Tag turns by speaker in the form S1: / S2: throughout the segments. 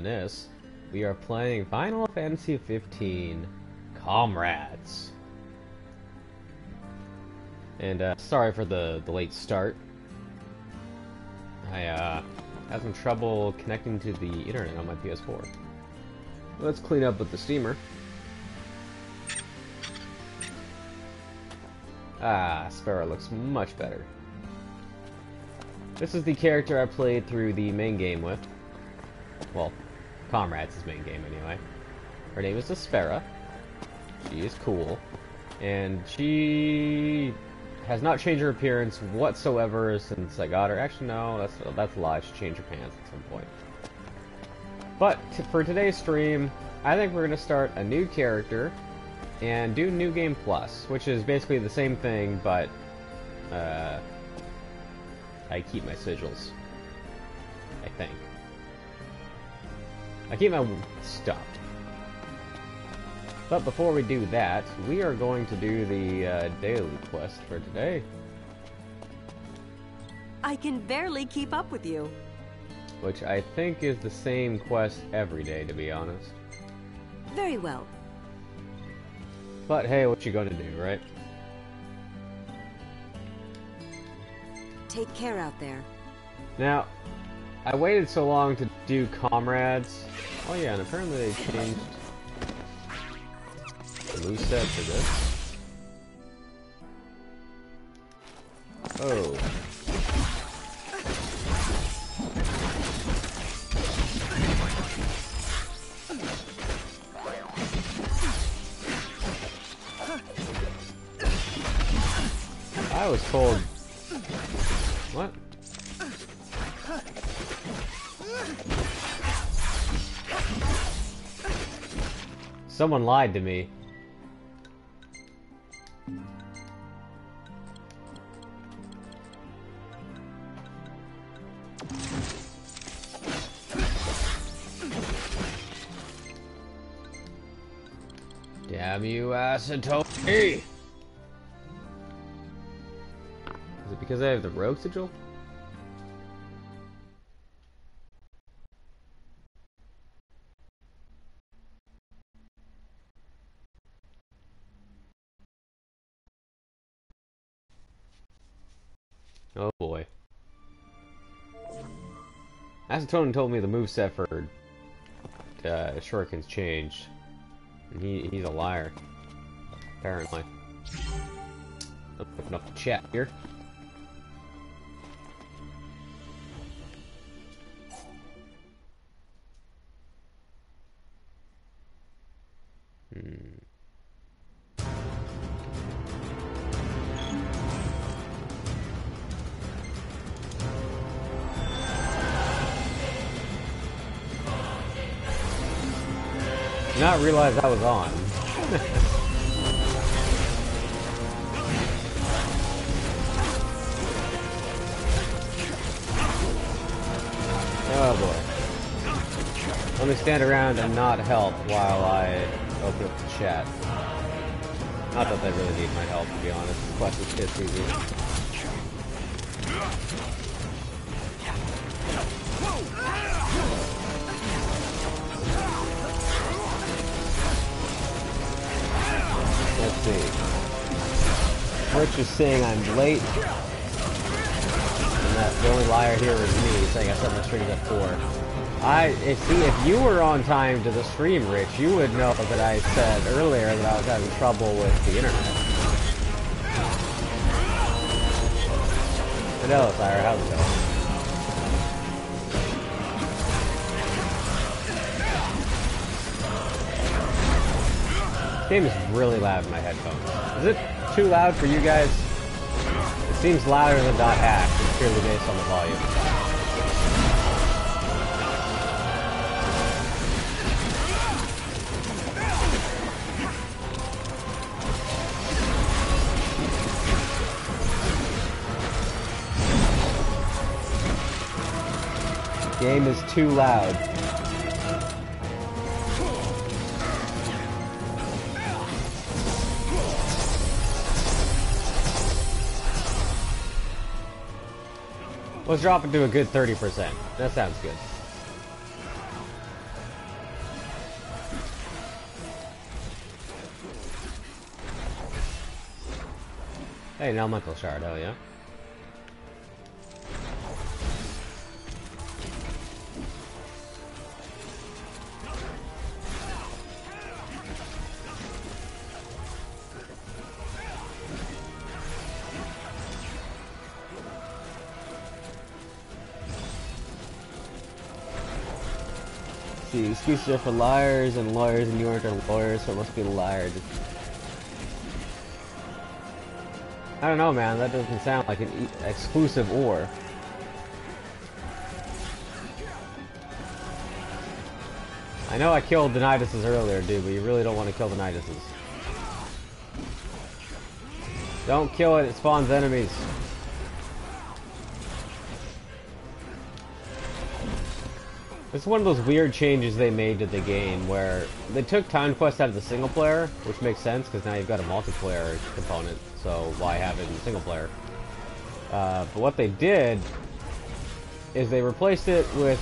S1: reminisce, we are playing Final Fantasy 15 Comrades. And sorry for the late start. I had some trouble connecting to the internet on my PS4. Let's clean up with the steamer. Ah, Sparrow looks much better. This is the character I played through the main game with. Well, Comrades' main game anyway. Her name is Sparrow. She is cool. And she has not changed her appearance whatsoever since I got her. Actually, no, that's a lie. She changed her pants at some point. But for today's stream, I think we're going to start a new character and do New Game Plus, which is basically the same thing, but I keep my sigils. I think. I keep my stuff. But before we do that, we are going to do the daily quest for today.
S2: I can barely keep up with you.
S1: Which I think is the same quest every day, to be honest.
S2: Very well.
S1: But hey, what you gonna do, right?
S2: Take care out there.
S1: Now, I waited so long to do Comrades. Oh yeah, and apparently they changed the moveset for this. Oh. I was told... What? Someone lied to me. Damn you, Acetone! Is it because I have the rogue sigil? Oh boy. Acetone told me the moveset for Shuriken's changed. And he's a liar. Apparently. I'm putting up the chat here. Not realize I was on. Oh boy. Let me stand around and not help while I open up the chat. Not that they really need my help, to be honest. This quest is piss easy. Let's see. Rich is saying I'm late. And that the only liar here is me, saying I set my streams at 4. See, if you were on time to the stream, Rich, you would know that I said earlier that I was having trouble with the internet. Hello, Sire, how's it going? This game is really loud in my headphones. Is it too loud for you guys? It seems louder than .hack, just purely based on the volume. Game is too loud. Let's drop it to a good 30%. That sounds good. Hey, an elemental shard, hell yeah. See, excuses are for liars, and lawyers in New York are lawyers, so it must be liars. I don't know, man. That doesn't sound like an exclusive or. I know I killed the Niduses earlier, dude, but you really don't want to kill the Niduses. Don't kill it, it spawns enemies. It's one of those weird changes they made to the game where they took time quest out of the single player, which makes sense because now you've got a multiplayer component, so why have it in single player? But what they did is they replaced it with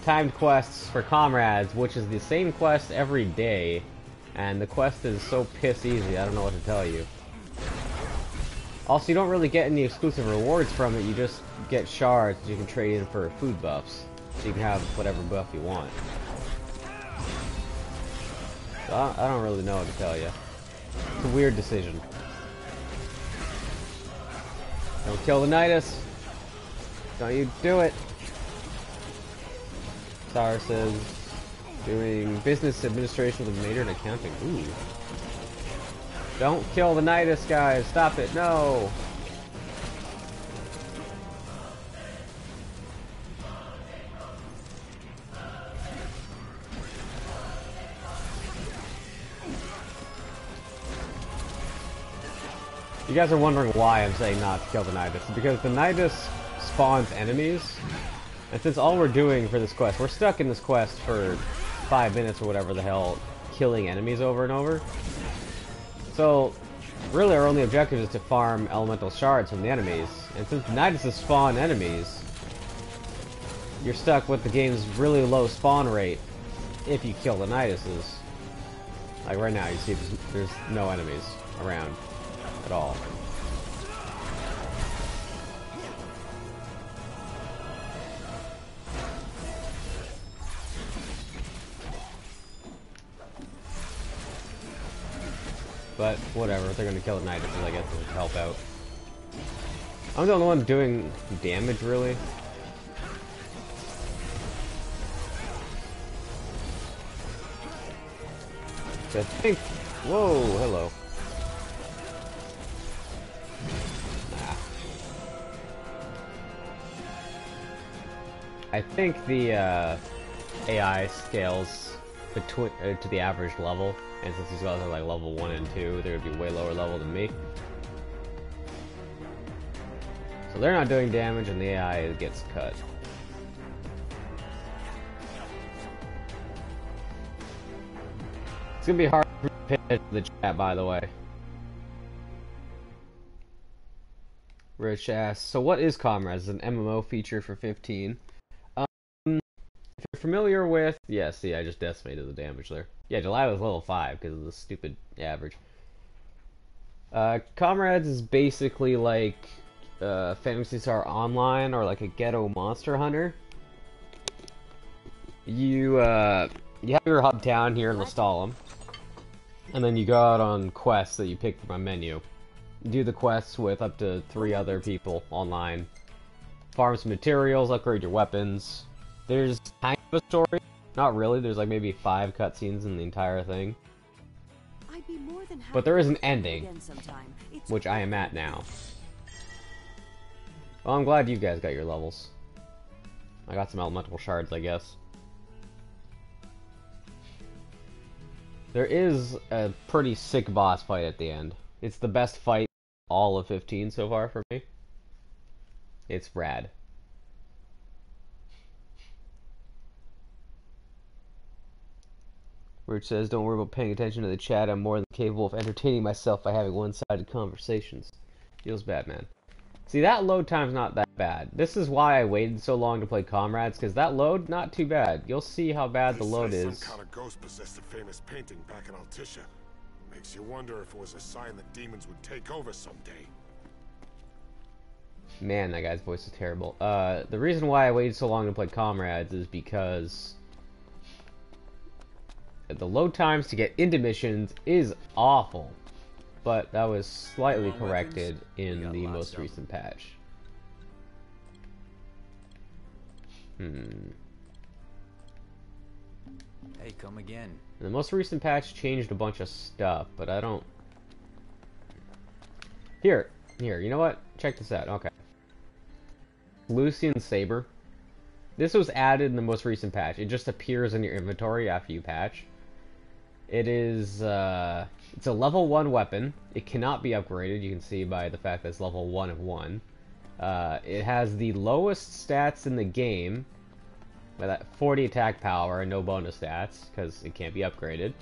S1: timed quests for Comrades, which is the same quest every day, and the quest is so piss easy, I don't know what to tell you. Also, you don't really get any exclusive rewards from it, you just get shards you can trade in for food buffs. So you can have whatever buff you want. So I don't really know what to tell you. It's a weird decision. Don't kill the Nidus. Don't you do it. Star says, doing business administration with a major in accounting. Ooh. Don't kill the Nidus, guys. Stop it. No. You guys are wondering why I'm saying not to kill the Nidus. Because the Nidus spawns enemies, and since all we're doing for this quest, we're stuck in this quest for 5 minutes or whatever the hell, killing enemies over and over. So, really our only objective is to farm elemental shards from the enemies. And since the Niduses spawn enemies, you're stuck with the game's really low spawn rate if you kill the Niduses. Like right now, you see there's no enemies around at all. But whatever, if they're gonna kill the Nidus, I guess it'll help out. I'm the only one doing damage, really. I think. Whoa, hello. I think the AI scales between to the average level, and since these guys are like level 1 and 2, they're gonna be way lower level than me. So they're not doing damage, and the AI gets cut. It's gonna be hard to pitch the chat, by the way. Rich asks, so what is Comrades? An MMO feature for 15. If you're familiar with... Yeah, see, I just decimated the damage there. Yeah, July was level 5 because of the stupid average. Comrades is basically like Phantasy Star Online or like a ghetto monster hunter. You have your hub town here in Lestalem, and then you go out on quests that you pick from a menu. Do the quests with up to 3 other people online. Farm some materials, upgrade your weapons. There's kind of a story. Not really, there's like maybe 5 cutscenes in the entire thing.
S2: I'd be more than happy
S1: but there is an
S2: to
S1: ending, which I am at now. Well, I'm glad you guys got your levels. I got some elemental shards, I guess. There is a pretty sick boss fight at the end. It's the best fight all of 15 so far for me. It's rad. Rich says, don't worry about paying attention to the chat. I'm more than capable of entertaining myself by having one-sided conversations. Feels bad, man. See, that load time's not that bad. This is why I waited so long to play Comrades, because that load, not too bad. You'll see how bad the load is.
S3: Some kind of ghost possessed a famous painting back in Altissia. Makes you wonder if it was a sign that demons would take over someday.
S1: Man, that guy's voice is terrible. The reason why I waited so long to play Comrades is because the load times to get into missions is awful. But that was slightly corrected in the most recent patch.
S3: Hey, come again.
S1: The most recent patch changed a bunch of stuff, but I don't... Here, you know what? Check this out. Okay. Lucian Saber. This was added in the most recent patch. It just appears in your inventory after you patch. It is, it's a level 1 weapon. It cannot be upgraded, you can see by the fact that it's level 1 of 1. It has the lowest stats in the game, by that 40 attack power and no bonus stats, because it can't be upgraded.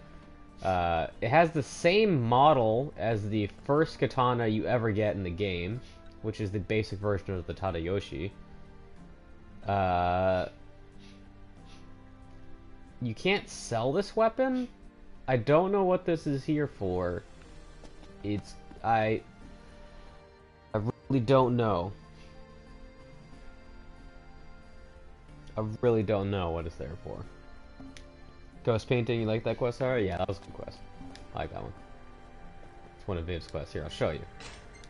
S1: It has the same model as the first katana you ever get in the game, which is the basic version of the Tadayoshi. You can't sell this weapon? I don't know what this is here for. I really don't know. I really don't know what it's there for. Ghost painting, you like that quest, Sarah? Yeah, that was a good quest. I like that one. It's one of Viv's quests. Here, I'll show you.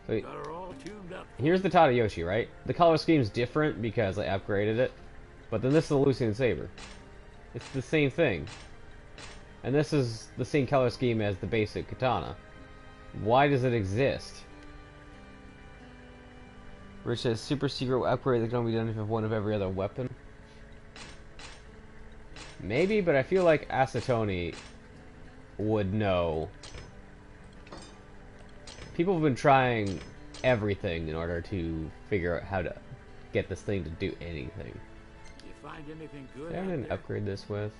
S1: So, here's the Tadayoshi, right? The color scheme's different because I upgraded it. But then this is the Lucian Saber. It's the same thing. And this is the same color scheme as the basic katana. Why does it exist? Rich says, super secret upgrade that can only be done if you have one of every other weapon. Maybe, but I feel like Acetoni would know. People have been trying everything in order to figure out how to get this thing to do anything.
S4: You find anything good?
S1: I didn't upgrade this with.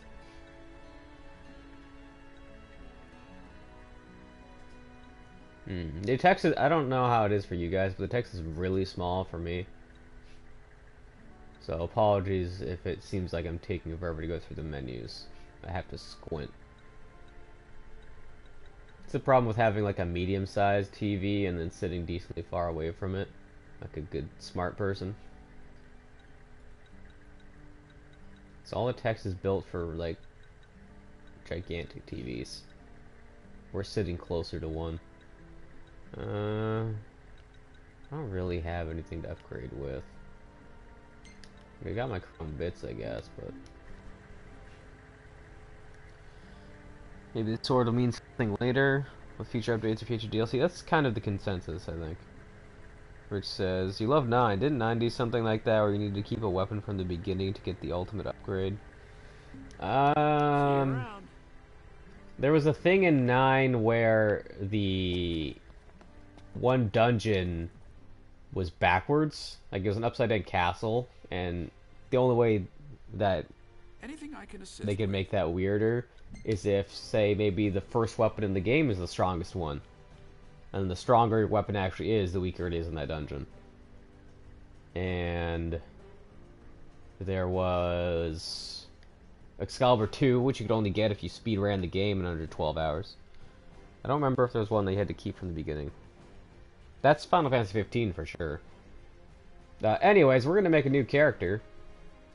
S1: The text is, I don't know how it is for you guys, but the text is really small for me. So apologies if it seems like I'm taking forever to go through the menus. I have to squint. It's the problem with having like a medium-sized TV and then sitting decently far away from it. Like a good smart person. So all the text is built for like gigantic TVs. We're sitting closer to one. I don't really have anything to upgrade with. I got my chrome bits, I guess, but maybe the sword will mean something later with future updates or future DLC. That's kind of the consensus, I think. Rich says, you love 9. Didn't 9 do something like that where you need to keep a weapon from the beginning to get the ultimate upgrade? There was a thing in 9 where the one dungeon was backwards. Like, it was an upside-down castle, and the only way that they could make that weirder is if, say, maybe the first weapon in the game is the strongest one. And the stronger your weapon actually is, the weaker it is in that dungeon. And there was Excalibur 2, which you could only get if you speed ran the game in under 12 hours. I don't remember if there was one that you had to keep from the beginning. That's Final Fantasy 15 for sure. Anyways, we're going to make a new character.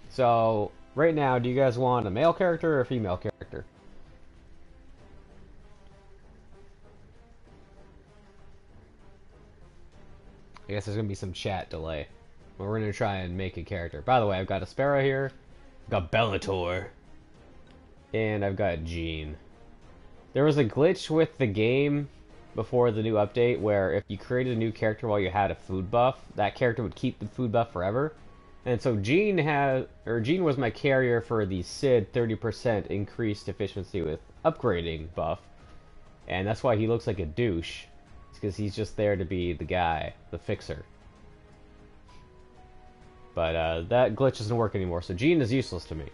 S1: So, right now, do you guys want a male character or a female character? I guess there's going to be some chat delay. But we're going to try and make a character. By the way, I've got Aspera here. I've got Bellator. And I've got Jean. There was a glitch with the game before the new update where if you created a new character while you had a food buff, that character would keep the food buff forever. And so Jean was my carrier for the Cid 30% increased efficiency with upgrading buff. And that's why he looks like a douche. It's because he's just there to be the guy, the fixer. But that glitch doesn't work anymore, so Jean is useless to me.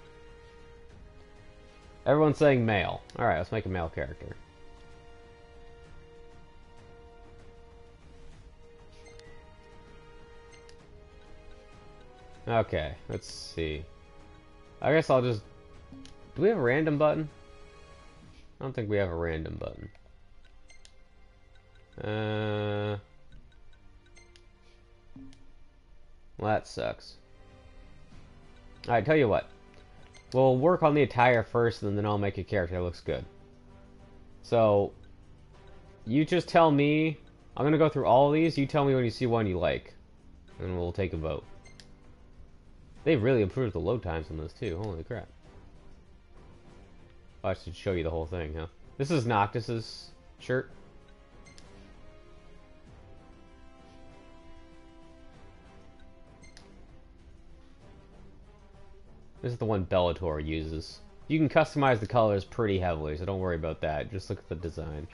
S1: Everyone's saying male. Alright, let's make a male character. Okay, let's see. I guess I'll just... Do we have a random button? I don't think we have a random button. Well, that sucks. Alright, tell you what. We'll work on the attire first, and then I'll make a character that looks good. So, you just tell me. I'm gonna go through all of these. You tell me when you see one you like. And we'll take a vote. They've really improved the load times on this, too. Holy crap. Oh, I should show you the whole thing, huh? This is Noctis's shirt. This is the one Bellator uses. You can customize the colors pretty heavily, so don't worry about that. Just look at the design.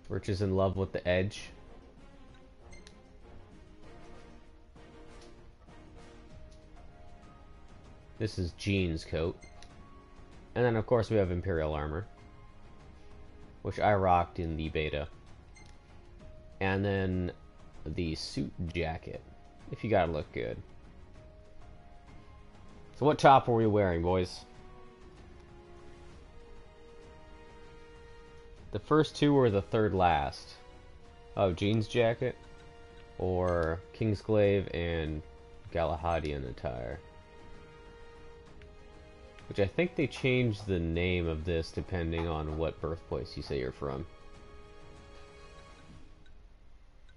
S1: Rich is in love with the edge. This is Jean's coat. And then, of course, we have Imperial armor, which I rocked in the beta. And then the suit jacket, if you gotta look good. So what top were we wearing, boys? The first two were the third last. Oh, Jean's jacket, or Kingsglaive and Galahadian attire. Which I think they changed the name of this depending on what birthplace you say you're from.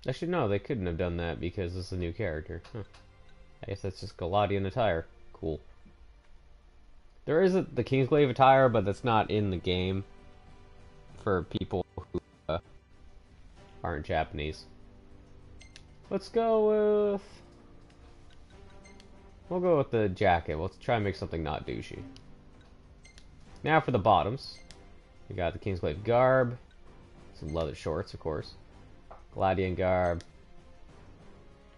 S1: Actually, no, they couldn't have done that because this is a new character. Huh. I guess that's just Galadian attire. Cool. There is the Kingsglaive attire, but that's not in the game for people who aren't Japanese. Let's go with... We'll go with the jacket. Let's try and make something not douchey. Now for the bottoms. We got the Kingsglaive garb. Some leather shorts, of course. Galadian garb.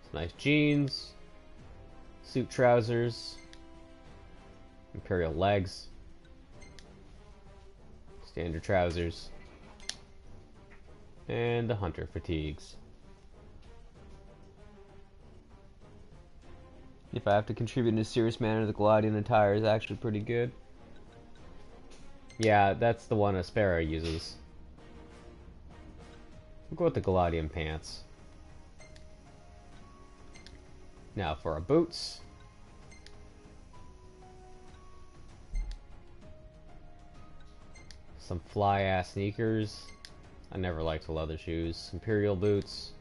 S1: Some nice jeans. Suit trousers. Imperial legs. Standard trousers. And the hunter fatigues. If I have to contribute in a serious manner, the Galadian attire is actually pretty good. Yeah, that's the one Aspera uses. We'll go with the Galadian pants. Now for our boots. Some fly-ass sneakers. I never liked the leather shoes. Imperial boots.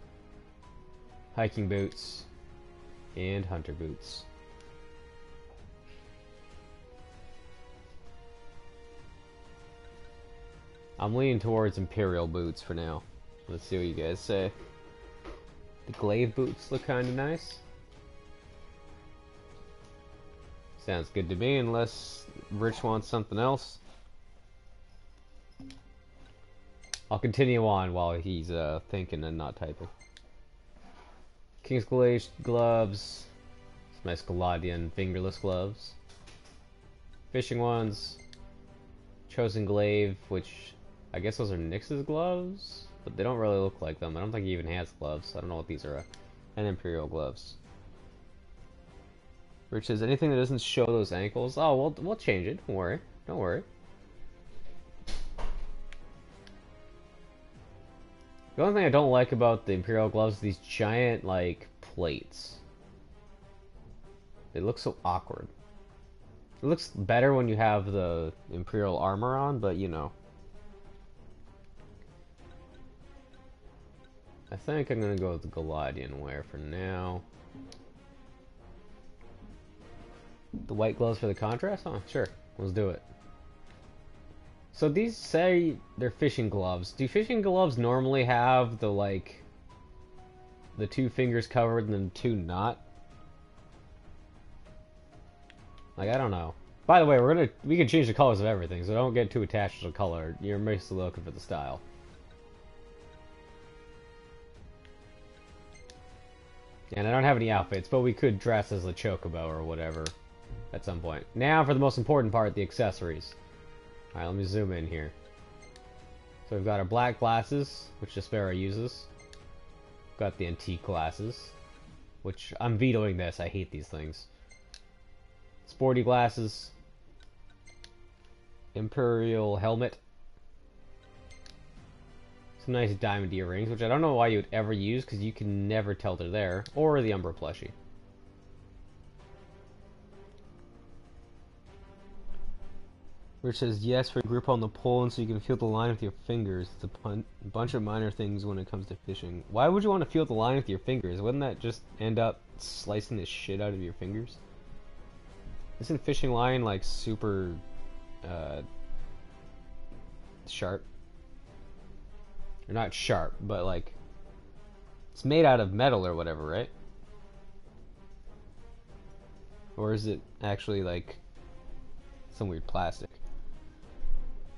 S1: Hiking boots. And hunter boots. I'm leaning towards Imperial boots for now. Let's see what you guys say. The glaive boots look kind of nice. Sounds good to me, unless Rich wants something else. I'll continue on while he's thinking and not typing. Kingsglaive gloves. Some nice Galadian fingerless gloves. Fishing ones. Chosen glaive, which I guess those are Nyx's gloves, but they don't really look like them. I don't think he even has gloves. I don't know what these are. And Imperial gloves. Rich says anything that doesn't show those ankles. Oh, we'll change it. Don't worry. Don't worry. The only thing I don't like about the Imperial gloves is these giant, like, plates. They look so awkward. It looks better when you have the Imperial armor on, but you know. I think I'm gonna go with the Galadian wear for now. The white gloves for the contrast? Oh, sure. Let's do it. So these say they're fishing gloves. Do fishing gloves normally have the, like, the two fingers covered and then two not? Like, I don't know. By the way, we can change the colors of everything, so don't get too attached to the color. You're mostly looking for the style. And I don't have any outfits, but we could dress as a chocobo or whatever at some point. Now for the most important part, the accessories. Alright, let me zoom in here. So we've got our black glasses, which Aspera uses. We've got the antique glasses, which I'm vetoing this. I hate these things. Sporty glasses. Imperial helmet. Some nice diamond earrings, which I don't know why you would ever use, because you can never tell they're there. Or the Umbra plushie. Which says, yes, for grip on the pole, and so you can feel the line with your fingers. It's a bunch of minor things when it comes to fishing. Why would you want to feel the line with your fingers? Wouldn't that just end up slicing the shit out of your fingers? Isn't fishing line, like, super, sharp? Or not sharp, but, like, it's made out of metal or whatever, right? Or is it actually, like, some weird plastic?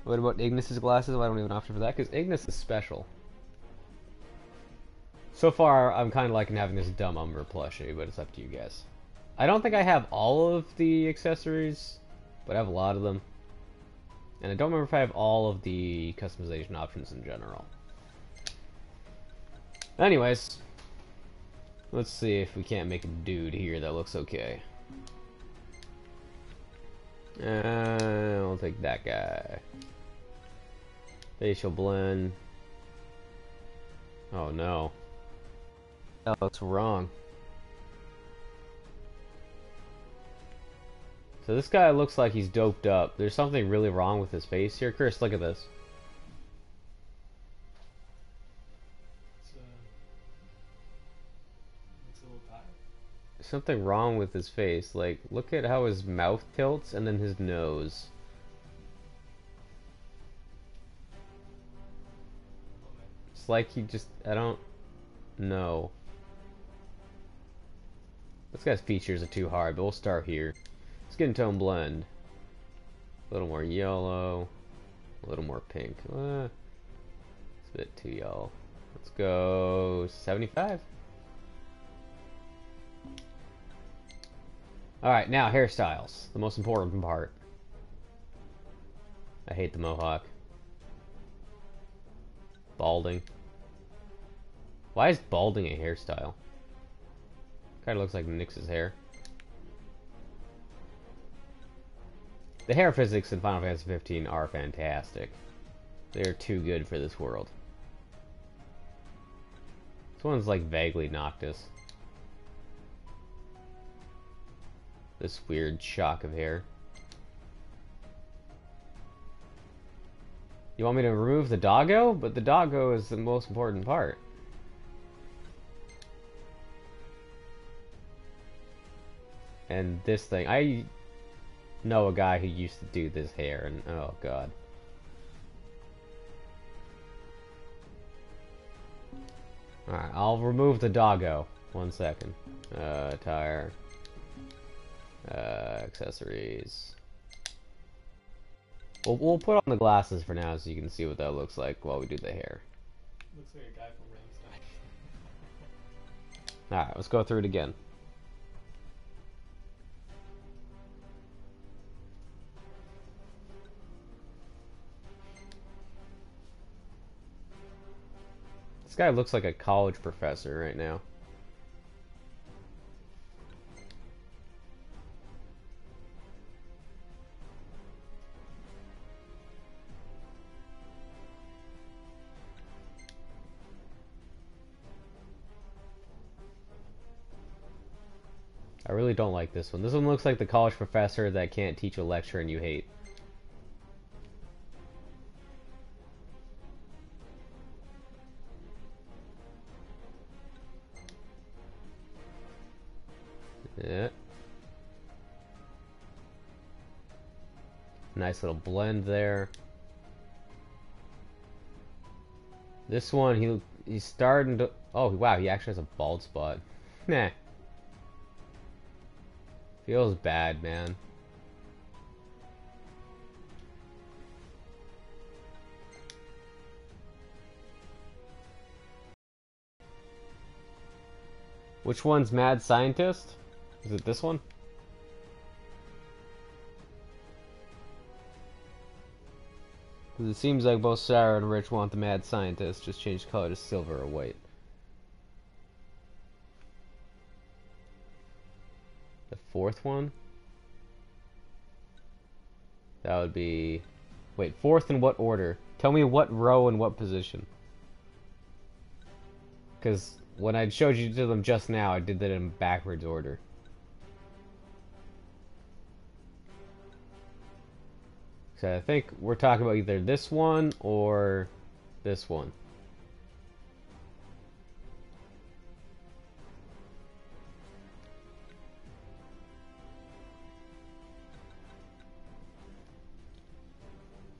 S1: What about Ignis's glasses? Well, I don't have an option for that, because Ignis is special. So far, I'm kind of liking having this dumb Umbra plushie, but it's up to you guys. I don't think I have all of the accessories, but I have a lot of them. And I don't remember if I have all of the customization options in general. Anyways, let's see if we can't make a dude here that looks okay. We'll take that guy. Facial blend. Oh no. That looks wrong. So this guy looks like he's doped up. There's something really wrong with his face here. Chris, look at this.
S3: It's a little tired.
S1: There's something wrong with his face. Like, look at how his mouth tilts and then his nose. It's like he just, I don't know. This guy's features are too hard, but we'll start here. Skin tone blend. A little more yellow. A little more pink. It's a bit too yellow. Let's go 75. Alright, now hairstyles. The most important part. I hate the mohawk. Balding. Why is balding a hairstyle? Kinda looks like Nyx's hair. The hair physics in Final Fantasy 15 are fantastic. They're too good for this world. This one's like vaguely Noctis. This weird shock of hair. You want me to remove the doggo? But the doggo is the most important part. And this thing, I know a guy who used to do this hair, and oh god. Alright, I'll remove the doggo. 1 second. Attire. Accessories. We'll put on the glasses for now so you can see what that looks like while we do the hair.
S3: Looks like a guy from Rammstein.
S1: Alright, let's go through it again. This guy looks like a college professor right now. I really don't like this one. This one looks like the college professor that can't teach a lecture and you hate. Yeah. Nice little blend there. This one, he's starting to... Oh, wow, he actually has a bald spot. Nah. Feels bad, man. Which one's Mad Scientist? Is it this one? Because it seems like both Sarah and Rich want the Mad Scientist, just change color to silver or white. The fourth one? That would be... Wait, fourth in what order? Tell me what row and what position. Because when I showed you to them just now, I did that in backwards order. So I think we're talking about either this one or this one.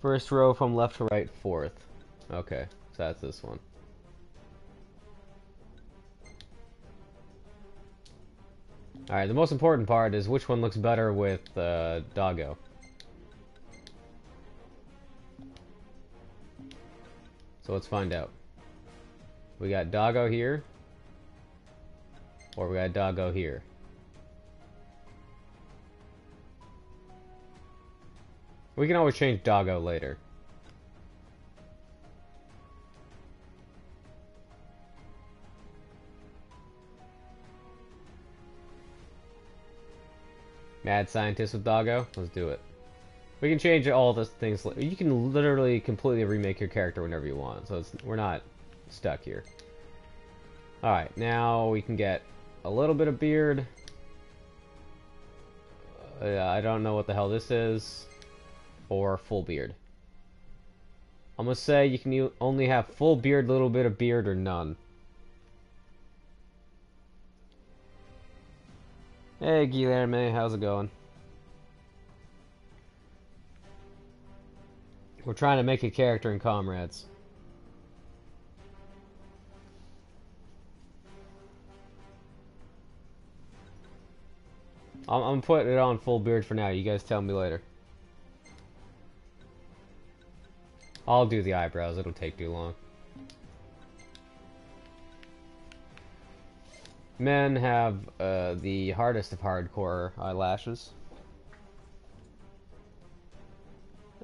S1: First row from left to right, fourth. Okay, so that's this one. Alright, the most important part is which one looks better with Doggo. So let's find out. We got Doggo here, or we got Doggo here. We can always change Doggo later. Mad scientist with Doggo? Let's do it. We can change all the things. You can literally completely remake your character whenever you want, so we're not stuck here. Alright, now we can get a little bit of beard. I don't know what the hell this is. Or full beard. I'm gonna say you can only have full beard, little bit of beard, or none. Hey Guilherme, how's it going? We're trying to make a character in Comrades. I'm putting it on full beard for now. You guys tell me later. I'll do the eyebrows. It'll take too long. Men have the hardest of hardcore eyelashes.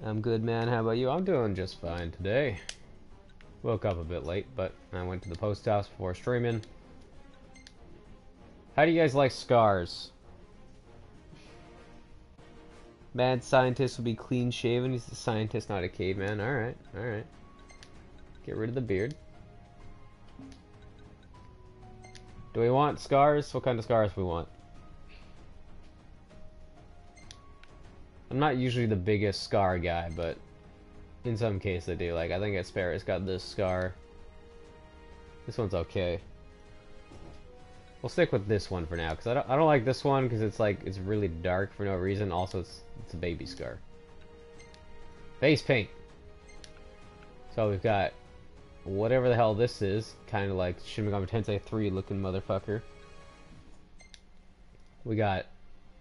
S1: I'm good, man. How about you? I'm doing just fine today. Woke up a bit late, but I went to the post office before streaming. How do you guys like scars? Mad scientist will be clean shaven. He's a scientist, not a caveman. Alright, alright. Get rid of the beard. Do we want scars? What kind of scars do we want? I'm not usually the biggest scar guy, but in some cases I do. Like, I think Aspara's got this scar. This one's okay. We'll stick with this one for now, because I don't like this one, because it's really dark for no reason. Also, it's a baby scar. Face paint! So we've got whatever the hell this is, kind of like Shin Megami Tensei 3 looking motherfucker. We got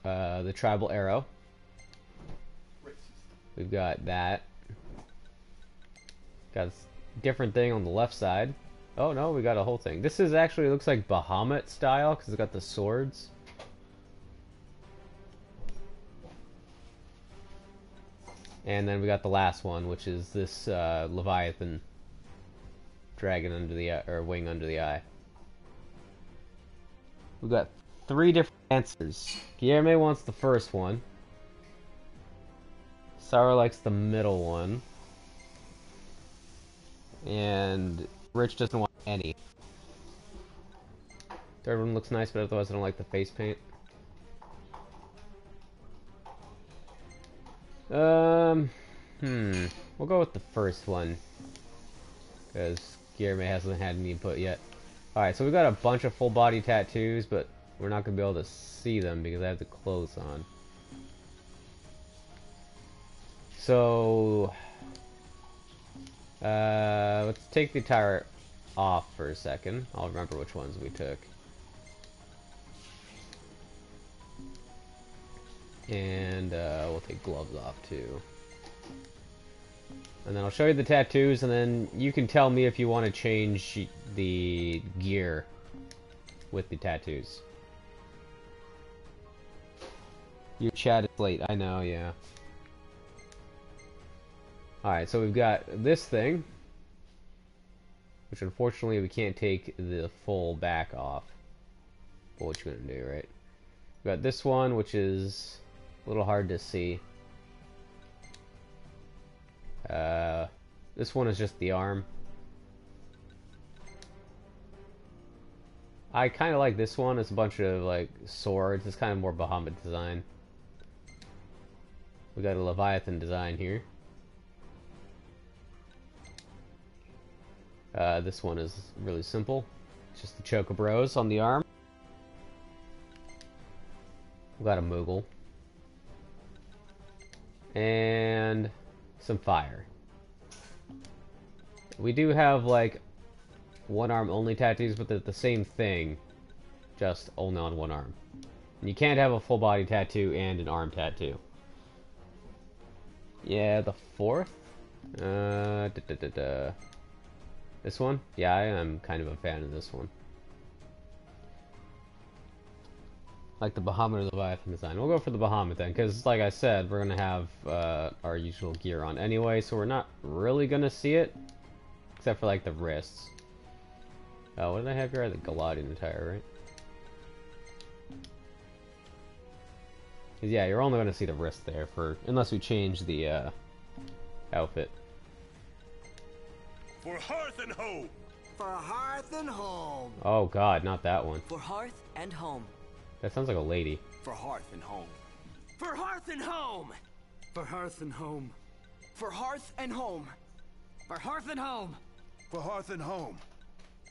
S1: the tribal arrow. We've got that. Got a different thing on the left side. Oh no, we got a whole thing. This is actually looks like Bahamut style because it's got the swords. And then we got the last one, which is this Leviathan dragon under the eye, or wing under the eye. We've got 3 different answers. Guillermo wants the first one. Sarah likes the middle one. And Rich doesn't want any. Third one looks nice, but otherwise I don't like the face paint. We'll go with the first one. Because Guillermo hasn't had any input yet. Alright, so we've got a bunch of full body tattoos, but we're not going to be able to see them because I have the clothes on. So... let's take the tire off for a second. I'll remember which ones we took. And we'll take gloves off too. And then I'll show you the tattoos, and then you can tell me if you want to change the gear with the tattoos. Your chat is late, I know, yeah. Alright, so we've got this thing, which unfortunately we can't take the full back off. But what you gonna do, right? We've got this one, which is a little hard to see. This one is just the arm. I kind of like this one. It's a bunch of like swords. It's kind of more Bahamut design. We got a Leviathan design here. This one is really simple. It's just the Chocobros on the arm. We got a Moogle. And some fire. We do have like one arm only tattoos, but they're the same thing, just only on one arm. And you can't have a full body tattoo and an arm tattoo. Yeah, the fourth? This one? Yeah, I am kind of a fan of this one. Like the Bahamut or the Leviathan design. We'll go for the Bahamut then, because like I said, we're going to have our usual gear on anyway, so we're not really going to see it, except for like the wrists. What did I have here? The Galadian attire, right? Yeah, you're only going to see the wrist there, unless we change the outfit.
S5: For hearth and home!
S6: For hearth and home!
S1: Oh god, not that one.
S6: For hearth and home.
S1: That sounds like a lady.
S6: For hearth and home.
S4: For hearth and home!
S3: For hearth and home.
S6: For hearth and home.
S4: For hearth and home!
S5: For hearth and home!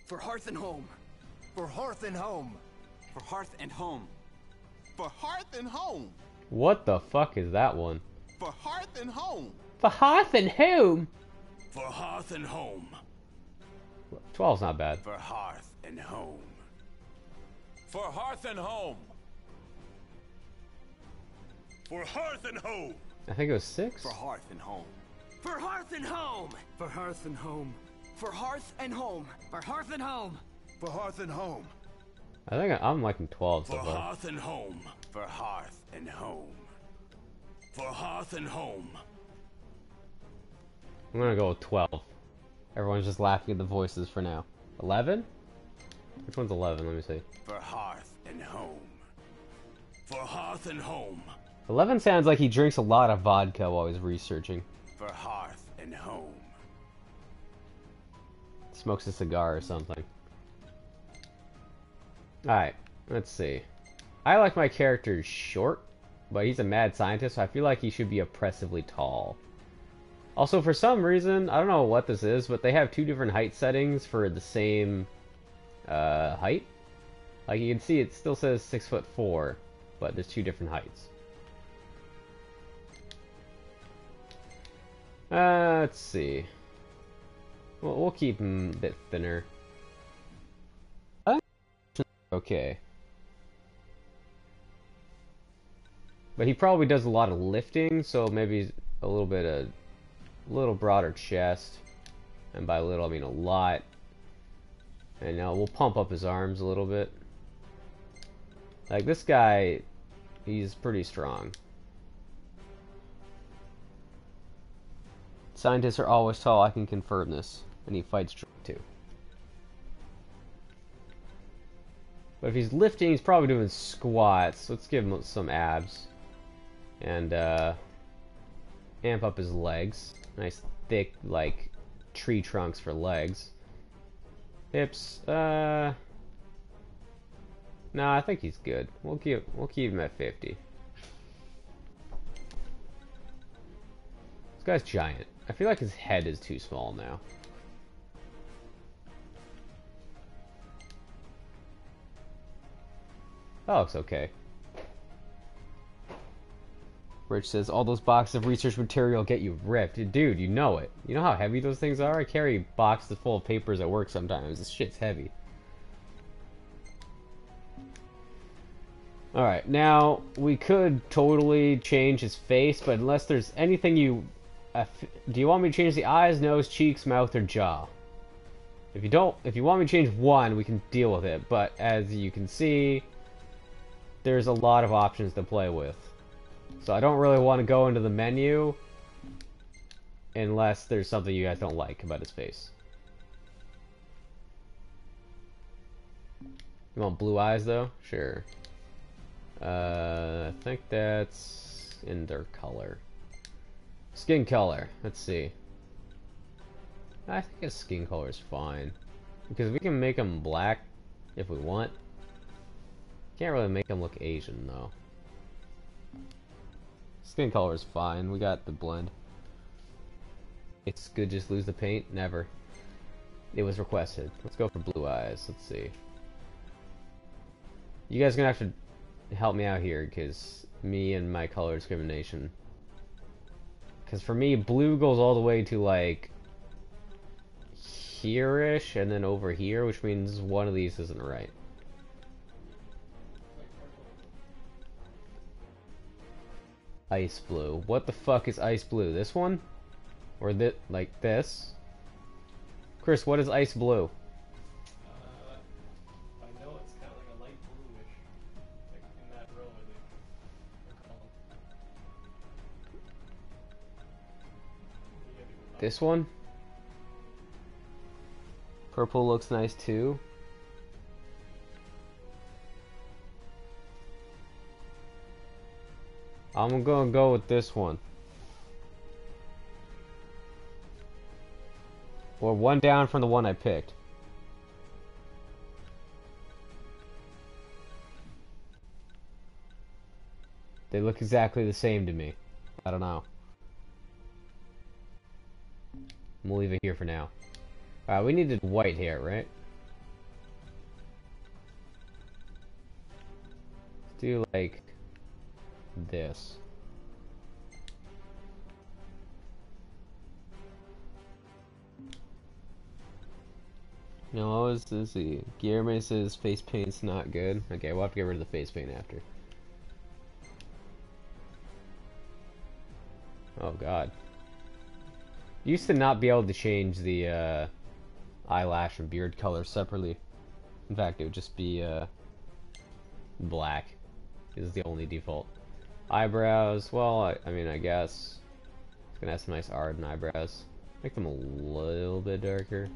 S6: For hearth and home.
S5: For hearth and home!
S6: For hearth and home.
S5: For hearth and home!
S1: What the fuck is that one?
S5: For hearth and home!
S1: For hearth and home!
S5: For hearth and home!
S1: 12's not bad.
S5: For hearth and home!
S4: For hearth and home!
S5: For hearth and home!
S1: I think it was 6?
S6: For hearth and home.
S4: For hearth and home!
S3: For hearth and home.
S6: For hearth and home.
S4: For hearth and home!
S5: For hearth and home!
S1: I think I'm liking 12 so
S5: For
S1: far.
S5: hearth and home! For hearth and home! For hearth and home!
S1: I'm gonna go with 12. Everyone's just laughing at the voices for now. 11? Which one's 11? Let me see.
S5: For hearth and home! For hearth and home!
S1: 11 sounds like he drinks a lot of vodka while he's researching.
S5: For hearth and home!
S1: Smokes a cigar or something. Alright, let's see. I like my character short, but he's a mad scientist, so I feel like he should be oppressively tall. Also, for some reason, I don't know what this is, but they have 2 different height settings for the same height. Like you can see, it still says 6'4", but there's 2 different heights. Let's see. We'll keep him a bit thinner. Okay. But he probably does a lot of lifting, so maybe a little broader chest. And by little, I mean a lot. And now we'll pump up his arms a little bit. Like this guy, he's pretty strong. Scientists are always tall, I can confirm this. And he fights strong too. But if he's lifting, he's probably doing squats. Let's give him some abs. And amp up his legs. Nice thick, like, tree trunks for legs. Hips, no, I think he's good. We'll keep him at 50. This guy's giant. I feel like his head is too small now. That looks okay. Rich says, all those boxes of research material get you ripped. Dude, you know it. You know how heavy those things are? I carry boxes full of papers at work sometimes. This shit's heavy. Alright, now, we could totally change his face, but unless there's anything you... do you want me to change the eyes, nose, cheeks, mouth, or jaw? If you want me to change one, we can deal with it, but as you can see, there's a lot of options to play with. So I don't really want to go into the menu unless there's something you guys don't like about his face. You want blue eyes though? Sure. I think that's in their color. Skin color. Let's see. I think his skin color is fine. Because we can make him black if we want. Can't really make him look Asian though. Skin color is fine. We got the blend. It's good. Just lose the paint. Never. It was requested. Let's go for blue eyes. Let's see. You guys are gonna have to help me out here, because me and my color discrimination. Because for me, blue goes all the way to like here-ish, and then over here, which means one of these isn't right. Ice blue. What the fuck is ice blue? This one? Or like this? Chris, what is ice blue?
S7: I know it's kind of like a light bluish, like in that row, I think.
S1: This one? Purple looks nice too. I'm gonna go with this one. Or one down from the one I picked. They look exactly the same to me. I don't know. I'm gonna leave it here for now. Alright, we needed white hair, right? Let's do like this. No, let's see. Guillermo says face paint's not good. Okay, we'll have to get rid of the face paint after. Oh god. Used to not be able to change the eyelash and beard color separately. In fact, it would just be black. This is the only default. Eyebrows, well, I mean, I guess it's gonna have some nice art and eyebrows. Make them a little bit darker.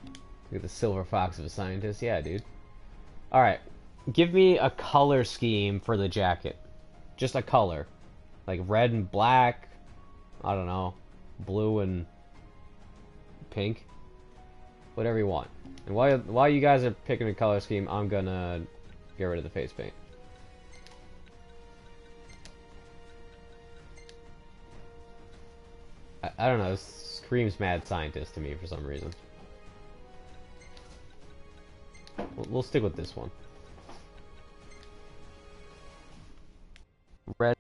S1: Look at the silver fox of a scientist. Yeah, dude. Alright. Give me a color scheme for the jacket. Just a color. Like red and black. I don't know. Blue and pink. Whatever you want. And while you guys are picking a color scheme, I'm gonna get rid of the face paint. I don't know. This screams mad scientist to me for some reason. We'll stick with this one. Red.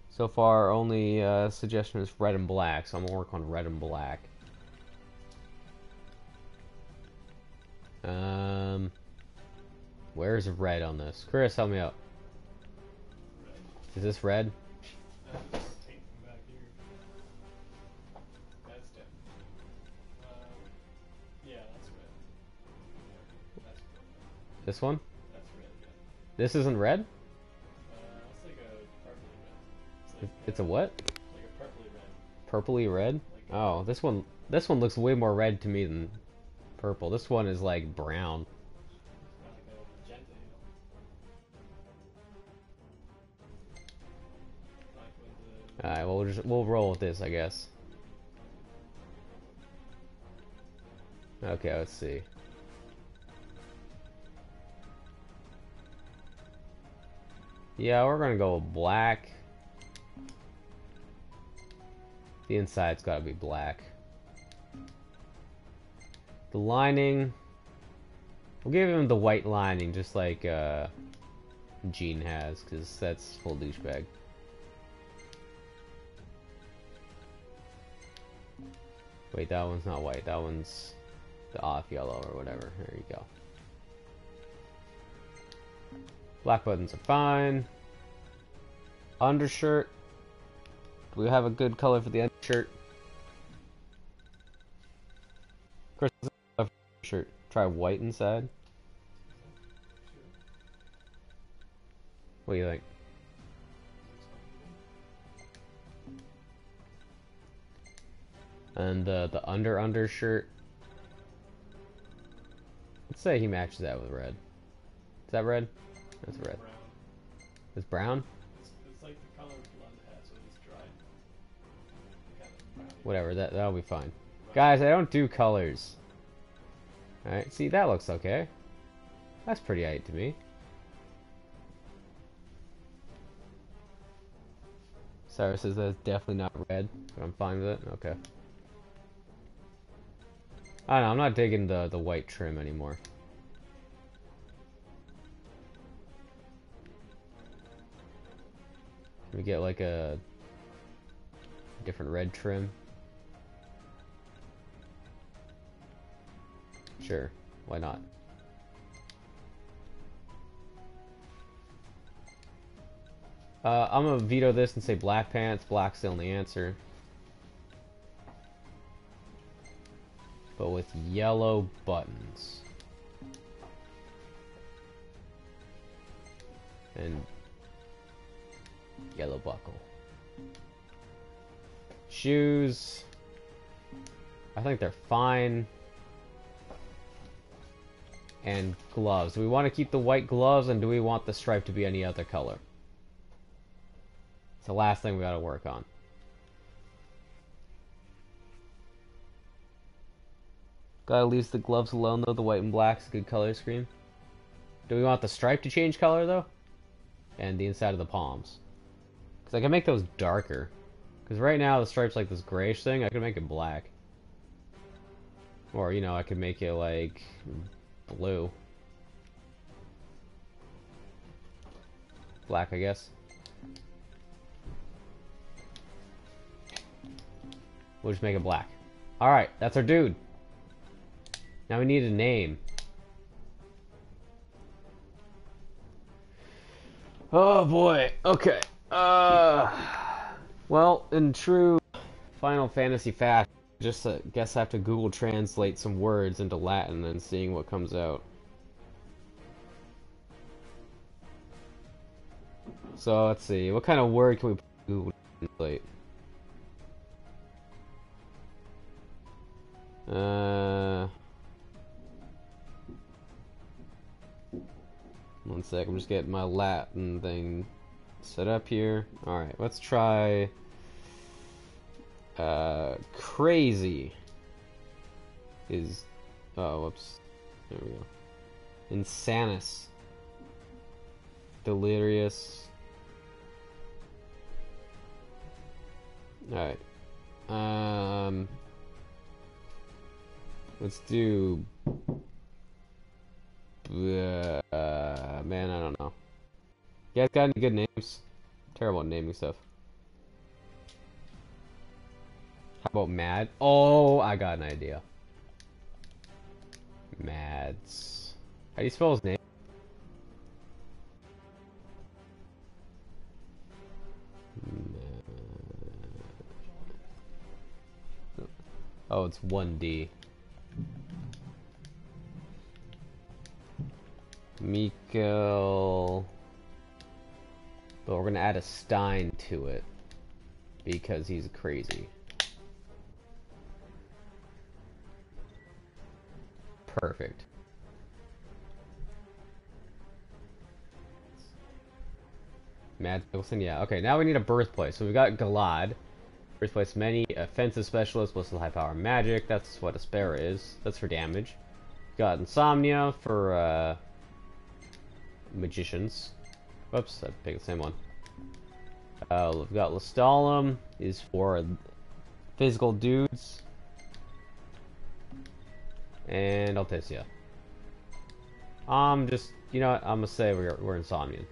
S1: So far, only suggestion is red and black, so I'm gonna work on red and black. Where's red on this? Chris, help me out. Is this red? This one?
S7: That's red, yeah.
S1: This isn't red?
S7: It's like a purpley red.
S1: It's a what?
S7: Like a purpley red.
S1: Purpley red? Oh, this one looks way more red to me than purple. This one is like brown.
S7: Like a magenta, you know?
S1: Alright, well we'll roll with this, I guess. Okay, let's see. Yeah, we're gonna go black. The inside's gotta be black. The lining, we'll give him the white lining, just like Gene has, because that's full douchebag. Wait, that one's not white. That one's the off yellow or whatever. There you go. Black buttons are fine. Undershirt. Do we have a good color for the undershirt? Chris, shirt. Try white inside. What do you think? And the undershirt. Let's say he matches that with red. Is that red? That's red.
S7: Brown.
S1: It's brown? Whatever, that'll be fine. Guys, I don't do colors. Alright, see, that looks okay. That's pretty aight to me. Sarah says that's definitely not red, but I'm fine with it. Okay. I don't know, I'm not digging the white trim anymore. Can we get like a different red trim? Sure, why not? I'm gonna veto this and say black pants. Black's the only answer. But with yellow buttons. And yellow buckle. Shoes. I think they're fine. And gloves. Do we want to keep the white gloves, and do we want the stripe to be any other color? It's the last thing we gotta work on. Gotta leave the gloves alone though, the white and black's a good color scheme. Do we want the stripe to change color though? And the inside of the palms. Because I can make those darker. Because right now the stripe's like this grayish thing, I can make it black. Or, you know, I could make it like blue. Black, I guess. We'll just make it black. Alright, that's our dude. Now we need a name. Oh boy, okay. Well, in true Final Fantasy fashion, just guess I have to Google translate some words into Latin and seeing what comes out. So let's see, what kind of word can we Google translate? One sec, I'm just getting my Latin thing set up here. Alright, let's try crazy is whoops. There we go. Insanus. Delirious. Alright. Let's do man, I don't know. You guys got any good names? Terrible at naming stuff. How about Mad? Oh, I got an idea. Mads. How do you spell his name? Oh, it's 1D. Mikael. But we're gonna add a Stein to it because he's crazy. Perfect. Mads Mikkelsen, yeah. Okay, now we need a birthplace. So we've got Galad. Birthplace many offensive specialists plus high power magic. That's what Aspera is. That's for damage. Got Insomnia for magicians. Whoops, I picked the same one. We've got Lestalem is for physical dudes. And Altesia. Just, you know what, I'm gonna say we're Insomnian.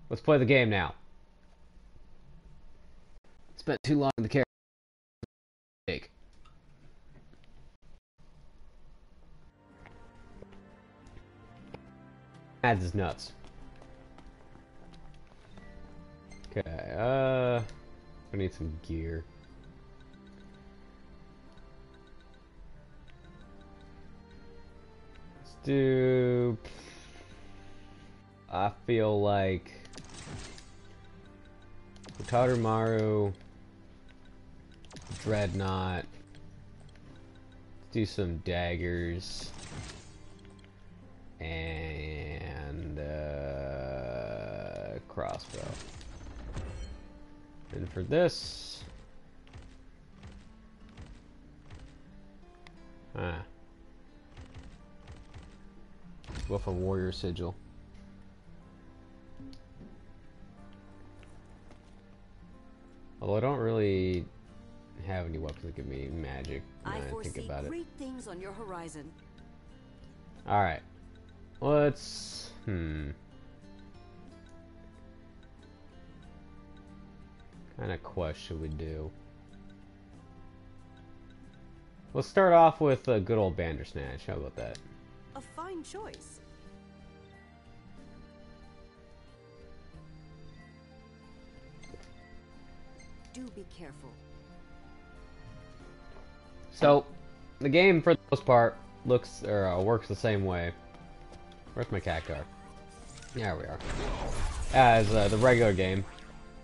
S1: Let's play the game now. Spent too long in the character. Adds his nuts. Okay, I need some gear. Let's do... I feel like... Tadarumaru, Dreadnought, let's do some daggers, and crossbow. And for this... Go for Warrior Sigil. Although I don't really have any weapons that give me magic when I think about it.
S2: Great things on your horizon.
S1: Alright. Let's... Kind of quest should we do? Let's start off with a good old Bandersnatch. How about that?
S2: A fine choice. Do be careful.
S1: So, the game, for the most part, looks or works the same way. Where's my cactar? There we are. As the regular game.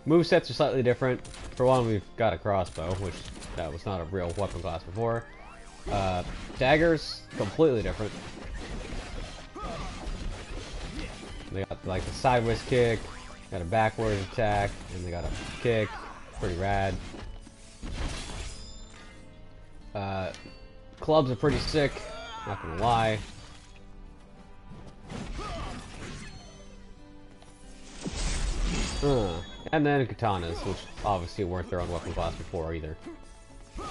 S1: Movesets are slightly different. For one, we've got a crossbow, which that was not a real weapon class before. Daggers, completely different. They got like the sideways kick, got a backwards attack, and they got a kick. Pretty rad. Clubs are pretty sick, not gonna lie. And then katanas, which obviously weren't their own weapon class before either. What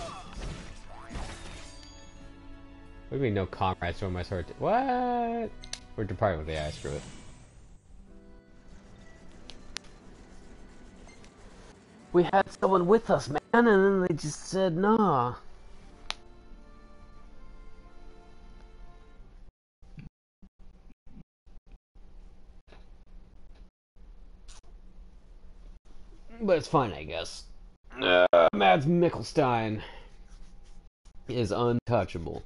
S1: do you mean no comrades from my sword? What? We're deprived with AI, screw it. We had someone with us, man, and then they just said nah. But it's fine, I guess. Mads Mikkelstein is untouchable.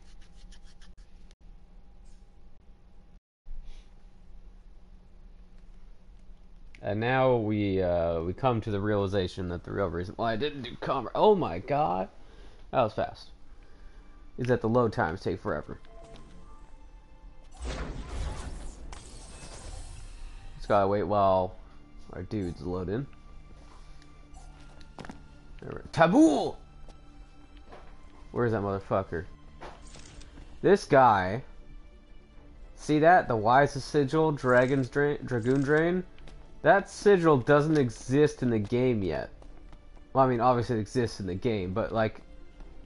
S1: And now we come to the realization that the real reason why I didn't do Comrades. Oh my god, that was fast. Is that the load times take forever. Just gotta wait while our dudes load in. Taboo! Where's that motherfucker? This guy. See that? The wisest sigil, Dragoon Drain. That sigil doesn't exist in the game yet. Well, I mean, obviously it exists in the game, but like,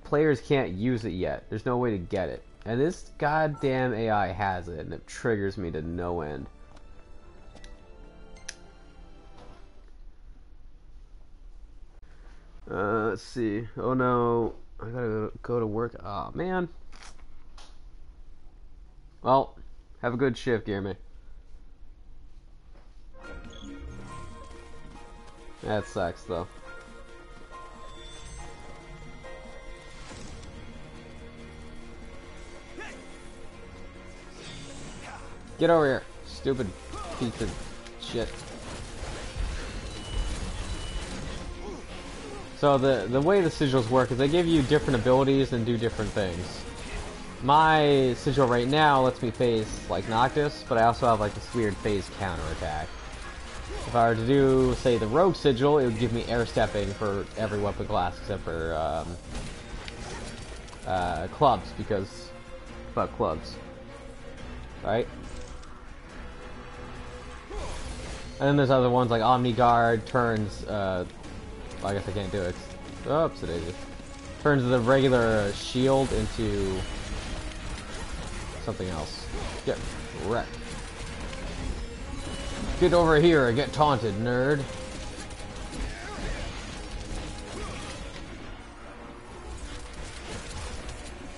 S1: players can't use it yet. There's no way to get it. And this goddamn AI has it, and it triggers me to no end. Let's see. Oh no, I gotta go to work. Oh man. Well, have a good shift, Jeremy. That sucks, though. Get over here, stupid piece of shit. So the way the sigils work is they give you different abilities and do different things. My sigil right now lets me phase like Noctis, but I also have like this weird phase counterattack. If I were to do, say, the Rogue Sigil, it would give me air stepping for every weapon class except for clubs, because fuck clubs, right? And then there's other ones like Omni Guard turns. Well, I guess I can't do it. Oops, it is. Turns the regular shield into something else. Get wrecked. Get over here and get taunted, nerd.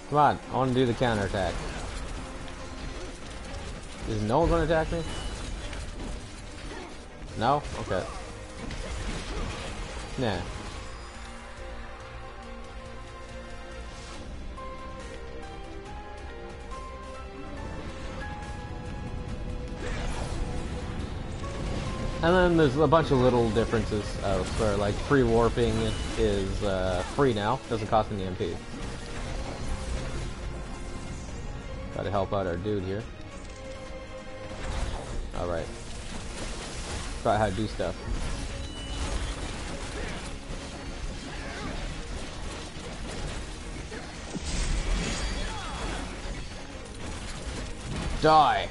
S1: Come on, I want to do the counterattack. Is no one going to attack me? No? Okay. Nah. And then there's a bunch of little differences where like free warping is free now, doesn't cost any MP. Gotta help out our dude here. Alright. Try how to do stuff. Die!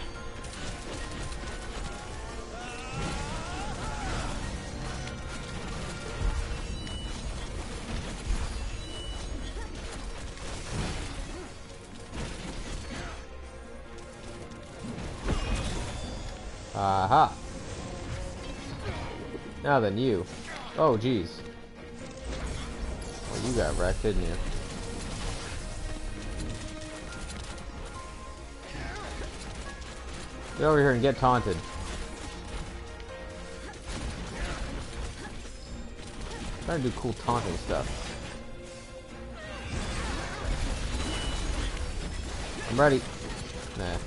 S1: Aha! Now then, you. Oh, jeez. Well, you got wrecked, didn't you? Get over here and get taunted. Trying to do cool taunting stuff. I'm ready. Nah.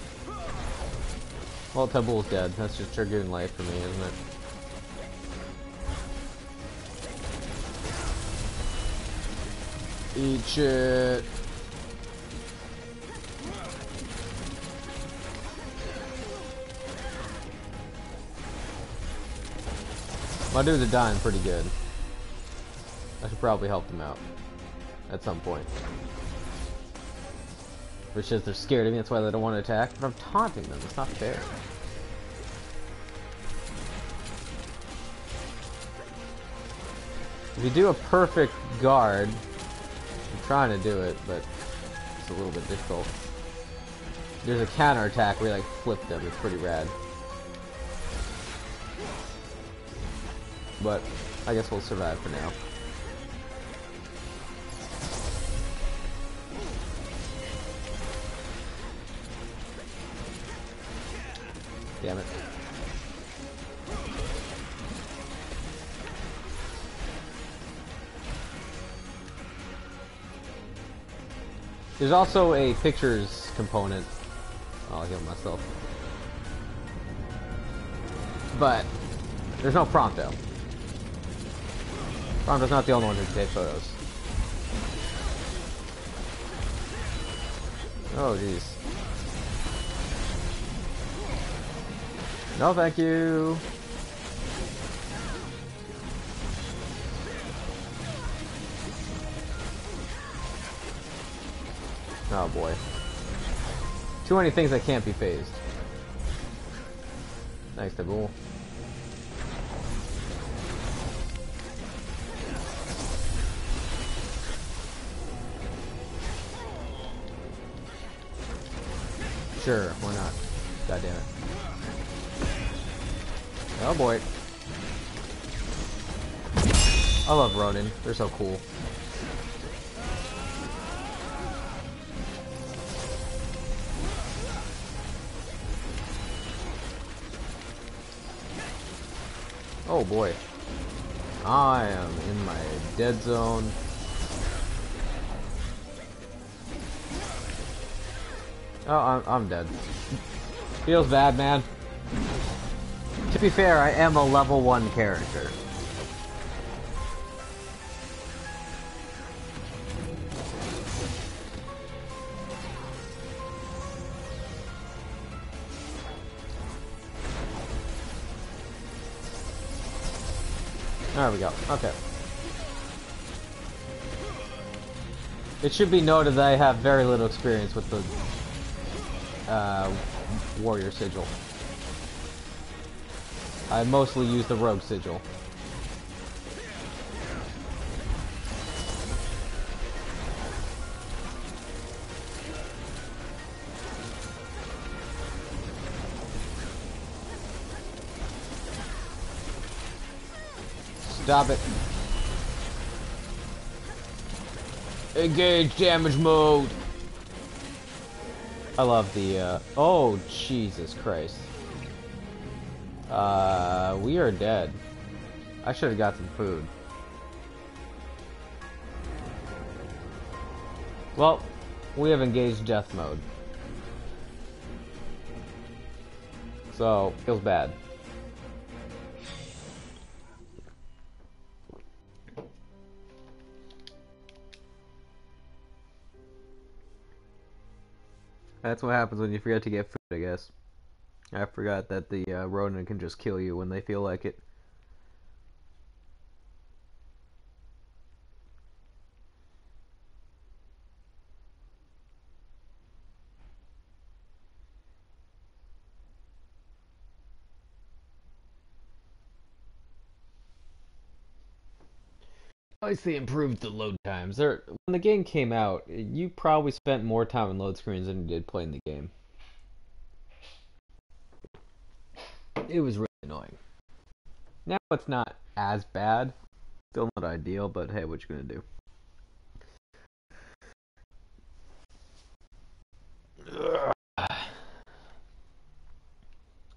S1: Well, Tabul's dead. That's just triggering life for me, isn't it? Eat shit. My dudes are dying pretty good. I should probably help them out at some point. Which is they're scared of me, that's why they don't want to attack. But I'm taunting them, it's not fair. If you do a perfect guard, I'm trying to do it, but it's a little bit difficult. There's a counter attack where you like flip them, it's pretty rad. But I guess we'll survive for now. Damn it. There's also a pictures component. I'll heal myself. But there's no Prompto. Prompto's not the only one who can take photos. Oh jeez. No, thank you. Oh boy. Too many things that can't be phased. Thanks, Tabul. Sure, why not? God damn it. Oh boy. I love Ronin. They're so cool. Oh boy. I am in my dead zone. Oh, I'm dead. Feels bad, man. To be fair, I am a level 1 character. There we go. Okay. It should be noted that I have very little experience with the warrior sigil. I mostly use the rogue sigil. Stop it. Engage damage mode. I love the, oh, Jesus Christ. We are dead. I should have got some food. Well, we have engaged death mode. So, feels bad. That's what happens when you forget to get food, I guess. I forgot that the Ronin can just kill you when they feel like it. At least they improved the load times. When the game came out, you probably spent more time on load screens than you did playing the game. It was really annoying. Now it's not as bad. Still not ideal, but hey, what you gonna do?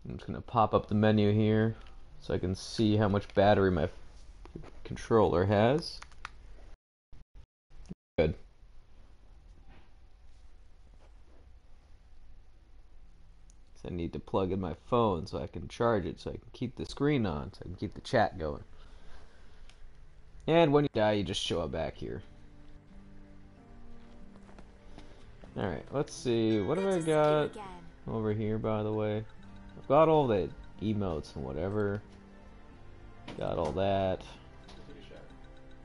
S1: I'm just gonna pop up the menu here so I can see how much battery my controller has. Good. So I need to plug in my phone so I can charge it, so I can keep the screen on, so I can keep the chat going. And when you die, you just show up back here. Alright, let's see. What have I got over here, by the way? I've got all the emotes and whatever. Got all that.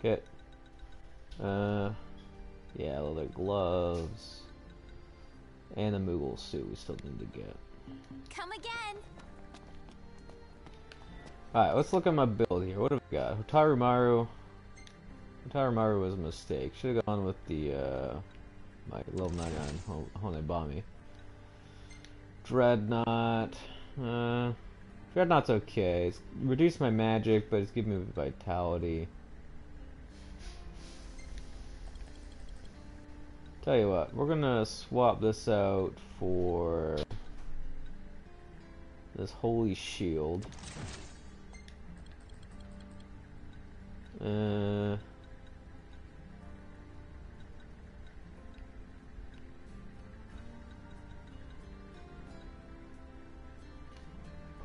S1: Okay. Yeah, leather gloves. And the Moogle suit we still need to get.
S8: Come again.
S1: Alright, let's look at my build here. What have we got? Hotaru Maru. Hotaru Maru was a mistake. Should have gone with the, my level 99 Honebami. Dreadnought. Dreadnought's okay. It's reduced my magic, but it's giving me vitality. Tell you what, we're gonna swap this out for this holy shield.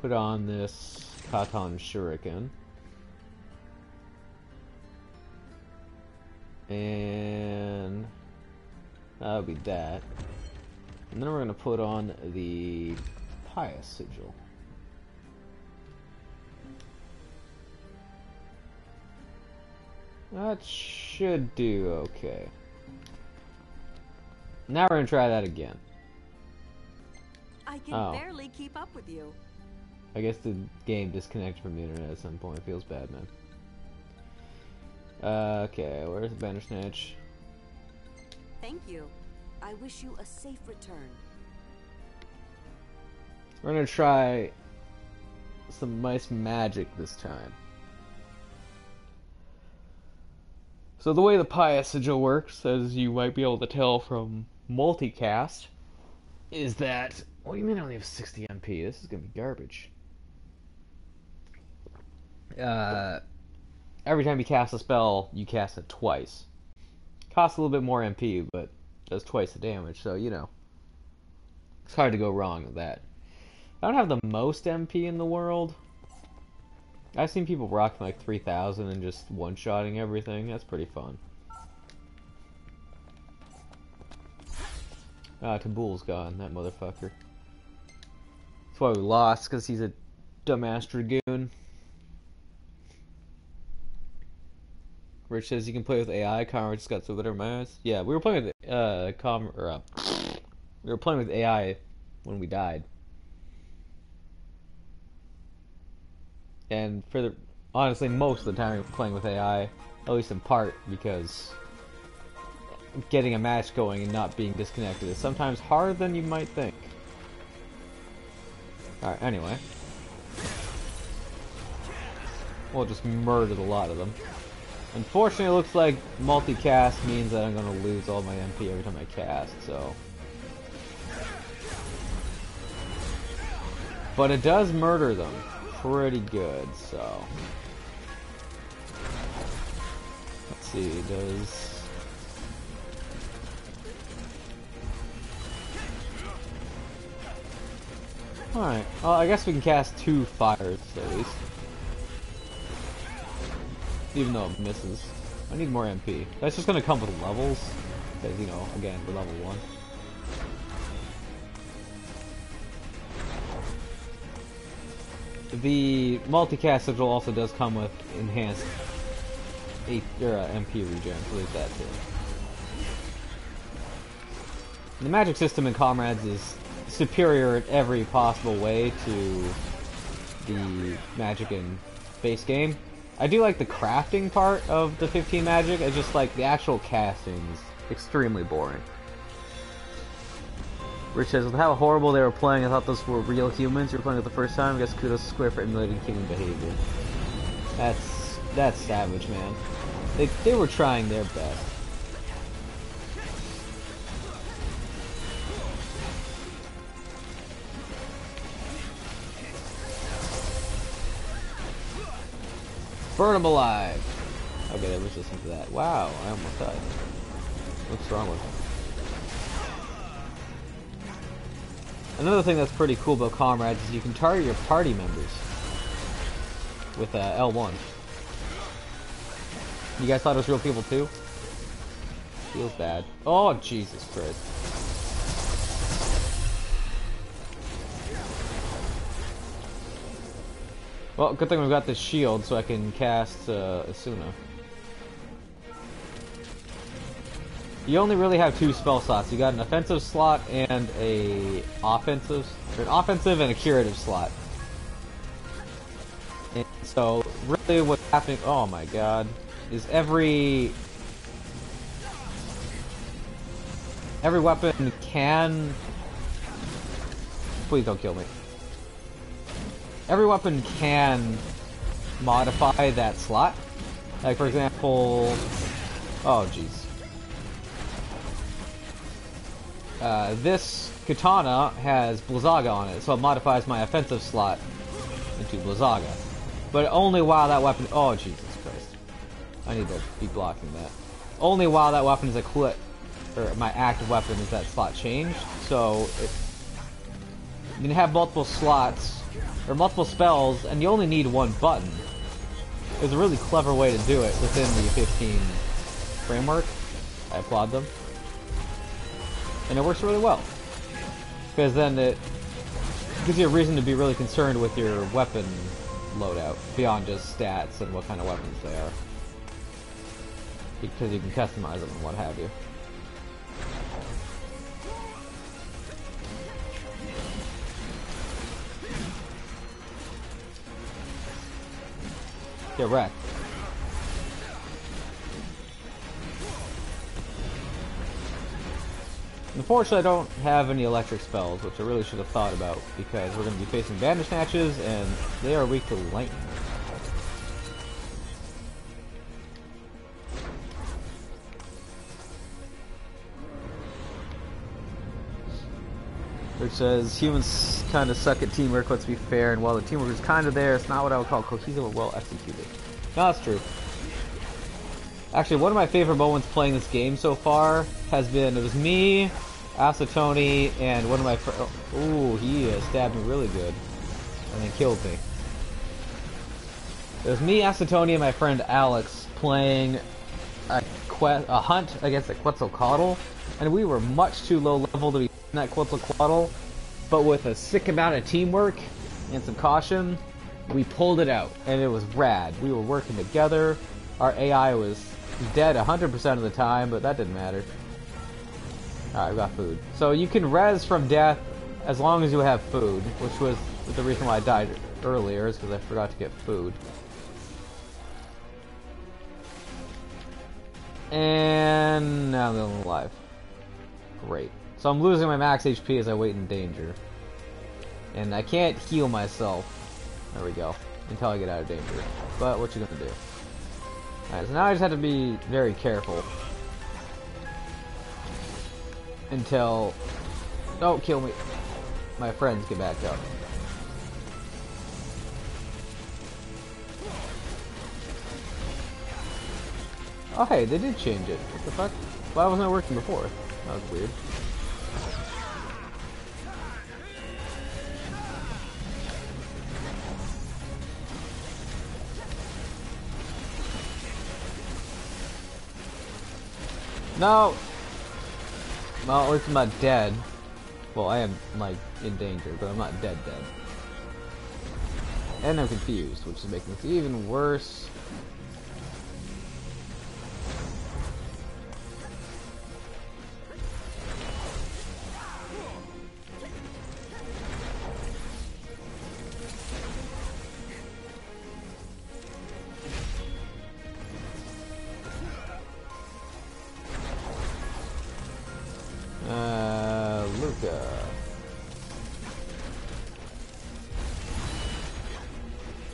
S1: Put on this Katon Shuriken. And that'll be that. And then we're gonna put on the Pious Sigil. That should do okay. Now we're gonna try that again.
S2: I can barely keep up with you.
S1: I guess the game disconnected from the internet at some point. It feels bad, man. Okay, where's the Bandersnatch?
S2: Thank you. I wish you a safe return.
S1: We're gonna try some nice magic this time. So the way the Pious Sigil works, as you might be able to tell from multicast, is that... What do you mean I only have 60 MP? This is gonna be garbage. Every time you cast a spell, you cast it twice. Costs a little bit more MP, but does twice the damage, so, you know. It's hard to go wrong with that. I don't have the most MP in the world. I've seen people rocking like 3,000 and just one-shotting everything. That's pretty fun. Tabul's gone, that motherfucker. That's why we lost, because he's a dumbass Dragoon. Rich says you can play with AI. Comrades just got so better my eyes. Yeah, we were playing with we were playing with AI when we died. And honestly, most of the time we were playing with AI, at least in part, because getting a match going and not being disconnected is sometimes harder than you might think. Alright, anyway. We'll just murder a lot of them. Unfortunately, it looks like multicast means that I'm going to lose all my MP every time I cast, so... But it does murder them pretty good, so... Let's see, it does... Alright, well, I guess we can cast 2 fires, at least. Even though it misses. I need more MP. That's just gonna come with levels. Because, you know, again, we're level 1. The multicast sigil also does come with enhanced MP regen, so there's that too. The magic system in Comrades is superior in every possible way to the magic in base game. I do like the crafting part of the 15 magic. It's just like the actual casting's extremely boring. Rich says, with how horrible they were playing, I thought those were real humans. You were playing it the first time. I guess kudos to Square for emulating human behavior. That's savage, man. They were trying their best. Burn him alive! Okay, they're resistant to that. Wow, I almost died. What's wrong with him? Another thing that's pretty cool about Comrades is you can target your party members with L1. You guys thought it was real people too? Feels bad. Oh, Jesus Christ. Well, good thing we've got this shield so I can cast Asuna. You only really have 2 spell slots. You got an offensive slot and an offensive and a curative slot. And so really what's happening, oh my god, is every weapon can, please don't kill me. Every weapon can modify that slot. Like for example, oh jeez. This katana has Blizzaga on it, so it modifies my offensive slot into Blizzaga. But only while that weapon, oh Jesus Christ. I need to be blocking that. Only while that weapon is equipped, or my active weapon is that slot changed. So you can have multiple slots, or multiple spells, and you only need 1 button. It was a really clever way to do it within the 15 framework. I applaud them. And it works really well. Because then it gives you a reason to be really concerned with your weapon loadout, beyond just stats and what kind of weapons they are. Because you can customize them and what have you. Get wrecked. Unfortunately, I don't have any electric spells, which I really should have thought about, because we're going to be facing Bandersnatches, and they are weak to lightning. Which says, humans kind of suck at teamwork, let's be fair, and while the teamwork is kind of there, it's not what I would call cohesive or well executed. No, that's true. Actually, one of my favorite moments playing this game so far has been, it was me, Acetoni, and one of my friends. Ooh, he stabbed me really good. And then killed me. It was me, Acetoni, and my friend Alex playing a hunt against a Quetzalcoatl, and we were much too low level to be in that Quetzalcoatl, but with a sick amount of teamwork and some caution, we pulled it out, and it was rad. We were working together. Our AI was dead 100% of the time, but that didn't matter. Alright, I've got food. So you can res from death as long as you have food, which was the reason why I died earlier, is because I forgot to get food. And now I'm the only alive. Great. So I'm losing my max HP as I wait in danger. And I can't heal myself. There we go. Until I get out of danger. But what you gonna do? Alright, so now I just have to be very careful. Until... Don't kill me. My friends get back up. Oh hey, they did change it. What the fuck? Why wasn't it working before? That was weird. No! Well, at least I'm not dead. Well, I am, like, in danger, but I'm not dead. And I'm confused, which is making it even worse.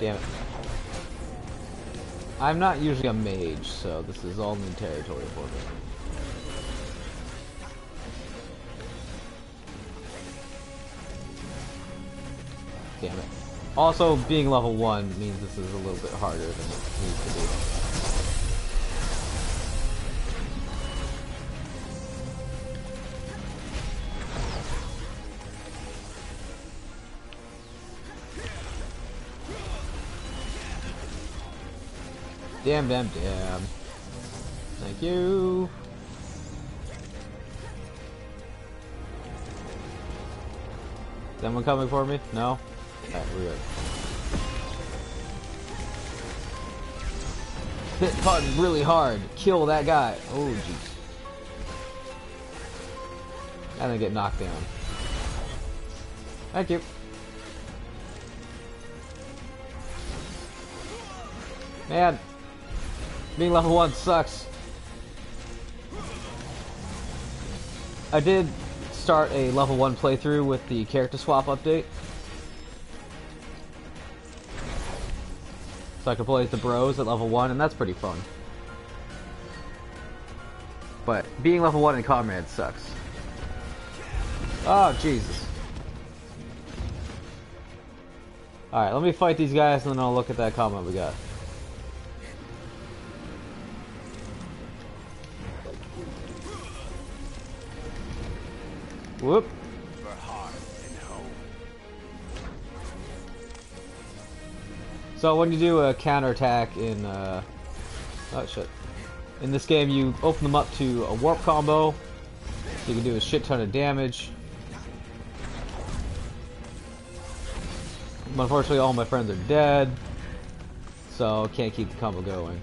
S1: Damn it. I'm not usually a mage, so this is all new territory for me. Damn it. Also, being level 1 means this is a little bit harder than it needs to be. Damn. Thank you. Is anyone coming for me? No? Alright, we're good. Hit button really hard. Kill that guy. Oh, jeez. And then get knocked down. Thank you. Man. Being level 1 sucks. I did start a level 1 playthrough with the character swap update. So I can play with the bros at level 1, and that's pretty fun. But being level 1 in Comrades sucks. Oh, Jesus. Alright, let me fight these guys, and then I'll look at that comment we got. Whoop.
S5: For hearth and home.
S1: So when you do a counterattack in oh shit. In this game you open them up to a warp combo. So you can do a shit ton of damage. Unfortunately all my friends are dead. So can't keep the combo going.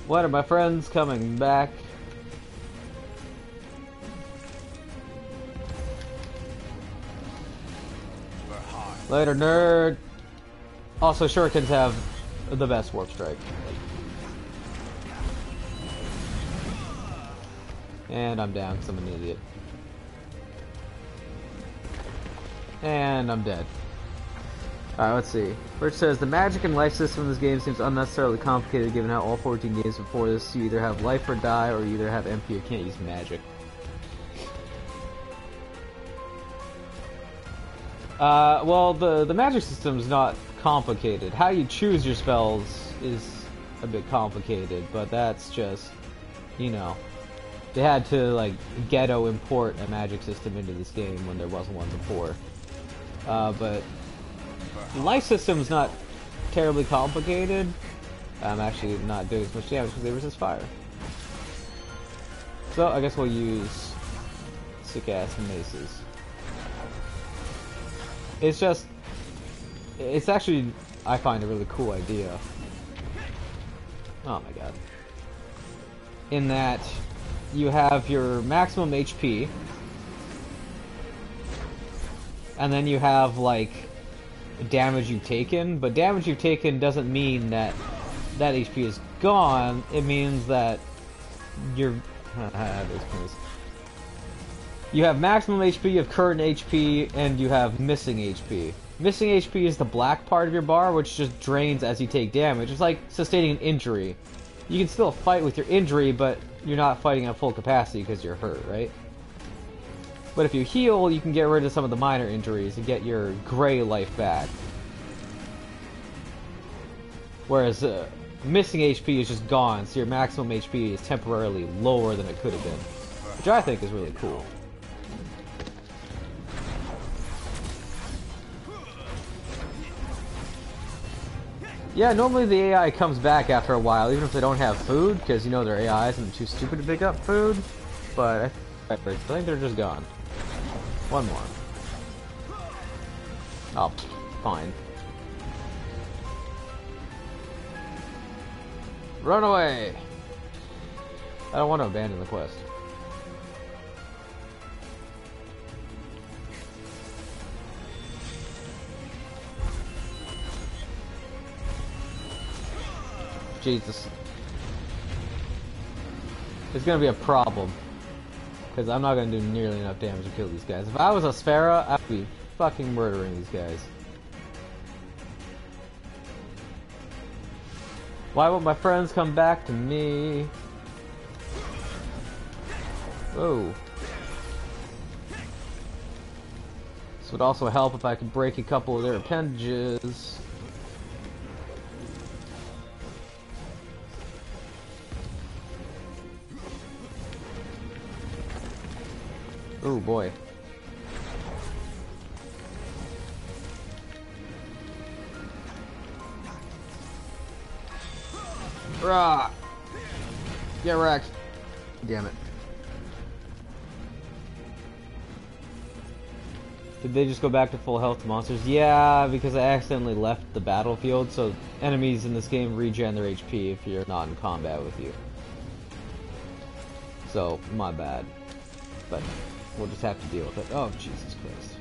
S1: What are my friends coming back? Later, nerd. Also, shurikens have the best warp strike. And I'm down because I'm an idiot. And I'm dead. Alright, let's see. First says, the magic and life system in this game seems unnecessarily complicated given how all 14 games before this, you either have life or die, or you either have MP or can't use magic. Well, the magic system is not complicated. How you choose your spells is a bit complicated, but that's just, you know, they had to, like, ghetto import a magic system into this game when there wasn't one before. But life system's not terribly complicated. I'm actually not doing as much damage because they resist fire. So I guess we'll use sick-ass maces. It's just, it's actually, I find a really cool idea. Oh my god. In that you have your maximum HP, and then you have like damage you've taken, but damage you've taken doesn't mean that that HP is gone. It means that you're you have maximum HP, you have current HP, and you have missing HP. Missing HP is the black part of your bar, which just drains as you take damage. It's like sustaining an injury. You can still fight with your injury, but you're not fighting at full capacity because you're hurt, right? But if you heal, you can get rid of some of the minor injuries and get your gray life back. Whereas missing HP is just gone, so your maximum HP is temporarily lower than it could have been. Which I think is really cool. Yeah, normally the AI comes back after a while, even if they don't have food, because you know they're AIs and they're too stupid to pick up food. But I think they're just gone. One more. Oh, fine. Run away! I don't want to abandon the quest. Jesus. It's gonna be a problem. Because I'm not gonna do nearly enough damage to kill these guys. If I was a Sphera, I'd be fucking murdering these guys. Why won't my friends come back to me? Whoa. This would also help if I could break a couple of their appendages. Oh boy. Rah! Get wrecked. Damn it. Did they just go back to full health to monsters? Yeah, because I accidentally left the battlefield, so enemies in this game regen their HP if you're not in combat with you. So, my bad. But we'll just have to deal with it. Oh, Jesus Christ.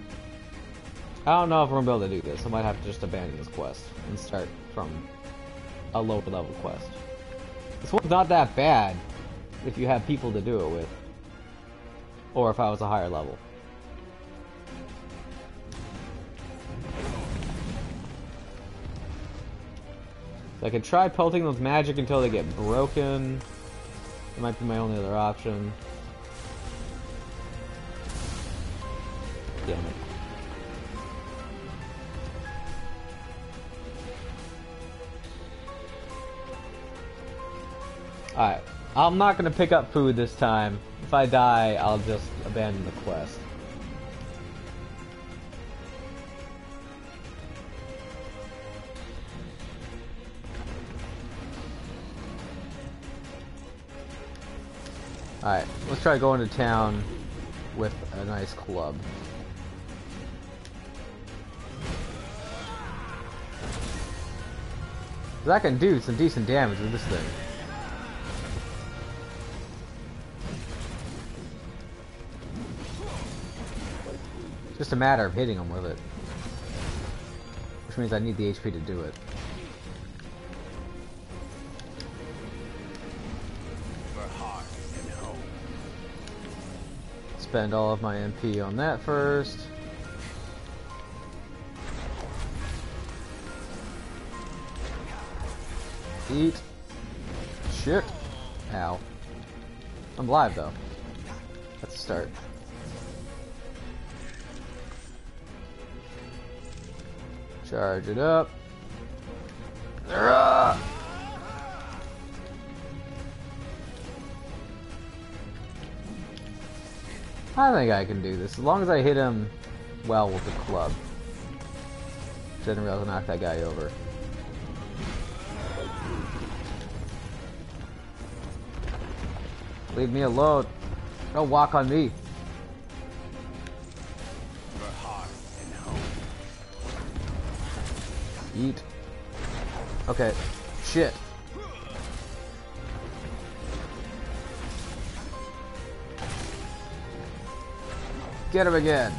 S1: I don't know if we're gonna be able to do this. I might have to just abandon this quest and start from a lower level quest. This one's not that bad if you have people to do it with. Or if I was a higher level. So I could try pelting them with magic until they get broken. It might be my only other option. Damn it. Alright, I'm not gonna pick up food this time. If I die, I'll just abandon the quest. Alright, let's try going to town with a nice club. 'Cause I can do some decent damage with this thing. It's just a matter of hitting them with it. Which means I need the HP to do it. Spend all of my MP on that first. Eat. Shit. Ow. I'm alive though. That's a start. Charge it up. Arrgh! I think I can do this, as long as I hit him well with the club. Didn't realize I knocked that guy over. Leave me alone. Don't walk on me. Eat. Okay. Shit. Get him again.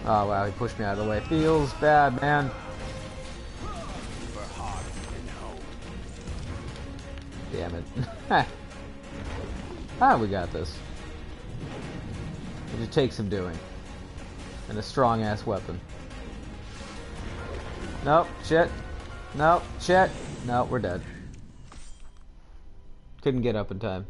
S1: Oh wow, he pushed me out of the way. Feels bad, man. Damn it. Ah, we got this. It just takes some doing. And a strong ass weapon. Nope, shit. Nope, shit. Nope, we're dead. Couldn't get up in time.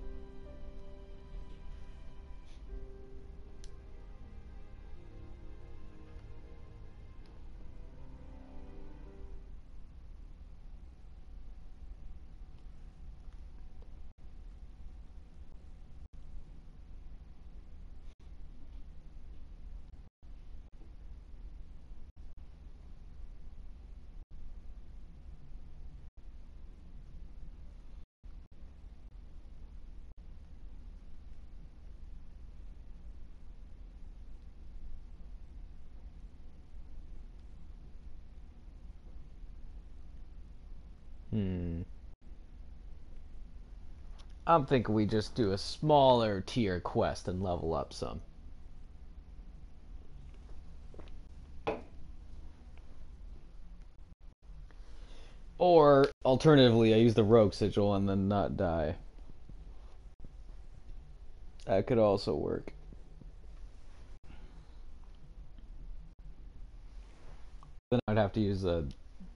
S1: I'm thinking we just do a smaller tier quest and level up some. Or, alternatively, I use the rogue sigil and then not die. That could also work. Then I'd have to use a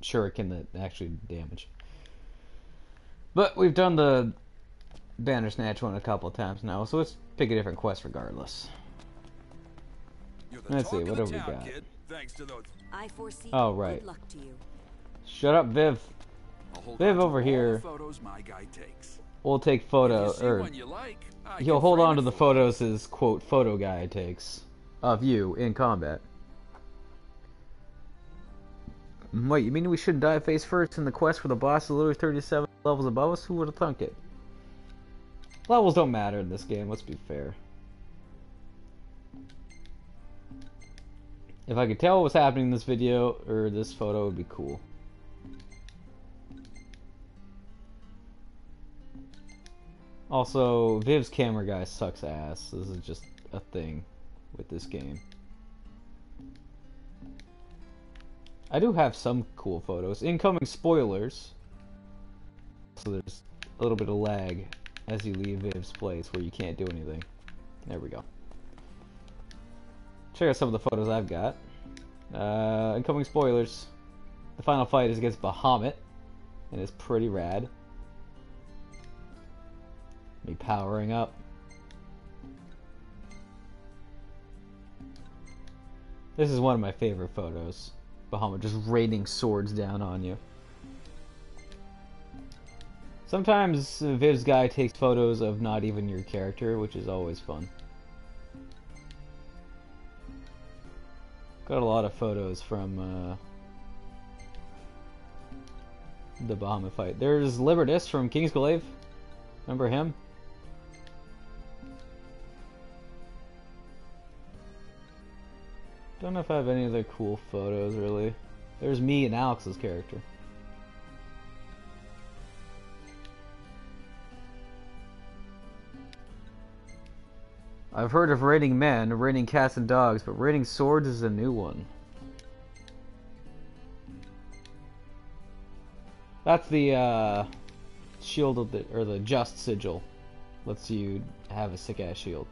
S1: shuriken that actually damage. But we've done the Bandersnatch one a couple of times now, so let's pick a different quest regardless. Let's see, what have we got?
S5: Thanks to those.
S2: I foresee
S1: Oh, right.
S2: good luck to you.
S1: Shut up, Viv.
S5: I'll hold
S1: Viv
S5: on to
S1: over
S5: all
S1: here.
S5: the photos my guy takes.
S1: We'll take photo,
S5: If you see
S1: or
S5: one you like, I
S1: he'll
S5: can
S1: hold
S5: frame
S1: on to
S5: it
S1: the
S5: for you.
S1: photos his, quote, photo guy takes of you in combat. Wait, you mean we shouldn't dive face first in the quest for the boss is literally 37 levels above us? Who would have thunk it? Levels don't matter in this game, let's be fair. If I could tell what was happening in this video, or this photo, it would be cool. Also, Viv's camera guy sucks ass. This is just a thing with this game. I do have some cool photos. Incoming spoilers. So there's a little bit of lag as you leave Viv's place where you can't do anything. There we go. Check out some of the photos I've got. Incoming spoilers. The final fight is against Bahamut, and it's pretty rad. Me powering up. This is one of my favorite photos. Bahamut just raining swords down on you. Sometimes Viv's guy takes photos of not even your character, which is always fun. Got a lot of photos from the Bahamut fight. There's Libertus from Kingsglaive. Remember him? Don't know if I have any other cool photos, really. There's me and Alex's character. I've heard of raiding men, raiding cats and dogs, but raiding swords is a new one. That's the shield of the, or the just sigil. Lets you have a sick ass shield.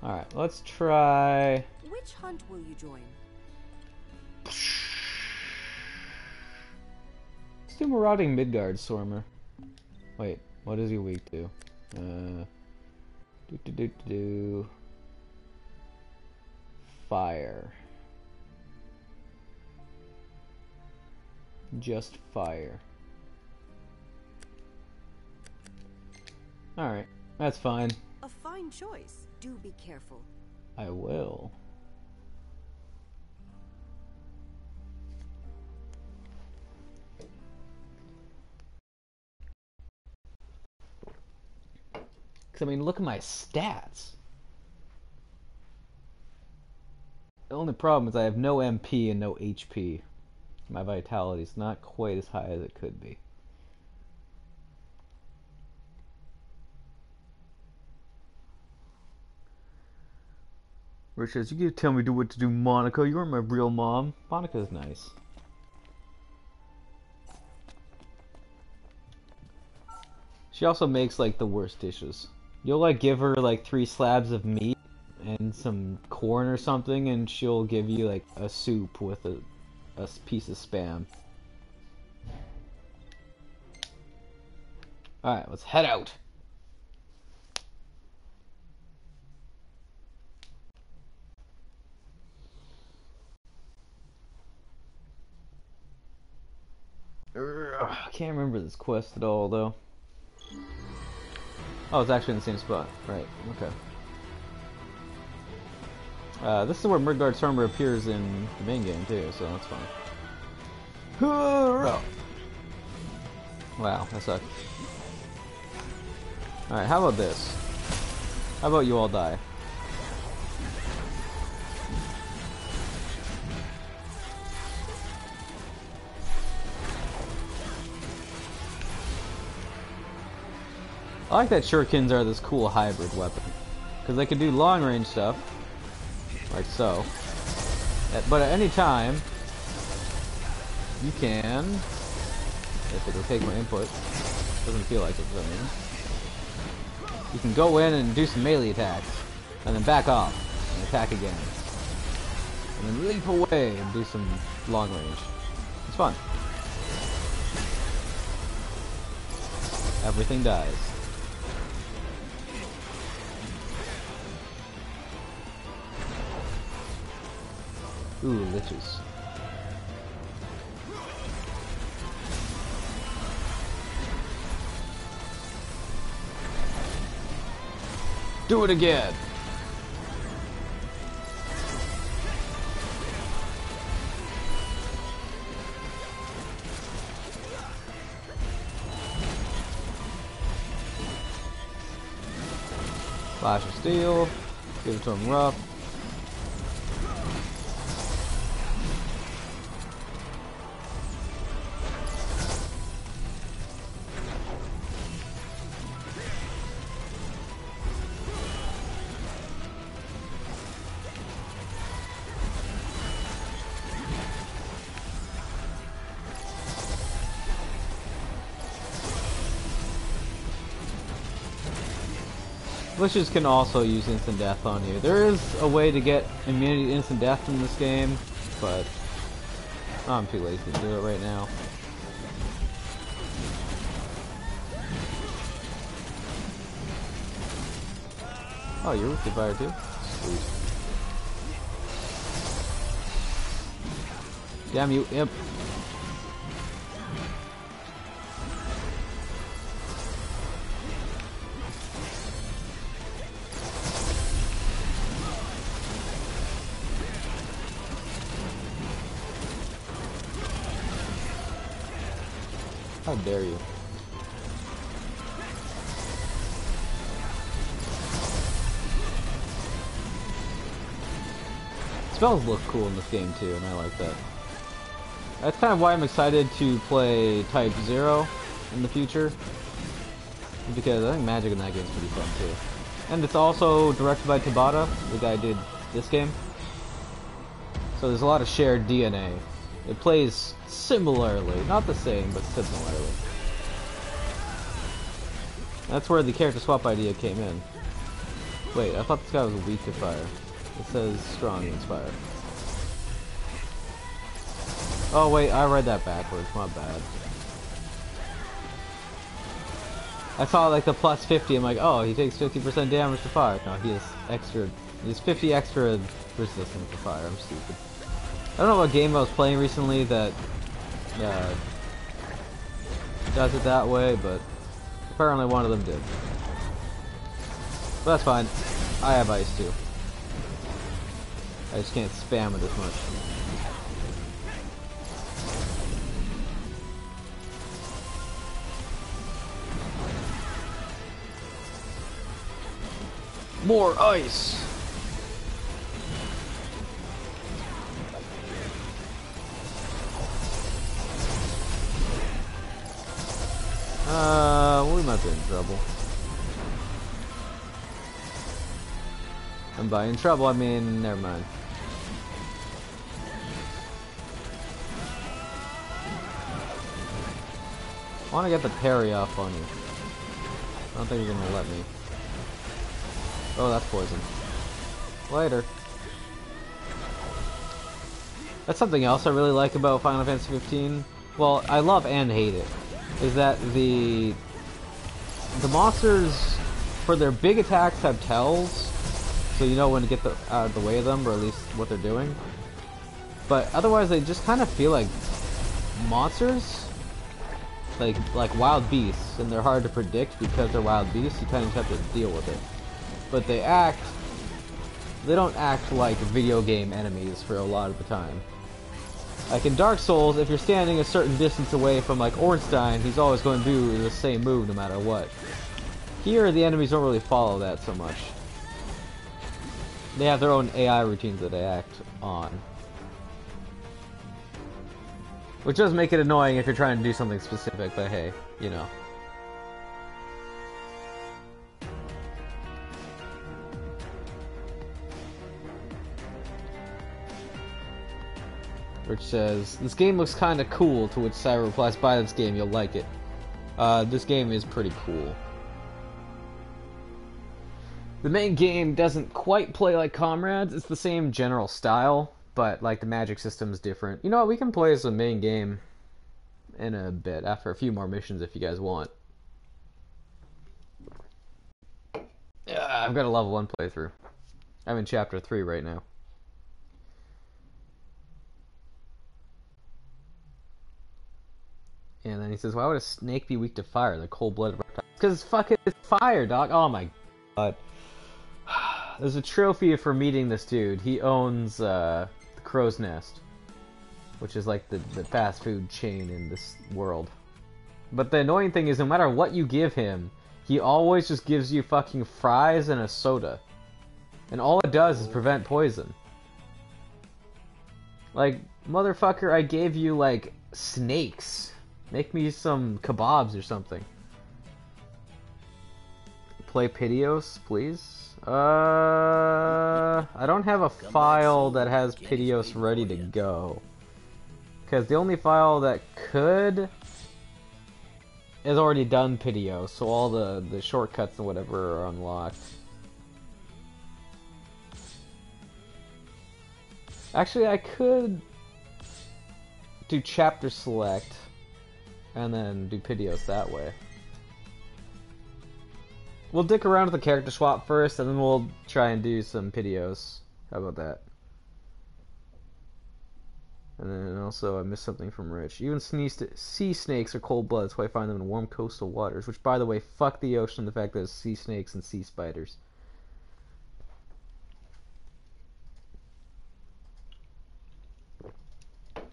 S1: Alright, let's try.
S2: Which hunt will you join?
S1: Let's do Marauding Midgard Stormer. Wait, what is he weak to? Fire. Just fire. Alright, that's fine.
S2: A fine choice. Do be careful.
S1: I will. Because, I mean, look at my stats. The only problem is I have no MP and no HP. My vitality is not quite as high as it could be. Rich says, you can tell me what to do, Monica. You weren't my real mom. Monica's nice. She also makes, like, the worst dishes. You'll, like, give her, like, 3 slabs of meat and some corn or something, and she'll give you, like, a soup with a piece of Spam. Alright, let's head out. I can't remember this quest at all, though. Oh, it's actually in the same spot. Right, okay. This is where Midgard Stormer appears in the main game, too, so that's fine. Wow, that sucked. Alright, how about this? How about you all die? I like that shurikens are this cool hybrid weapon. Because they can do long range stuff. Like so. But at any time, you can... If it'll take my input. Doesn't feel like it, but I mean. You can go in and do some melee attacks. And then back off. And attack again. And then leap away and do some long range. It's fun. Everything dies. Ooh, liches. Do it again! Flash of Steel. Give it to him rough. Liches can also use instant death on you. There is a way to get immunity to instant death in this game, but I'm too lazy to do it right now. Oh, you're with the fire too? Sweet. Damn you, imp. How dare you? Spells look cool in this game too, and I like that. That's kind of why I'm excited to play Type 0 in the future. Because I think magic in that game is pretty fun too. And it's also directed by Tabata, the guy who did this game. So there's a lot of shared DNA. It plays similarly, not the same, but similarly. That's where the character swap idea came in. Wait, I thought this guy was weak to fire. It says strong against fire. Oh wait, I read that backwards, my bad. I saw like the plus 50, I'm like, oh, he takes 50% damage to fire. No, he has 50 extra resistance to fire, I'm stupid. I don't know what game I was playing recently that does it that way, but apparently one of them did. But that's fine. I have ice too. I just can't spam it as much. More ice! We might be in trouble. And by in trouble, I mean, never mind. I want to get the parry off on you. I don't think you're gonna let me. Oh, that's poison. Later. That's something else I really like about Final Fantasy 15. Well, I love and hate it. Is that the monsters, for their big attacks, have tells, so you know when to get out of the way of them, or at least what they're doing. But otherwise, they just kind of feel like monsters, like wild beasts, and they're hard to predict because they're wild beasts. You kind of just have to deal with it. But they don't act like video game enemies for a lot of the time. Like in Dark Souls, if you're standing a certain distance away from like Ornstein, he's always going to do the same move no matter what. Here, the enemies don't really follow that so much. They have their own AI routines that they act on. Which does make it annoying if you're trying to do something specific, but hey, you know. which says, "This game looks kinda cool," to which Cyber replies, "Buy this game, you'll like it." This game is pretty cool. The main game doesn't quite play like Comrades. It's the same general style, but like the magic system's different. You know what, we can play as the main game in a bit, after a few more missions if you guys want. I've got a level 1 playthrough. I'm in chapter 3 right now. And then he says, "Why would a snake be weak to fire? They're cold-blooded reptiles." Because fucking it's fire, dog. Oh my god. There's a trophy for meeting this dude. He owns the Crow's Nest, which is like the fast food chain in this world. But the annoying thing is, no matter what you give him, he always just gives you fucking fries and a soda. And all it does is prevent poison. Like, motherfucker, I gave you, like, snakes. Make me some kebabs or something. Play Piteos, please? I don't have a file that has Piteos ready to go. Because the only file that could has already done Piteos, so all the shortcuts and whatever are unlocked. Actually, I could do chapter select and then do Piteos that way. We'll dick around with the character swap first, and then we'll try and do some Piteos. How about that? And then also, I missed something from Rich. Even sea snakes are cold-blooded, so I find them in warm coastal waters. Which, by the way, fuck the ocean, the fact that there's sea snakes and sea spiders.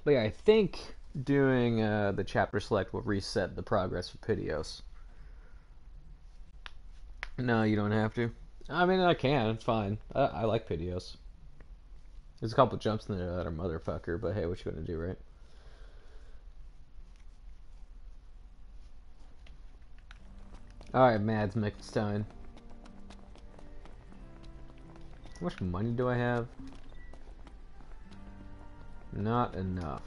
S1: But yeah, I think doing the chapter select will reset the progress for Piteos. No, you don't have to. I mean, I can. It's fine. I like Piteos. There's a couple jumps in there that are motherfucker, but hey, what you gonna do, right? Alright, Mads Mikkelstein. How much money do I have? Not enough.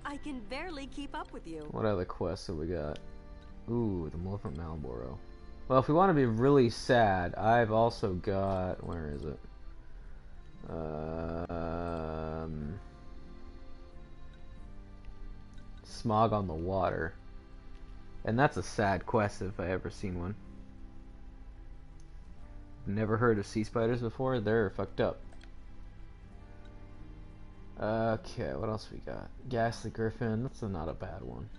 S2: I can barely keep up with you.
S1: What other quests have we got? Ooh, the Maleficent Malboro. Well, if we want to be really sad, I've also got... Where is it? Smog on the Water. And that's a sad quest if I ever seen one. Never heard of sea spiders before? They're fucked up. Okay, what else we got? Ghastly Griffin. That's not a bad one.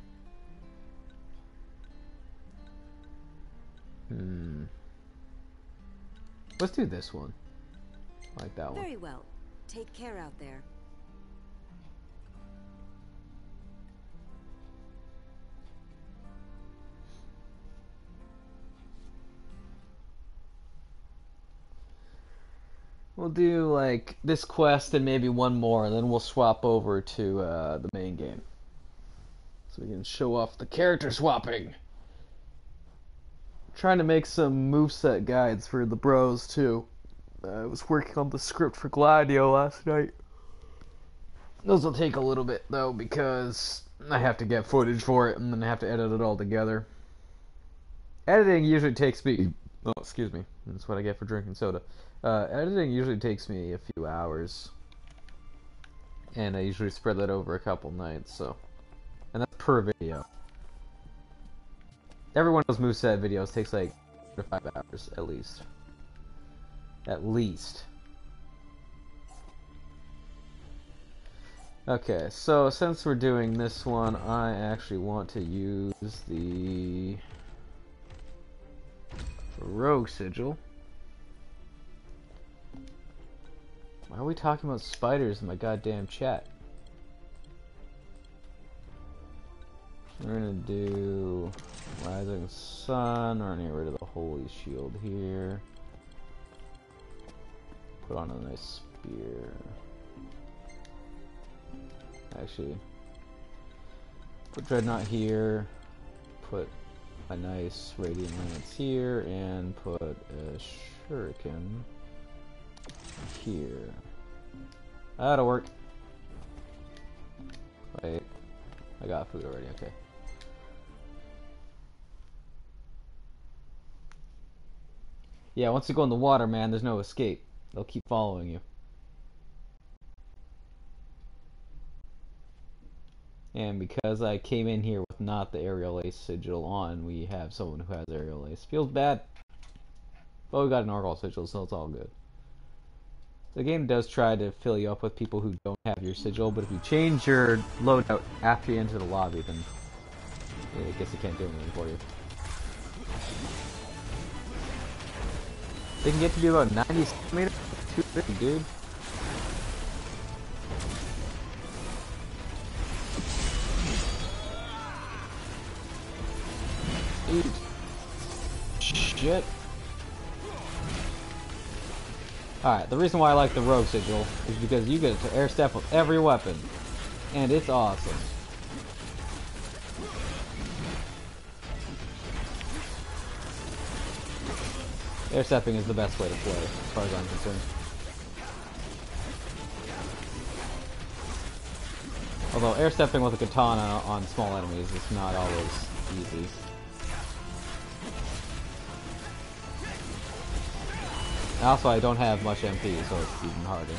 S1: Let's do this one. I like that one.
S2: Very well. Take care out there.
S1: We'll do like this quest and maybe one more, and then we'll swap over to the main game. So we can show off the character swapping. Trying to make some moveset guides for the bros too. I was working on the script for Gladio last night. Those will take a little bit though, because I have to get footage for it and then I have to edit it all together. Editing usually takes me... Oh, excuse me. That's what I get for drinking soda. Editing usually takes me a few hours. And I usually spread that over a couple nights, so... And that's per video. Every one of those moveset videos takes like 4 to 5 hours, at least. At least. Okay, so since we're doing this one, I actually want to use the Rogue Sigil. Why are we talking about spiders in my goddamn chat? We're gonna do Rising Sun. We're gonna get rid of the Holy Shield here. Put on a nice spear. Actually, put Dreadnought here. Put a nice Radiant Lance here, and put a Shuriken here. That'll work. Wait. I got food already, okay. Yeah, once you go in the water, man, there's no escape. They'll keep following you. And because I came in here with not the aerial ace sigil on, we have someone who has aerial ace. Feels bad. But we got an Orgal sigil, so it's all good. The game does try to fill you up with people who don't have your sigil, but if you change your loadout after you enter the lobby, then I guess it can't do anything for you. They can get to be about 90 centimeters, 250, dude. Eat. Shit. Alright, the reason why I like the Rogue Sigil is because you get to air step with every weapon. And it's awesome. Air stepping is the best way to play, as far as I'm concerned. Although air stepping with a katana on small enemies is not always easy. Also, I don't have much MP, so it's even harder.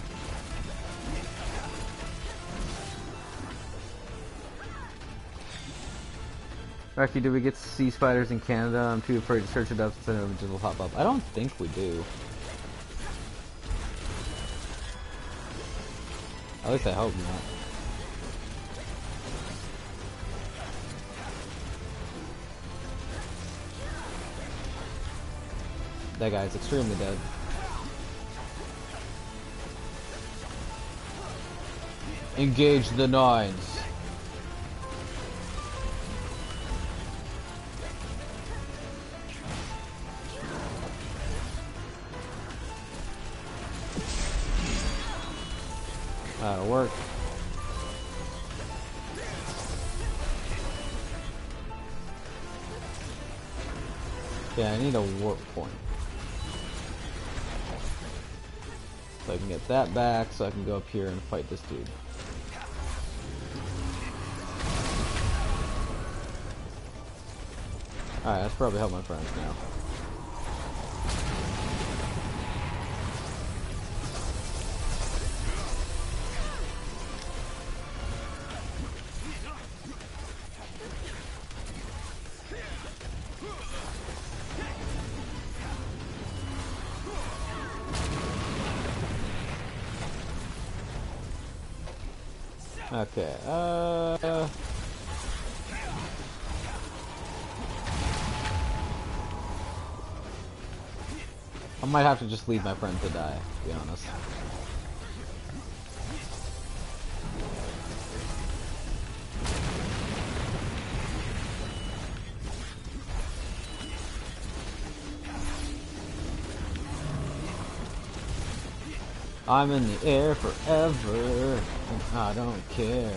S1: Reki, do we get to see spiders in Canada? I'm too afraid to search it up since images will pop up. I don't think we do. At least I hope not. That guy's extremely dead. Engage the nines. That'll work. Yeah, I need a warp point. So I can get that back, so I can go up here and fight this dude. Alright, that's probably help my friends now. Okay, I might have to just leave my friend to die, to be honest. I'm in the air forever, and I don't care.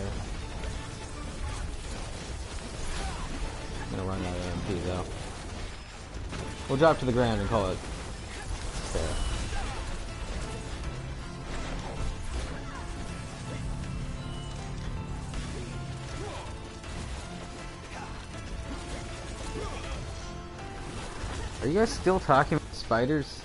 S1: I'm gonna run out of MP though. We'll drop to the ground and call it fair. Are you guys still talking about spiders?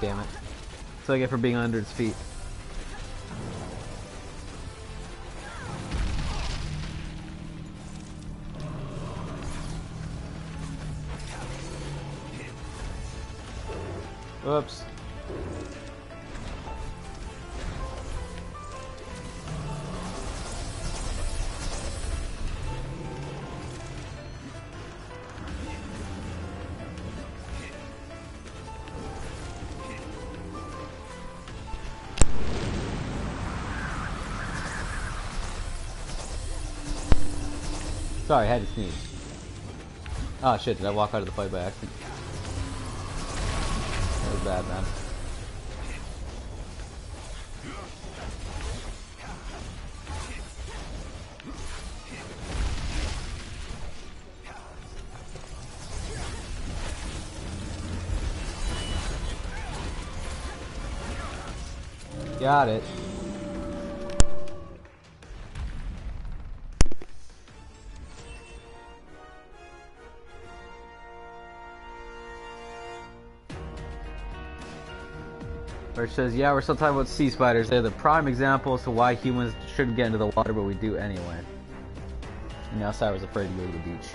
S1: Damn it. That's what I get for being under its feet. Whoops. Sorry, I had to sneeze. Oh shit, did I walk out of the fight by accident? That was bad, man. Got it. Rich says, yeah, we're still talking about sea spiders. They're the prime example as to why humans shouldn't get into the water, but we do anyway. And now Cyra's afraid to go to the beach.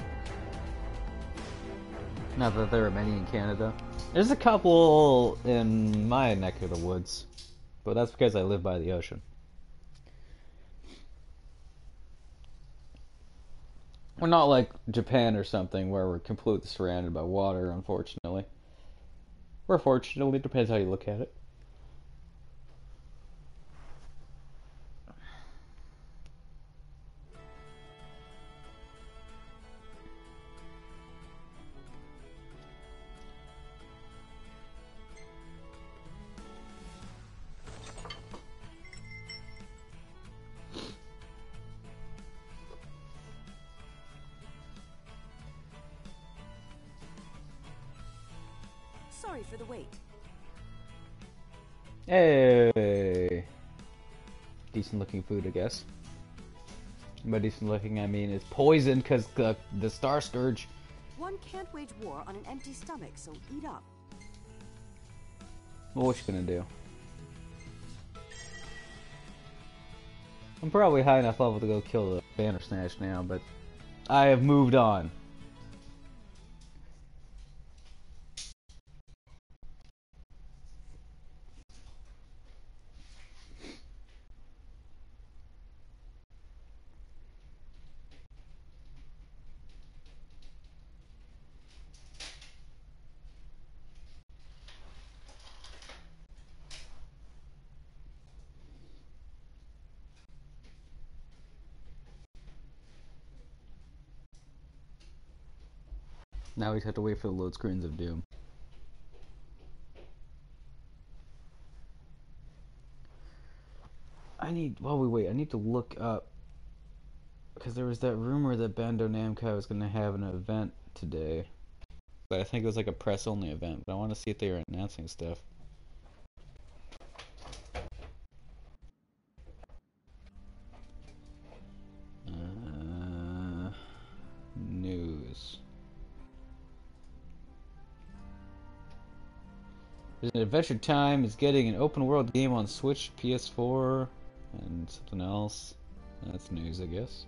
S1: Not that there are many in Canada. There's a couple in my neck of the woods, but that's because I live by the ocean. We're not like Japan or something where we're completely surrounded by water, unfortunately. Or fortunately, it depends how you look at it.
S2: Sorry for the wait.
S1: Hey! Decent looking food, I guess. By decent looking, I mean it's poisoned because the Star Scourge.
S2: One can't wage war on an empty stomach, so eat up.
S1: Well, what you gonna do? I'm probably high enough level to go kill the Banner Snatch now, but I have moved on. Now we just have to wait for the load screens of Doom. I need to look up, because there was that rumor that Bandai Namco was going to have an event today. But I think it was like a press-only event, but I want to see if they were announcing stuff. News. There's an Adventure Time is getting an open world game on Switch, PS4, and something else. That's news, I guess.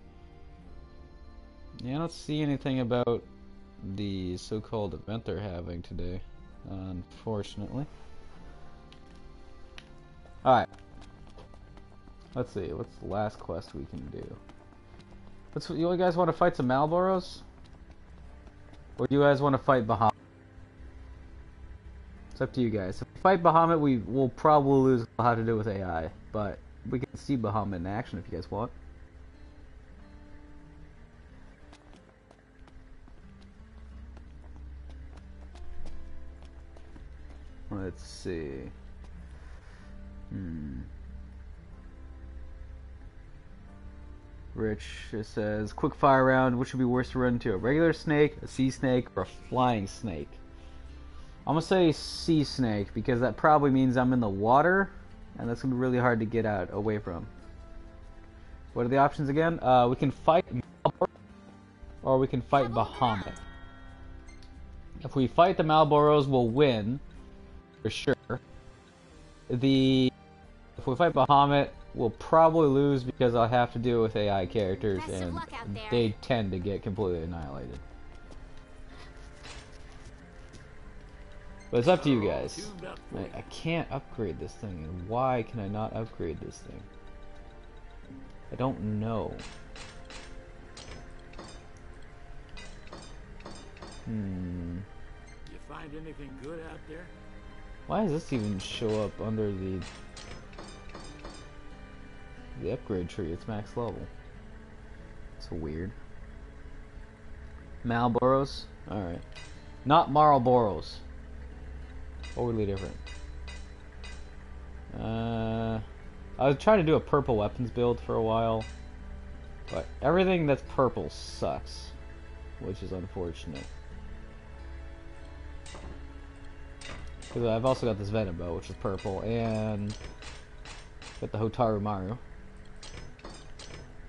S1: Yeah, I don't see anything about the so-called event they're having today, unfortunately. Alright. Let's see, what's the last quest we can do? You guys want to fight some Malboros? Or do you guys want to fight Bahamut? It's up to you guys. If we fight Bahamut, we will probably lose how to do with AI, but we can see Bahamut in action if you guys want. Let's see. Rich says, quick fire round, which would be worse to run into? A regular snake, a sea snake, or a flying snake? I'm gonna say sea snake, because that probably means I'm in the water, and that's gonna be really hard to get away from. What are the options again? We can fight Malboros, or we can fight Bahamut. If we fight the Malboros, we'll win, for sure. If we fight Bahamut, we'll probably lose because I'll have to deal with AI characters, and they tend to get completely annihilated. But it's up to you guys. I can't upgrade this thing, and why can I not upgrade this thing? I don't know.
S8: You find anything good out there?
S1: Why does this even show up under the upgrade tree? It's max level. It's weird. Malboros? Alright. Not Marlboros. Totally different. I was trying to do a purple weapons build for a while, but everything that's purple sucks, which is unfortunate. Because I've also got this Venom bow, which is purple, and Got the Hotaru Maru.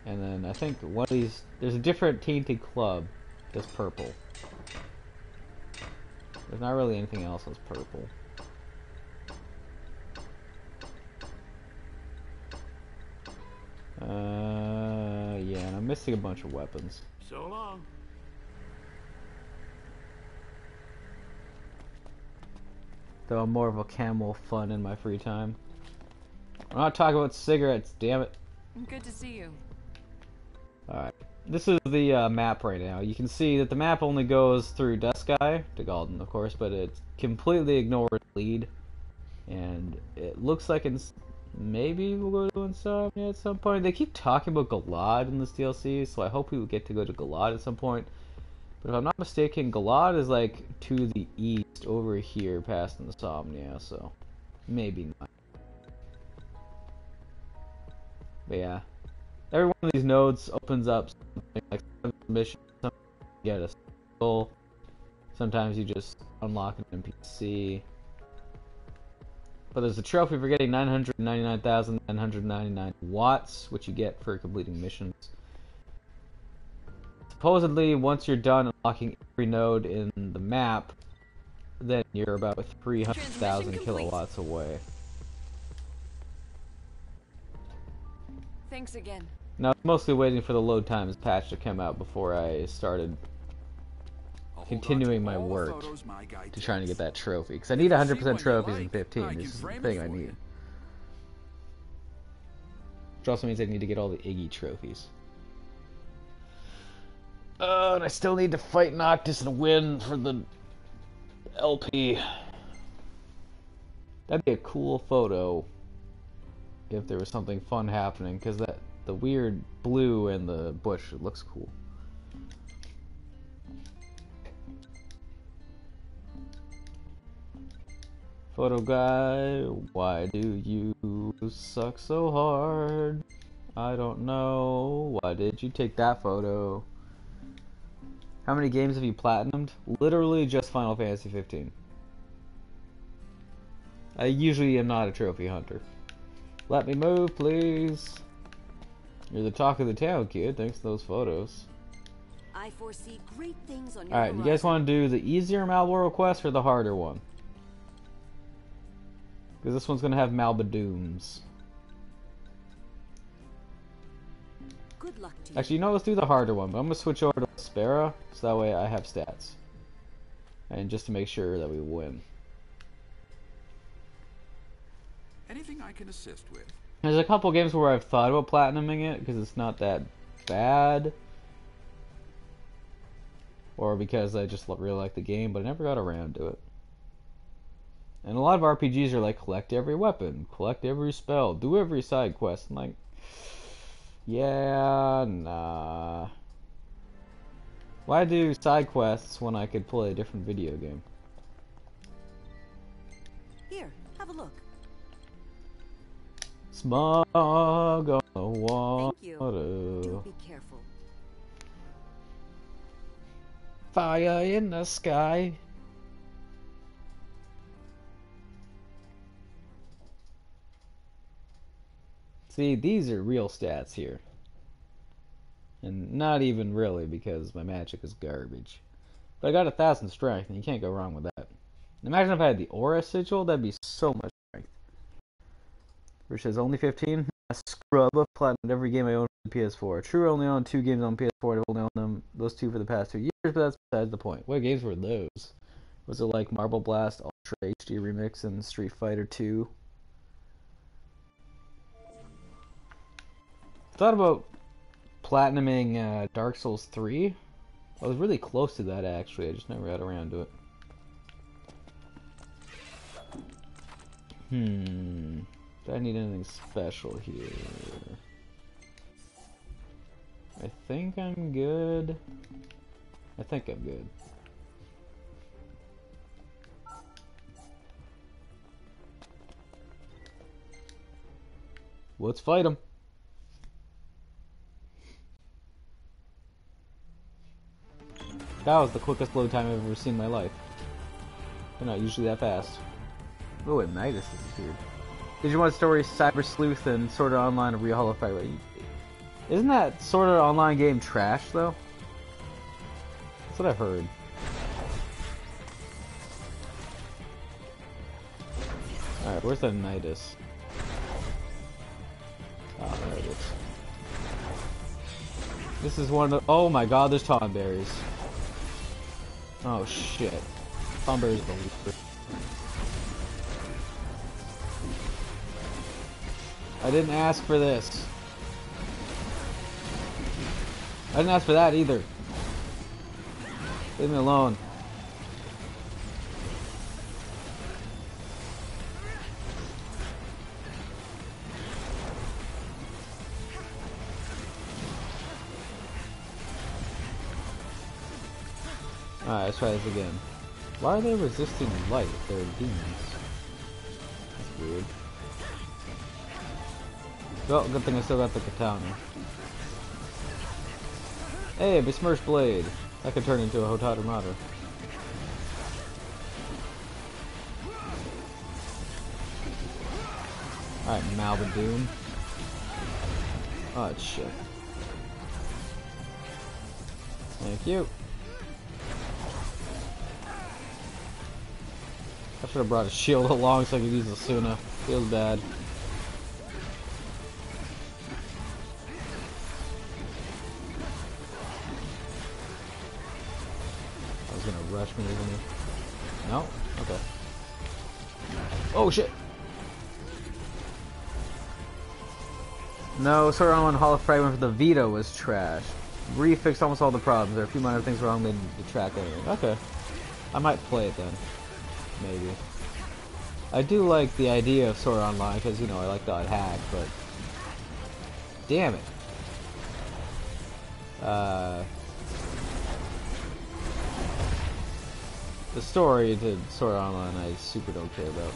S1: And then I think one of these... There's a different TNT club that's purple. There's not really anything else that's purple. Yeah, and I'm missing a bunch of weapons.
S8: So long.
S1: Though I'm more of a camel fun in my free time. I'm not talking about cigarettes, damn it.
S2: Good to see you.
S1: Alright. This is the map right now. You can see that the map only goes through Dusky to Galden, of course, but it completely ignores lead. And it looks like it's maybe we'll go to Insomnia at some point. They keep talking about Galad in this DLC, so I hope we will get to go to Galad at some point. But if I'm not mistaken, Galad is like to the east over here past Insomnia, so maybe not. But yeah. Every one of these nodes opens up something like some mission, sometimes you get a skill, sometimes you just unlock an NPC. But there's a trophy for getting 999,999 watts, which you get for completing missions. Supposedly, once you're done unlocking every node in the map, then you're about 300,000 kilowatts away.
S2: Thanks again.
S1: Now, I'm mostly waiting for the load times patch to come out before I started continuing my work to trying to get that trophy. Because I need 100% trophies in 15. This is the thing I need. Which also means I need to get all the Iggy trophies. And I still need to fight Noctis and win for the LP. That'd be a cool photo if there was something fun happening, because the weird blue and the bush, it looks cool. Photo guy, why do you suck so hard? I don't know. Why did you take that photo? How many games have you platinumed? Literally just Final Fantasy 15. I usually am not a trophy hunter. Let me move, please. You're the talk of the town, kid. Thanks to those photos.
S2: I foresee great things on your
S1: Alright, you guys want to do the easier Malboro quest or the harder one? Because this one's going to have Malbadooms.
S2: Good luck to you.
S1: Actually, you know, let's do the harder one, but I'm going to switch over to Spera, so that way I have stats. And just to make sure that we win.
S8: Anything I can assist with?
S1: There's a couple games where I've thought about platinuming it, because it's not that bad. Or because I just really like the game, but I never got around to it. And a lot of RPGs are like, collect every weapon, collect every spell, do every side quest. I'm like, yeah, nah. Why do side quests when I could play a different video game?
S2: Here, have a look.
S1: Smog on the water.
S2: Thank you. Do be careful.
S1: Fire in the sky. See, these are real stats here. And not even really, because my magic is garbage. But I got 1,000 strength, and you can't go wrong with that. Imagine if I had the Aura Sigil, that'd be so much strength. Which says only 15. I scrub of platinum every game I own for the PS4. True, I only own 2 games on PS4, and I've only owned them, those 2 for the past 2 years, but that's besides the point. What games were those? Was it like Marble Blast, Ultra HD Remix, and Street Fighter 2? Thought about platinuming Dark Souls 3. I was really close to that, actually. I just never got around to it. Do I need anything special here? I think I'm good. I think I'm good. Let's fight him. That was the quickest load time I've ever seen in my life. They're not usually that fast. Oh, and Nidus disappeared.
S9: Digimon Story, Cyber Sleuth, and Sword Art Online Real Hall of Fight. Isn't that Sword Art Online game trash, though? That's what I heard. Alright, where's the Nidus? Oh, there it is. This is one of the... Oh my god, there's Tomberries. Oh shit. Tomberries are the leader. I didn't ask for this. I didn't ask for that either. Leave me alone. Alright, let's try this again. Why are they resisting light if they're demons? That's weird. Well, good thing I still got the katana. Hey, a besmirched blade. That could turn into a Hotaru Mater. Alright, Malbadoon. Oh, shit. Thank you. I should have brought a shield along so I could use the Suna. Feels bad. I was gonna rush me, isn't he? No? Okay. Oh shit! No, Sword Art Online Hall of Fragment for the Vita was trash. Refixed almost all the problems. There are a few minor things wrong, they didn't detract anything. Okay. I might play it then. Maybe. I do like the idea of Sword Art Online because, you know, I like dot hack, but damn it. The story to Sword Art Online I super don't care about.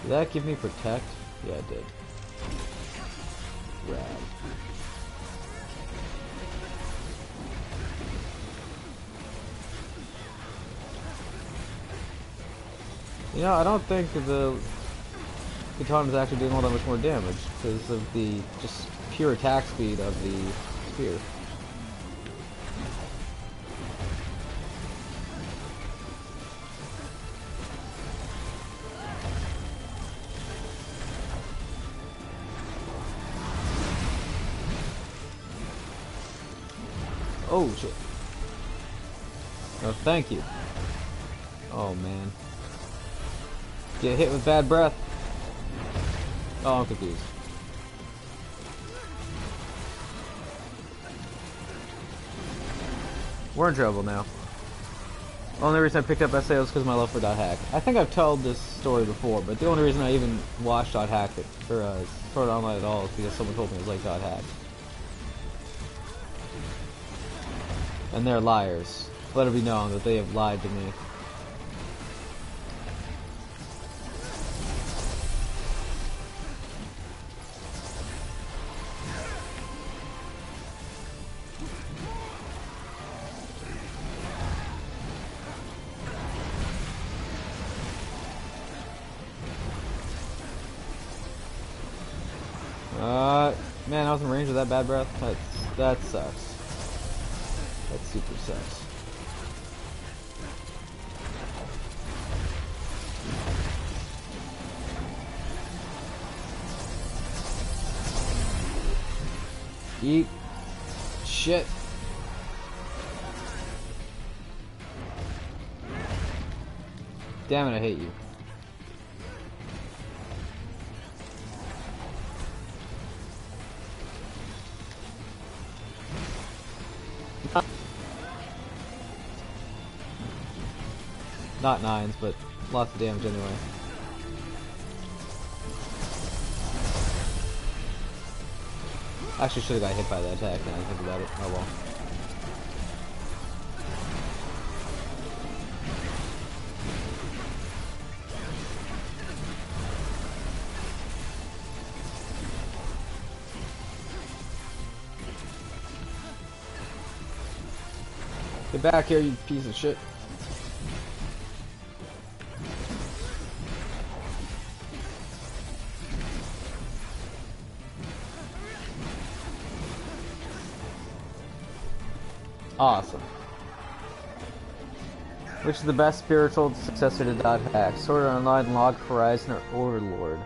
S9: Did that give me Protect? Yeah, it did. Rad. You know, I don't think the katana is actually doing all that much more damage because of the just pure attack speed of the spear. Oh shit. Oh, thank you. Oh man. Get hit with bad breath. Oh, I'm confused. We're in trouble now. Only reason I picked up SA was because of my love for dot hack. I think I've told this story before, but the only reason I even watched dot hack or Sword Art Online at all is because someone told me it was like dot hack. And they're liars. Let it be known that they have lied to me. Man, I was in range of that bad breath. That sucks. That super sucks. Eat shit. Damn it, I hate you. Not nines, but lots of damage anyway. Actually, should have got hit by that attack now I think about it. Oh well. Get back here, you piece of shit. Awesome. Which is the best spiritual successor to Dot Hack? Sword Art Online, Log Horizon, or Overlord?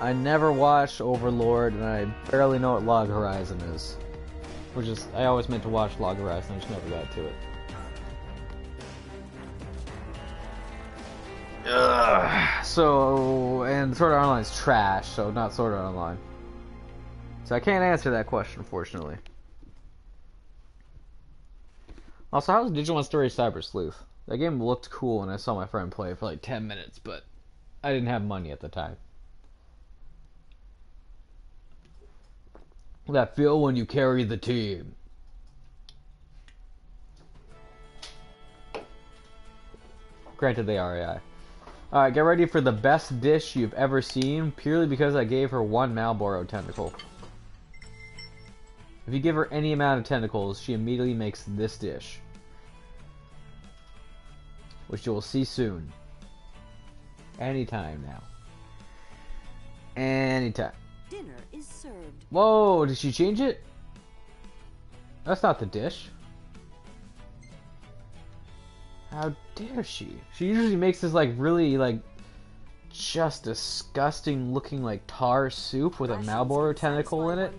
S9: I never watched Overlord, and I barely know what Log Horizon is. Which is, I always meant to watch Log Horizon, I just never got to it. Ugh. So, and Sword Art Online is trash, so not Sword Art Online. So I can't answer that question, unfortunately. Also, how was Digimon Story Cyber Sleuth? That game looked cool and I saw my friend play it for like 10 minutes, but I didn't have money at the time. That feel when you carry the team. Granted, they are AI. Alright, get ready for the best dish you've ever seen, purely because I gave her one Malboro tentacle. If you give her any amount of tentacles, she immediately makes this dish. Which you will see soon. Anytime now. Anytime.
S2: Dinner is served.
S9: Whoa, did she change it? That's not the dish. How dare she? She usually makes this like really like just disgusting looking like tar soup with a Malboro tentacle in it.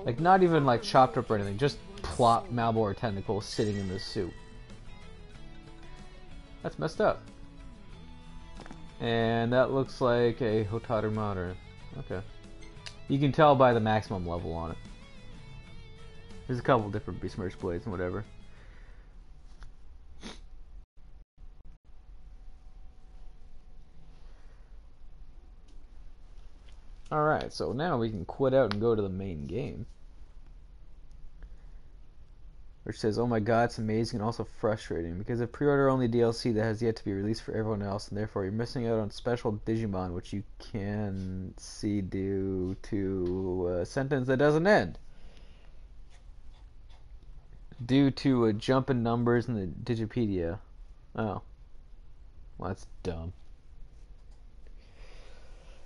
S9: Like not even like chopped up or anything, just plop Malboro tentacle sitting in this soup. That's messed up. And that looks like a Hotaru Modern. Okay. You can tell by the maximum level on it. There's a couple different besmirched blades and whatever. Alright, so now we can quit out and go to the main game. Which says, oh my god, it's amazing and also frustrating, because of pre-order only DLC that has yet to be released for everyone else, and therefore you're missing out on special Digimon, which you can see due to a sentence that doesn't end. Due to a jump in numbers in the Digipedia. Oh. Well, that's dumb.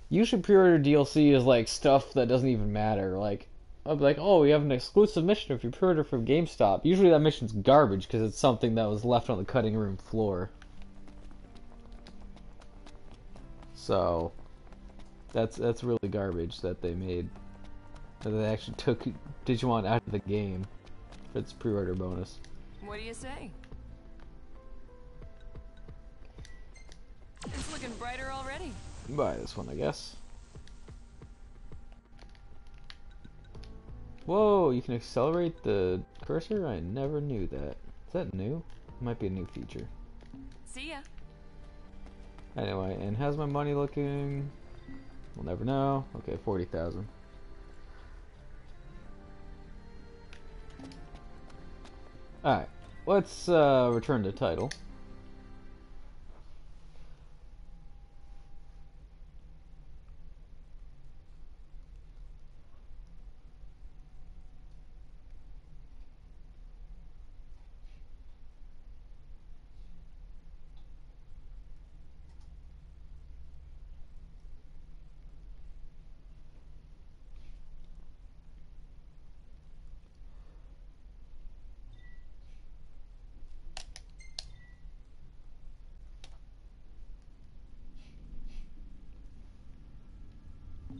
S9: Usually pre-order DLC is like stuff that doesn't even matter, like I'll be like, oh, we have an exclusive mission if you pre-order from GameStop. Usually that mission's garbage because it's something that was left on the cutting room floor. So, that's really garbage that they made. That they actually took Digimon out of the game for its pre-order bonus.
S10: What do you say? It's looking brighter already.
S9: Buy this one, I guess. Whoa, you can accelerate the cursor? I never knew that. Is that new? Might be a new feature.
S10: See ya.
S9: Anyway, and how's my money looking? We'll never know. Okay, 40,000. Alright, let's return to title.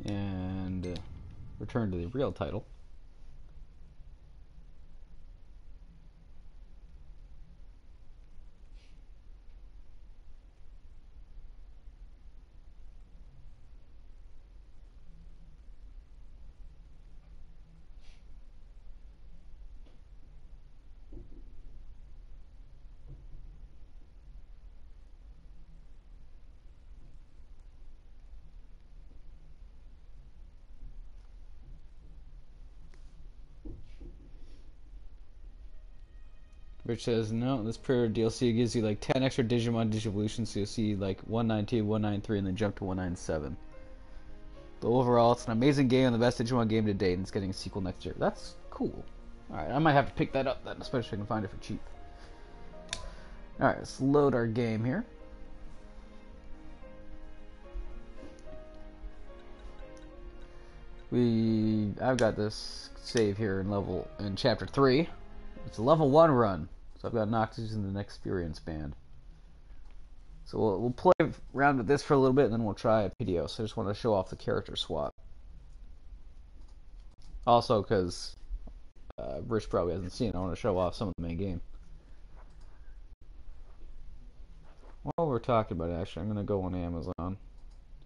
S9: And return to the real title. Which says, no, this pre-order DLC gives you like 10 extra Digimon Digivolutions, so you'll see like 192, 193, and then jump to 197. But overall, it's an amazing game and the best Digimon game to date, and it's getting a sequel next year. That's cool. Alright, I might have to pick that up then, especially if I can find it for cheap. Alright, let's load our game here. I've got this save here in chapter 3. It's a level 1 run, so I've got Noctis in the experience band. So we'll play around with this for a little bit, and then we'll try a Piteos. So I just want to show off the character swap. Also, because Rich probably hasn't seen it, I want to show off some of the main game. While we're talking about it, actually, I'm going to go on Amazon.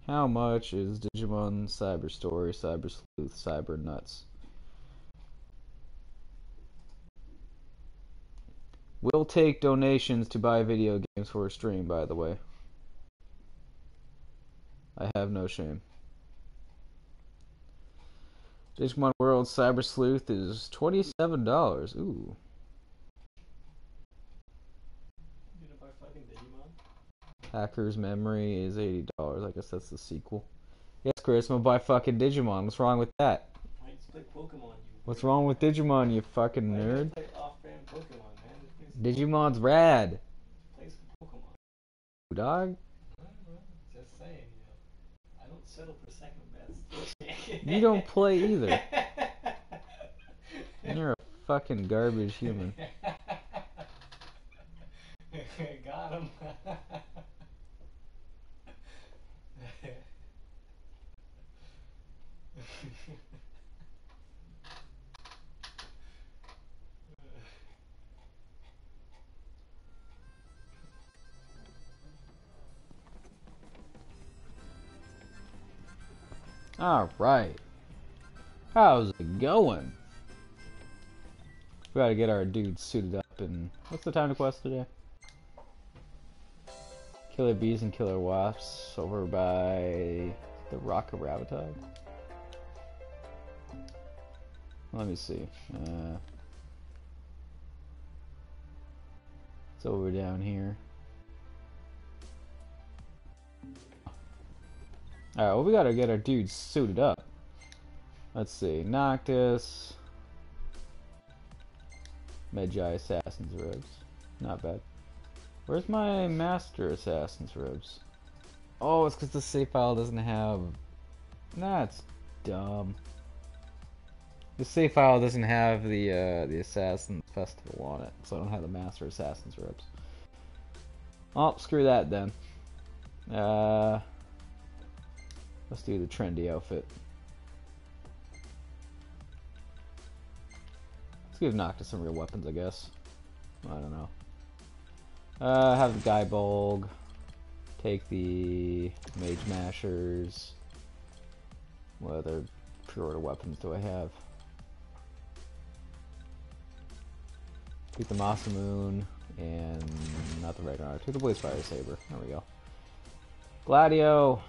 S9: How much is Digimon Cyber Story, Cyber Sleuth, Cyber Nuts? We'll take donations to buy video games for a stream, by the way. I have no shame. Digimon World Cyber Sleuth is $27. Ooh.
S7: You gonna buy fucking Digimon?
S9: Hacker's Memory is $80. I guess that's the sequel. Yes, Chris, I'm gonna buy fucking Digimon. What's wrong with that?
S7: Why you play Pokemon, you
S9: What's wrong with Digimon, you fucking
S7: Why you
S9: nerd?
S7: play off-brand Pokemon, man?
S9: Digimon's rad.
S7: Play some Pokemon.
S9: Dog?
S7: Just saying, you know. I don't settle for second best.
S9: You don't play either. You're a fucking garbage human.
S7: Got him.
S9: Alright. How's it going? We gotta get our dudes suited up and... What's the time to quest today? Killer bees and killer wasps over by the Rock of Rabbitide. Let me see. It's over down here. Alright, well we gotta get our dudes suited up. Let's see. Noctis. Magi Assassin's Robes. Not bad. Where's my Master Assassin's Robes? Oh, it's because the save file doesn't have... That's dumb. The save file doesn't have the Assassin Festival on it, so I don't have the Master Assassin's Robes. Oh, screw that then. Let's do the trendy outfit. Let's give Noctis some real weapons, I guess. I don't know. Have the Guy Bulg. Take the Mage Mashers. What other pre-order weapons do I have? Take the Masamune and not the Ragnarok. Take the Blaze Fire Saber. There we go. Gladio.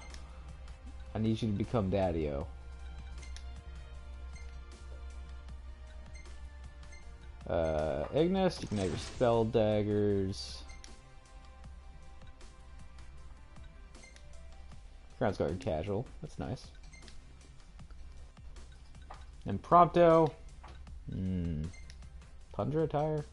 S9: I need you to become Daddy-O. Ignis, you can have your spell daggers. Crown's Guard casual, that's nice. And Prompto. Tundra attire.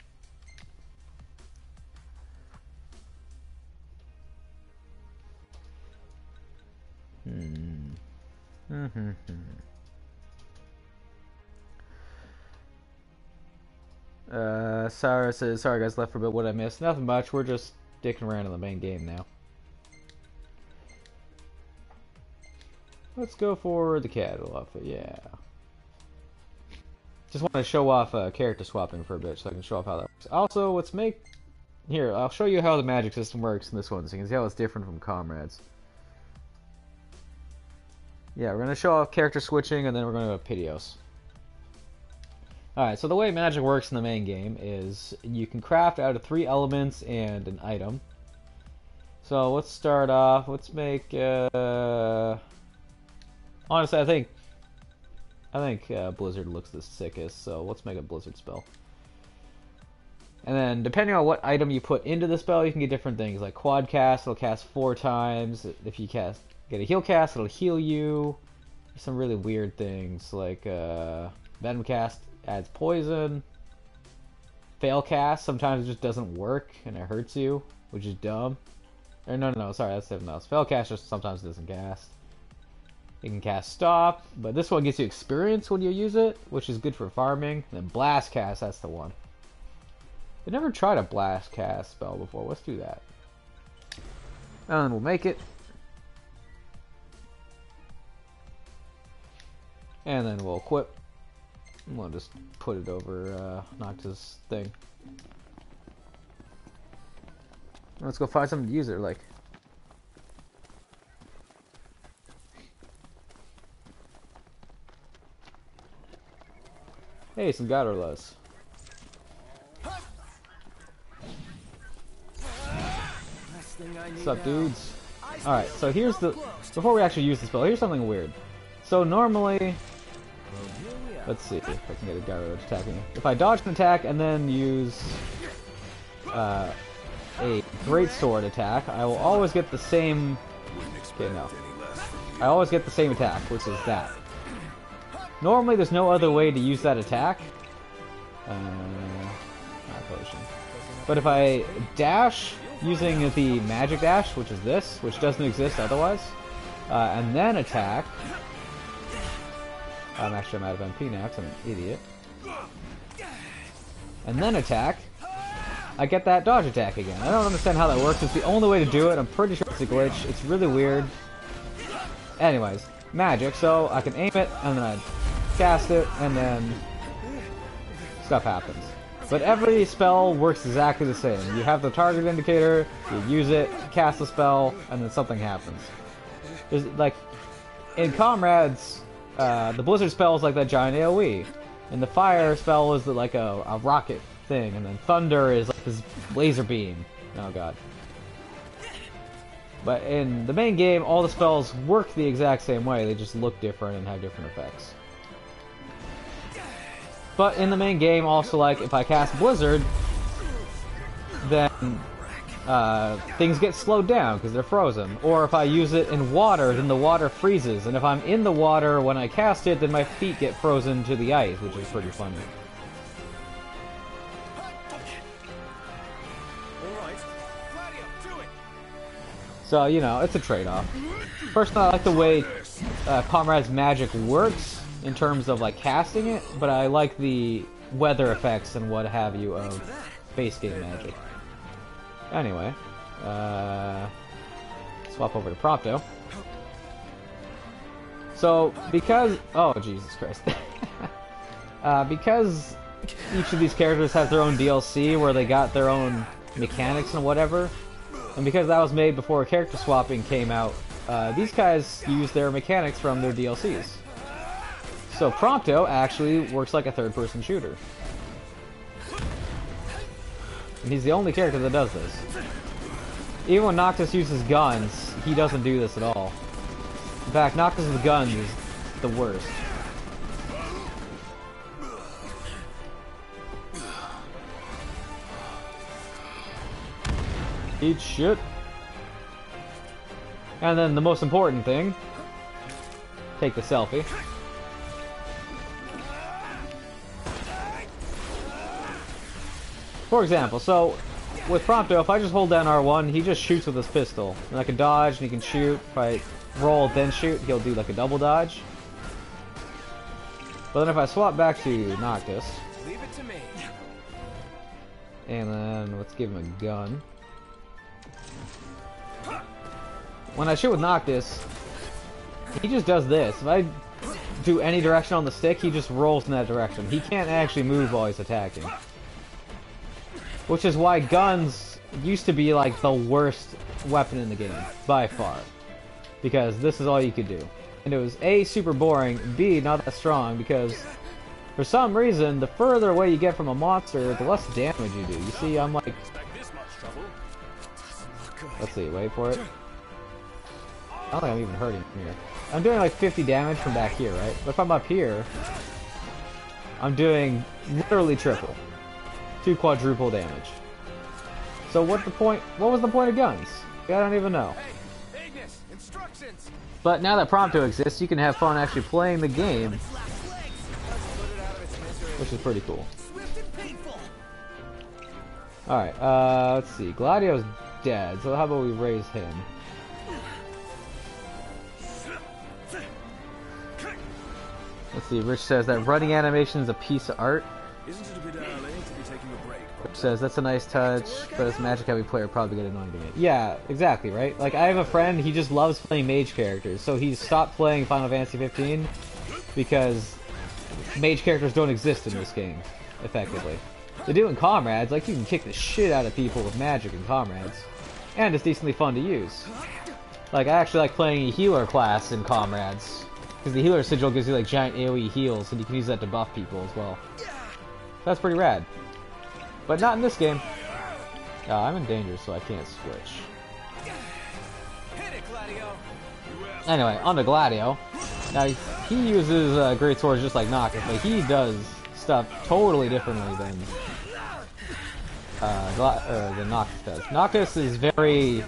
S9: Sarah says, sorry guys, left for a bit, what I missed? Nothing much, we're just dicking around in the main game now. Let's go for the casual outfit, yeah. Just want to show off character swapping for a bit, so I can show off how that works. Also, let's make... Here, I'll show you how the magic system works in this one, so you can see how it's different from Comrades. Yeah, we're going to show off character switching, and then we're going to go Piteos. Alright, so the way magic works in the main game is you can craft out of 3 elements and an item. So let's start off, let's make, honestly, I think Blizzard looks the sickest, so let's make a Blizzard spell. And then, depending on what item you put into the spell, you can get different things, like Quad Cast, it'll cast 4 times. If you get a Heal Cast, it'll heal you. There's some really weird things, like, Venom Cast adds poison. Fail Cast sometimes just doesn't work, and it hurts you, which is dumb. Or no, sorry, that's something else. Fail Cast just sometimes doesn't cast. You can cast Stop, but this one gets you experience when you use it, which is good for farming. And then Blast Cast, that's the one. I never tried a blast cast spell before. Let's do that. And then we'll make it. And then we'll equip. And we'll just put it over Noctis' thing. Let's go find something to use it like. Hey, some RekiWylls. What's up, dudes? Alright, so here's the... Before we actually use the spell, here's something weird. So normally... Let's see if I can get a RekiWyll attacking. If I dodge an attack and then use... a greatsword attack, I will always get the same... Okay, no. I always get the same attack, which is that. Normally there's no other way to use that attack. Potion. But if I dash using the magic dash, which is this, which doesn't exist otherwise, and then attack... I'm out of MP now because I'm an idiot. And then attack, I get that dodge attack again. I don't understand how that works. It's the only way to do it. I'm pretty sure it's a glitch. It's really weird. Anyways, magic, so I can aim it, and then I cast it, and then stuff happens. But every spell works exactly the same. You have the target indicator, you use it, cast the spell, and then something happens. There's, like, in Comrades, the blizzard spell is like that giant AoE, and the fire spell is like a rocket thing, and then thunder is like this laser beam. Oh god. But in the main game, all the spells work the exact same way, they just look different and have different effects. But in the main game, also, like, if I cast Blizzard, then things get slowed down because they're frozen. Or if I use it in water, then the water freezes. And if I'm in the water when I cast it, then my feet get frozen to the ice, which is pretty funny. So, you know, it's a trade-off. Personally, I like the way Comrades magic works in terms of, like, casting it, but I like the weather effects and what have you of base game magic. Anyway, swap over to Prompto. So, because... Oh, Jesus Christ. Because each of these characters has their own DLC where they got their own mechanics and whatever, and because that was made before character swapping came out, these guys use their mechanics from their DLCs. So Prompto actually works like a third-person shooter. And he's the only character that does this. Even when Noctis uses guns, he doesn't do this at all. In fact, Noctis with guns is the worst. Eat shit. And then the most important thing, take the selfie. For example, so with Prompto, if I just hold down R1, he just shoots with his pistol. And I can dodge and he can shoot. If I roll then shoot, he'll do like a double dodge. But then if I swap back to Noctis,
S6: Leave it to me.
S9: and then let's give him a gun. When I shoot with Noctis, he just does this. If I do any direction on the stick, he just rolls in that direction. He can't actually move while he's attacking. Which is why guns used to be like the worst weapon in the game, by far. Because this is all you could do. And it was A, super boring, B, not that strong, because for some reason, the further away you get from a monster, the less damage you do. You see, I'm like... Let's see, wait for it. I don't think I'm even hurting here. I'm doing like 50 damage from back here, right? But if I'm up here, I'm doing literally triple. 2 quadruple damage. So what was the point of guns? I don't even know. But now that Prompto exists, you can have fun actually playing the game, which is pretty cool. Alright, let's see. Gladio's dead, so how about we raise him? Let's see, Rich says that running animation is a piece of art.
S5: Isn't it a bit early to be taking a break?
S9: says, that's a nice touch, but as a magic heavy player, probably get annoying to me. Yeah, exactly, right? Like, I have a friend, he just loves playing mage characters, so he stopped playing Final Fantasy 15 because mage characters don't exist in this game, effectively. They do in Comrades, like, you can kick the shit out of people with magic in Comrades, and it's decently fun to use. Like, I actually like playing a healer class in Comrades, because the healer sigil gives you, like, giant AoE heals, and you can use that to buff people as well. That's pretty rad. But not in this game. I'm in danger, so I can't switch. Anyway, on to Gladio. Now, he uses great swords just like Noctis, but he does stuff totally differently than Noctis does. Noctis is very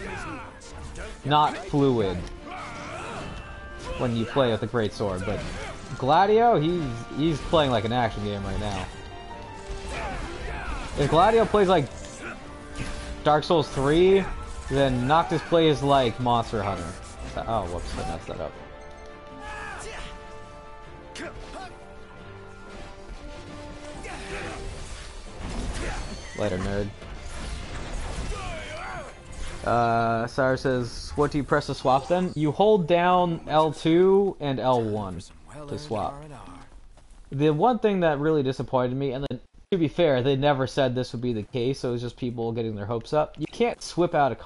S9: not fluid when you play with a great sword, but Gladio, he's playing like an action game right now. If Gladio plays like Dark Souls 3, then Noctis plays like Monster Hunter. Oh, whoops, I messed that up. Later, nerd. Cyrus says, what do you press to swap then? You hold down L2 and L1 to swap. The one thing that really disappointed me, and then to be fair, they never said this would be the case, so it was just people getting their hopes up. You can't swap out of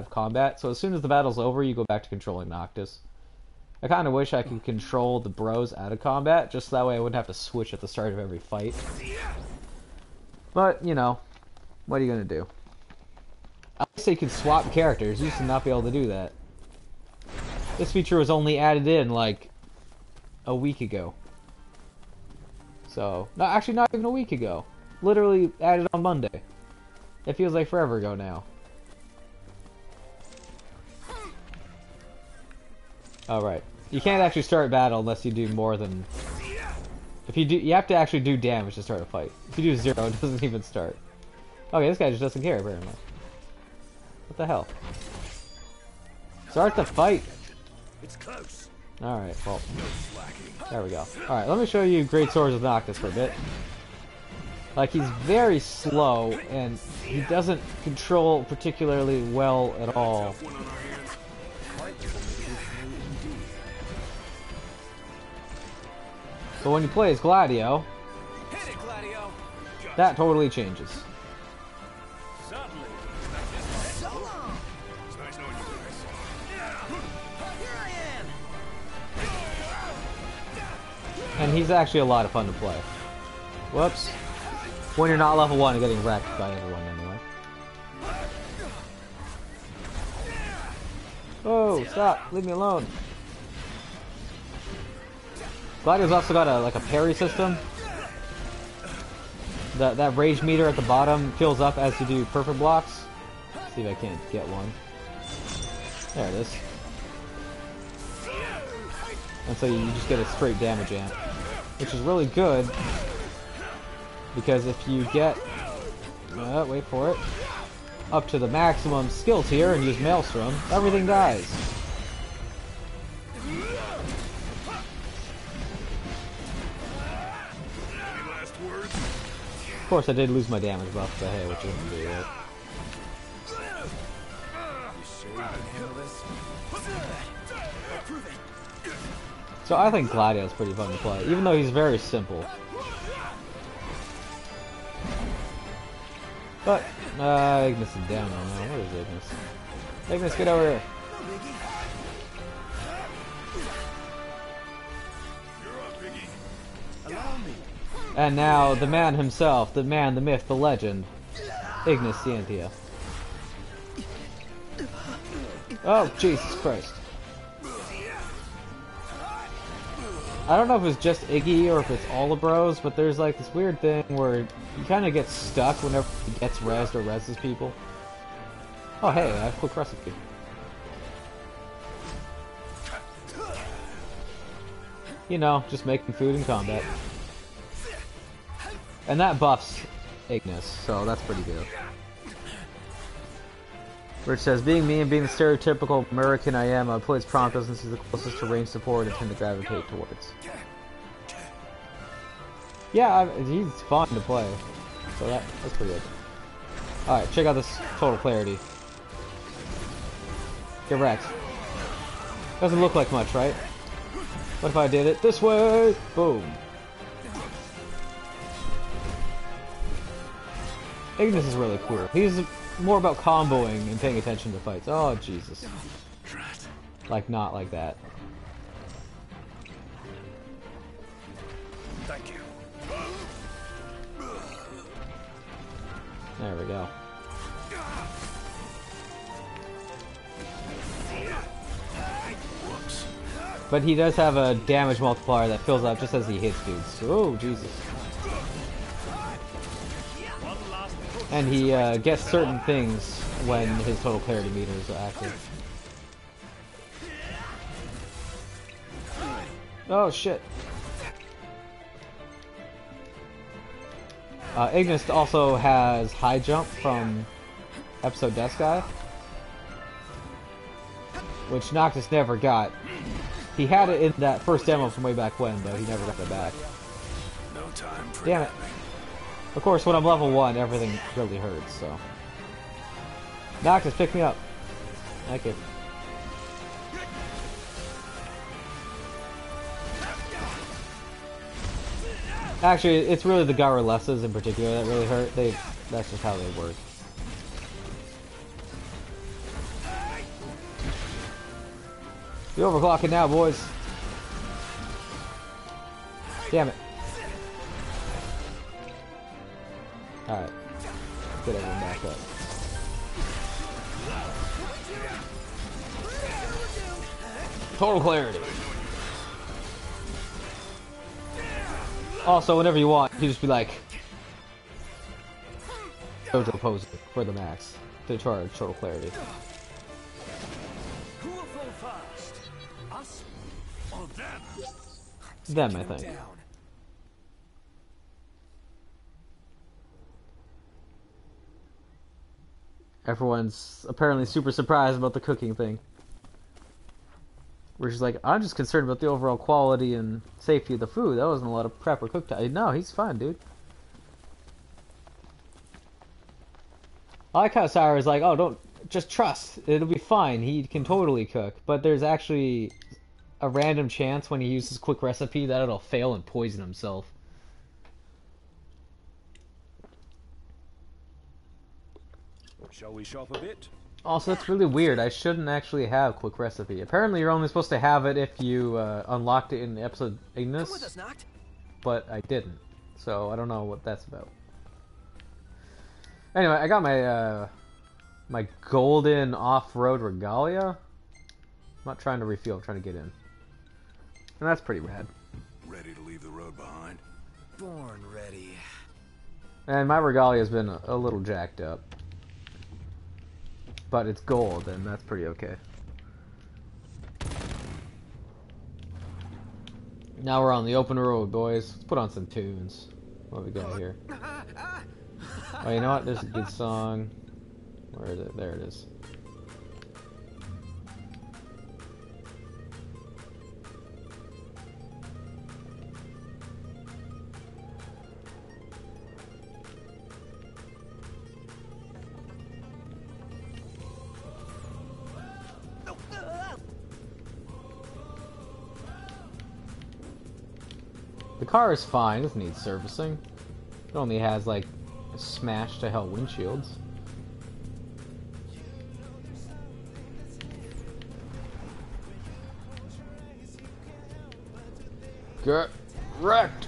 S9: combat, so as soon as the battle's over, you go back to controlling Noctis. I kind of wish I could control the bros out of combat, just so that way I wouldn't have to switch at the start of every fight. But, you know, what are you going to do? I would say you could swap characters, you used to not be able to do that. This feature was only added in, like, a week ago. So, no, actually not even a week ago. Literally added on Monday. It feels like forever ago now. Alright. You can't actually start battle unless you do more than... If you do, you have to actually do damage to start a fight. If you do 0, it doesn't even start. Okay, this guy just doesn't care very much. What the hell? Start the fight!
S5: It's close.
S9: Alright, well, there we go. Alright, let me show you Great Swords with Noctis for a bit. Like, he's very slow, and he doesn't control particularly well at all. But when you play as Gladio, that totally changes. And he's actually a lot of fun to play. Whoops. When you're not level 1 and getting wrecked by everyone anyway. Oh, stop! Leave me alone. Gladio's also got a parry system. That rage meter at the bottom fills up as you do perfect blocks. Let's see if I can't get one. There it is. And so you just get a straight damage amp, which is really good because if you get wait for it, up to the maximum skill tier and use Maelstrom, everything dies. Of course, I did lose my damage buff, but hey, what you gonna do, right? So I think Gladio's pretty fun to play, even though he's very simple. But, Ignis is down on now. Where is Ignis? Ignis, get over here. And now, the man himself, the man, the myth, the legend, Ignis Scientia. Oh, Jesus Christ. I don't know if it's just Iggy or if it's all the bros, but there's like this weird thing where he kind of gets stuck whenever he gets rezzed or rezzes people. Oh hey, I have a quick recipe. You know, just making food in combat. And that buffs Ignis, so that's pretty good. Rich says, being me and being the stereotypical American I am, I play his prompt doesn't see the closest to range support and tend to gravitate towards. Yeah, he's fun to play. So that's pretty good. Alright, check out this total clarity. Get wrecked. Doesn't look like much, right? What if I did it this way? Boom. Ignis is really cool. He's more about comboing and paying attention to fights. Oh, Jesus. Like, not like that.
S5: Thank you.
S9: There we go. But he does have a damage multiplier that fills up just as he hits dudes. Oh, Jesus. And he gets certain things when his total clarity meter is active. Oh, shit. Ignis also has high jump from episode Death Sky, which Noctis never got. He had it in that first demo from way back when, but he never got it back.
S5: No time for
S9: Damn it. Of course, when I'm level 1, everything really hurts, so... Noctis, pick me up. Thank you. Actually, it's really the Garrulesas in particular that really hurt. That's just how they work. You overclocking now, boys. Damn it. Alright. Get everyone back up. Total clarity. Also, whenever you want, you just be like, go to oppose for the max to charge total clarity.
S5: Who will fall first? Us or them?
S9: Them, I think. Everyone's apparently super surprised about the cooking thing. We're just like, I'm just concerned about the overall quality and safety of the food. That wasn't a lot of prep or cook time. No, he's fine, dude. I like how Sarah's like, oh, don't, just trust. It'll be fine. He can totally cook. But there's actually a random chance when he uses quick recipe that it'll fail and poison himself.
S5: Shall we shop a bit?
S9: Also, that's really weird. I shouldn't actually have quick recipe. Apparently, you're only supposed to have it if you unlocked it in the episode Ignis.
S6: Come with us, Noct.
S9: But I didn't, so I don't know what that's about. Anyway, I got my my golden off-road regalia. I'm not trying to refuel. I'm trying to get in, and that's pretty rad.
S5: Ready to leave the road behind?
S6: Born ready.
S9: And my regalia's been a little jacked up. But it's gold, and that's pretty okay. Now we're on the open road, boys. Let's put on some tunes. What we got here? Oh, you know what? There's a good song. Where is it? There it is. The car is fine, it doesn't need servicing. It only has like smashed to hell windshields. Get wrecked!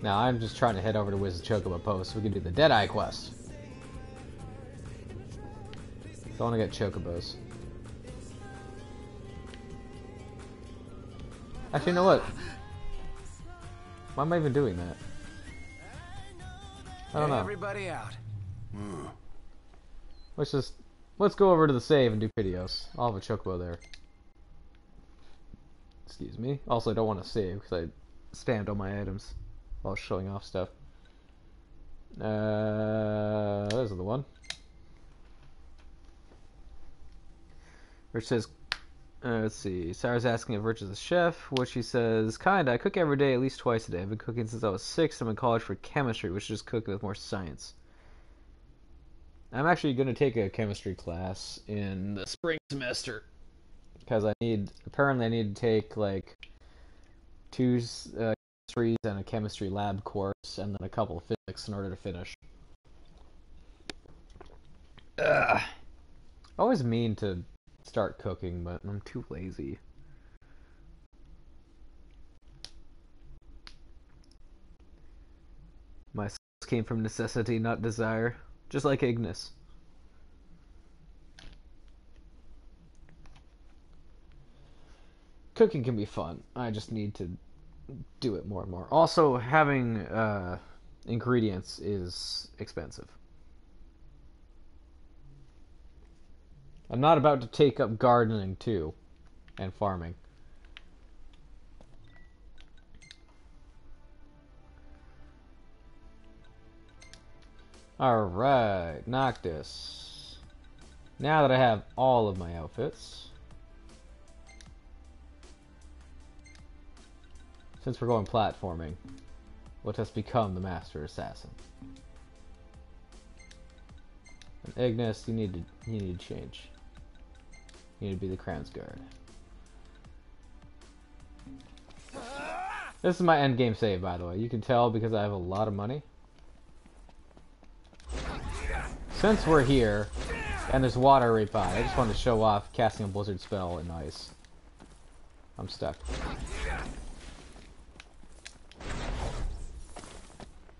S9: Now I'm just trying to head over to Wizard Chocobo Post so we can do the Deadeye quest. So I want to get Chocobos. Actually, you know what? Why am I even doing that? I don't know.
S6: Everybody out.
S9: Let's go over to the save and do videos. I'll have a Chocobo there. Excuse me. Also, I don't want to save because I spammed all my items while showing off stuff. Those are the one. Rich says, let's see. Sarah's asking if Rich is a chef, which she says, kinda. I cook every day, at least twice a day. I've been cooking since I was 6. I'm in college for chemistry, which is just cooking with more science. I'm actually going to take a chemistry class in the spring semester. Because apparently I need to take, like, 2 chemistries and a chemistry lab course, and then a couple of physics in order to finish. Ugh. I always mean to start cooking, but I'm too lazy. My skills came from necessity, not desire. Just like Ignis. Cooking can be fun. I just need to do it more and more. Also, having ingredients is expensive. I'm not about to take up gardening too, and farming. Alright, Noctis. Now that I have all of my outfits, since we're going platforming, what has become the Master Assassin? And Ignis, you need to change. You need to be the Crown's Guard. This is my endgame save, by the way. You can tell because I have a lot of money. Since we're here, and there's water right by, I just wanted to show off casting a blizzard spell in ice. I'm stuck.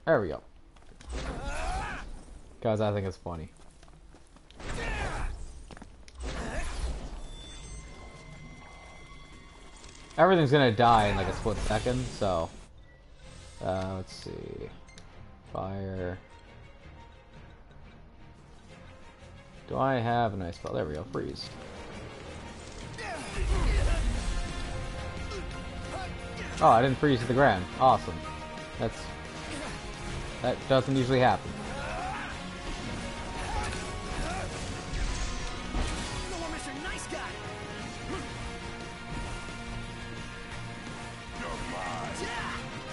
S9: There we go. Because I think it's funny. Everything's gonna die in like a split second, so... let's see... Fire... Do I have an ice spell? There we go, freeze. Oh, I didn't freeze to the ground. Awesome. That doesn't usually happen.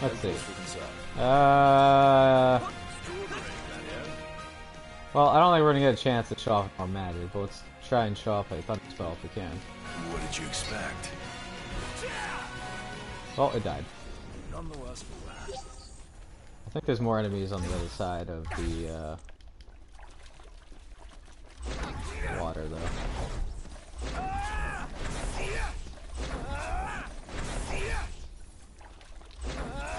S9: Let's see. Well, I don't think we're gonna get a chance to show off more magic, but let's try and show off a thunder spell if we can.
S5: What did you expect?
S9: Well, it died.
S6: Nonetheless,
S9: I think there's more enemies on the other side of the water, though.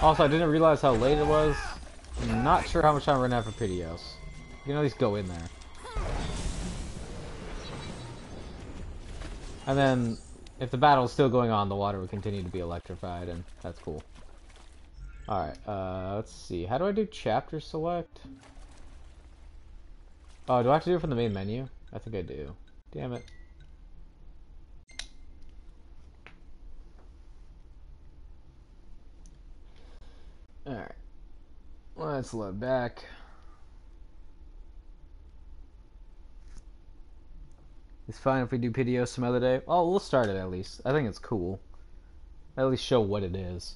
S9: Also, I didn't realize how late it was. I'm not sure how much time we're gonna have for Piteos. You can at least go in there. And then, if the battle is still going on, the water would continue to be electrified, and that's cool. Alright, let's see. How do I do chapter select? Oh, do I have to do it from the main menu? I think I do. Damn it. Alright. Let's load back. It's fine if we do Piteos some other day. Oh, we'll start it at least. I think it's cool. At least show what it is.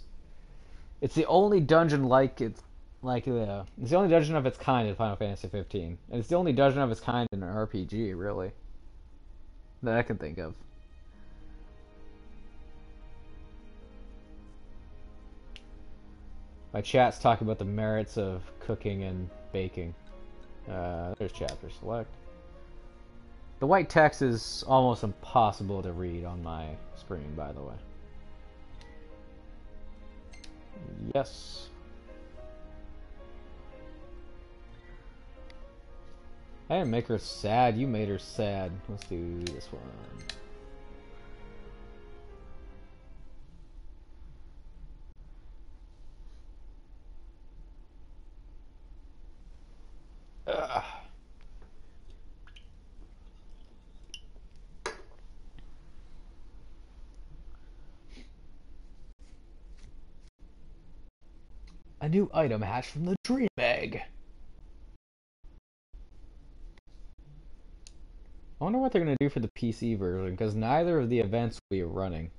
S9: It's the only dungeon it's the only dungeon of its kind in Final Fantasy 15, and it's the only dungeon of its kind in an RPG, really, that I can think of. My chat's talking about the merits of cooking and baking. There's chapter select. The white text is almost impossible to read on my screen, by the way. Yes. I didn't make her sad, you made her sad. Let's do this one. Ugh. A new item hatched from the dream egg. I wonder what they're going to do for the PC version, because neither of the events will be running.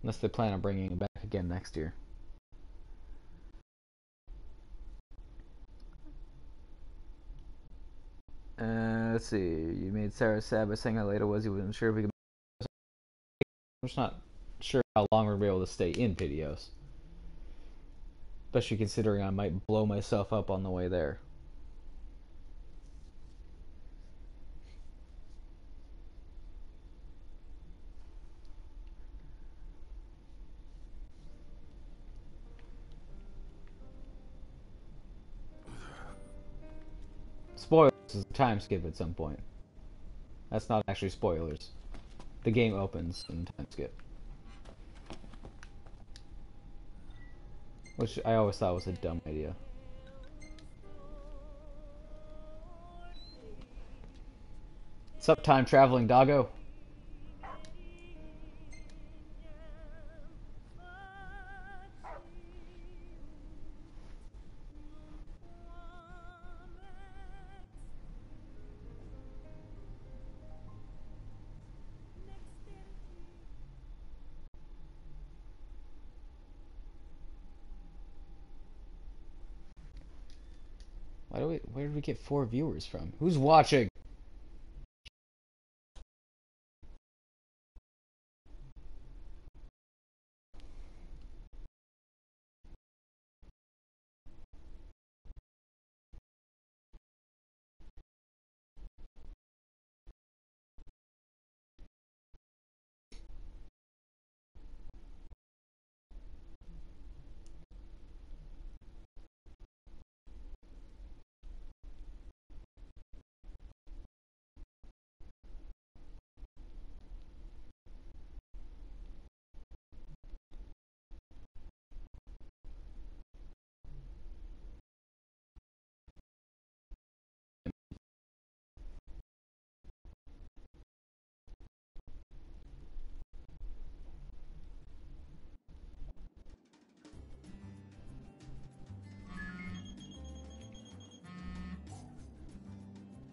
S9: Unless they plan on bringing it back again next year. Let's see. You made Sarah sad by saying how late it was. You wasn't sure if we could. I'm just not sure how long we're going to be able to stay in videos. Especially considering I might blow myself up on the way there. Spoilers is a time skip at some point. That's not actually spoilers. The game opens and time skip. Which I always thought was a dumb idea. What's up, time traveling doggo? Where did we get 4 viewers from? Who's watching?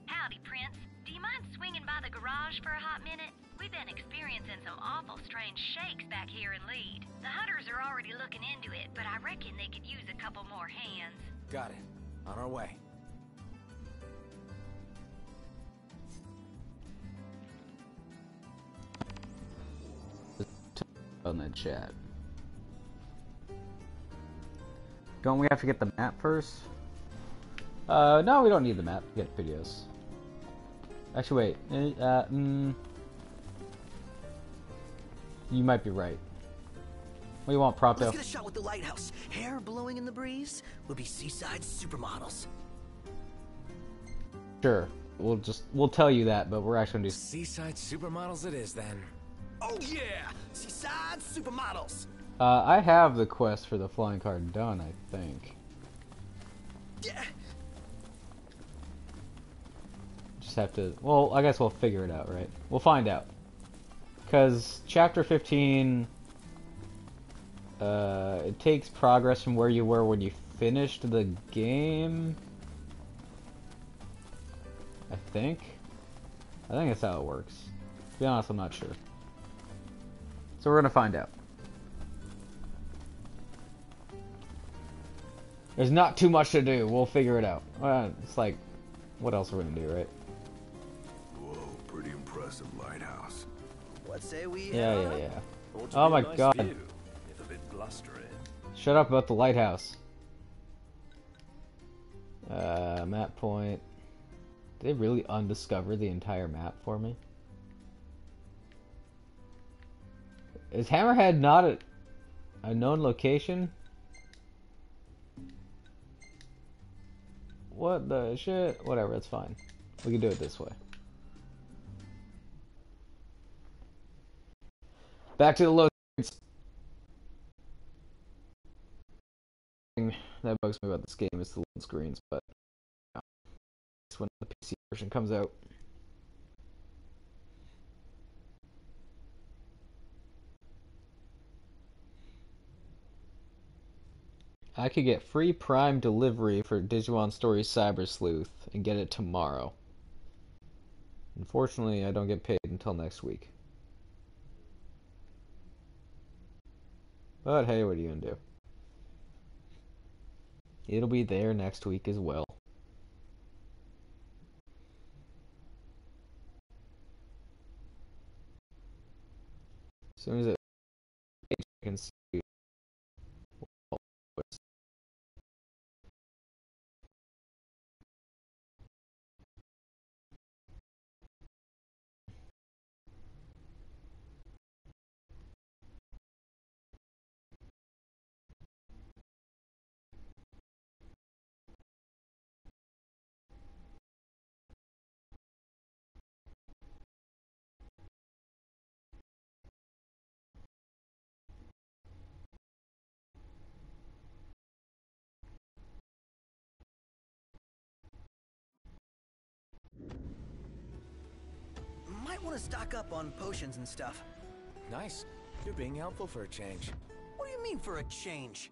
S11: Howdy, Prince. Do you mind swinging by the garage for a hot minute? We've been experiencing some awful strange shakes back here in Lead. The hunters are already looking into it, but I reckon they could use a couple more hands.
S6: Got it. On our way.
S9: On the chat. Don't we have to get the map first? No, we don't need the map to get videos. Actually, wait. You might be right. What do you want, Prompto?
S12: Let's get a shot with the lighthouse. Hair blowing in the breeze. We'll be seaside supermodels.
S9: Sure. We'll tell you that, but we're actually gonna do
S6: Seaside supermodels it is then.
S12: Oh yeah! Seaside supermodels!
S9: I have the quest for the flying card done, I think.
S12: Yeah.
S9: Just have to... Well, I guess we'll figure it out, right? We'll find out. Because Chapter 15... it takes progress from where you were when you finished the game. I think that's how it works. To be honest, I'm not sure. So we're gonna find out. There's not too much to do. We'll figure it out. It's like, what else are we gonna do, right?
S5: Whoa, pretty impressive lighthouse.
S12: What say we?
S9: Yeah. Oh my god.
S5: View, if a bit blustery.
S9: Shut up about the lighthouse. Map point. Did they really undiscover the entire map for me? Is Hammerhead not a known location? What the shit? Whatever, it's fine. We can do it this way. Back to the load screens. That bugs me about this game is the load screens, but it's when the PC version comes out. I could get free Prime delivery for Digimon Story Cyber Sleuth and get it tomorrow. Unfortunately, I don't get paid until next week. But hey, what are you gonna do? It'll be there next week as well. As soon as I can see.
S12: Might want to stock up on potions and stuff.
S6: Nice. You're being helpful for a change.
S12: What do you mean for a change?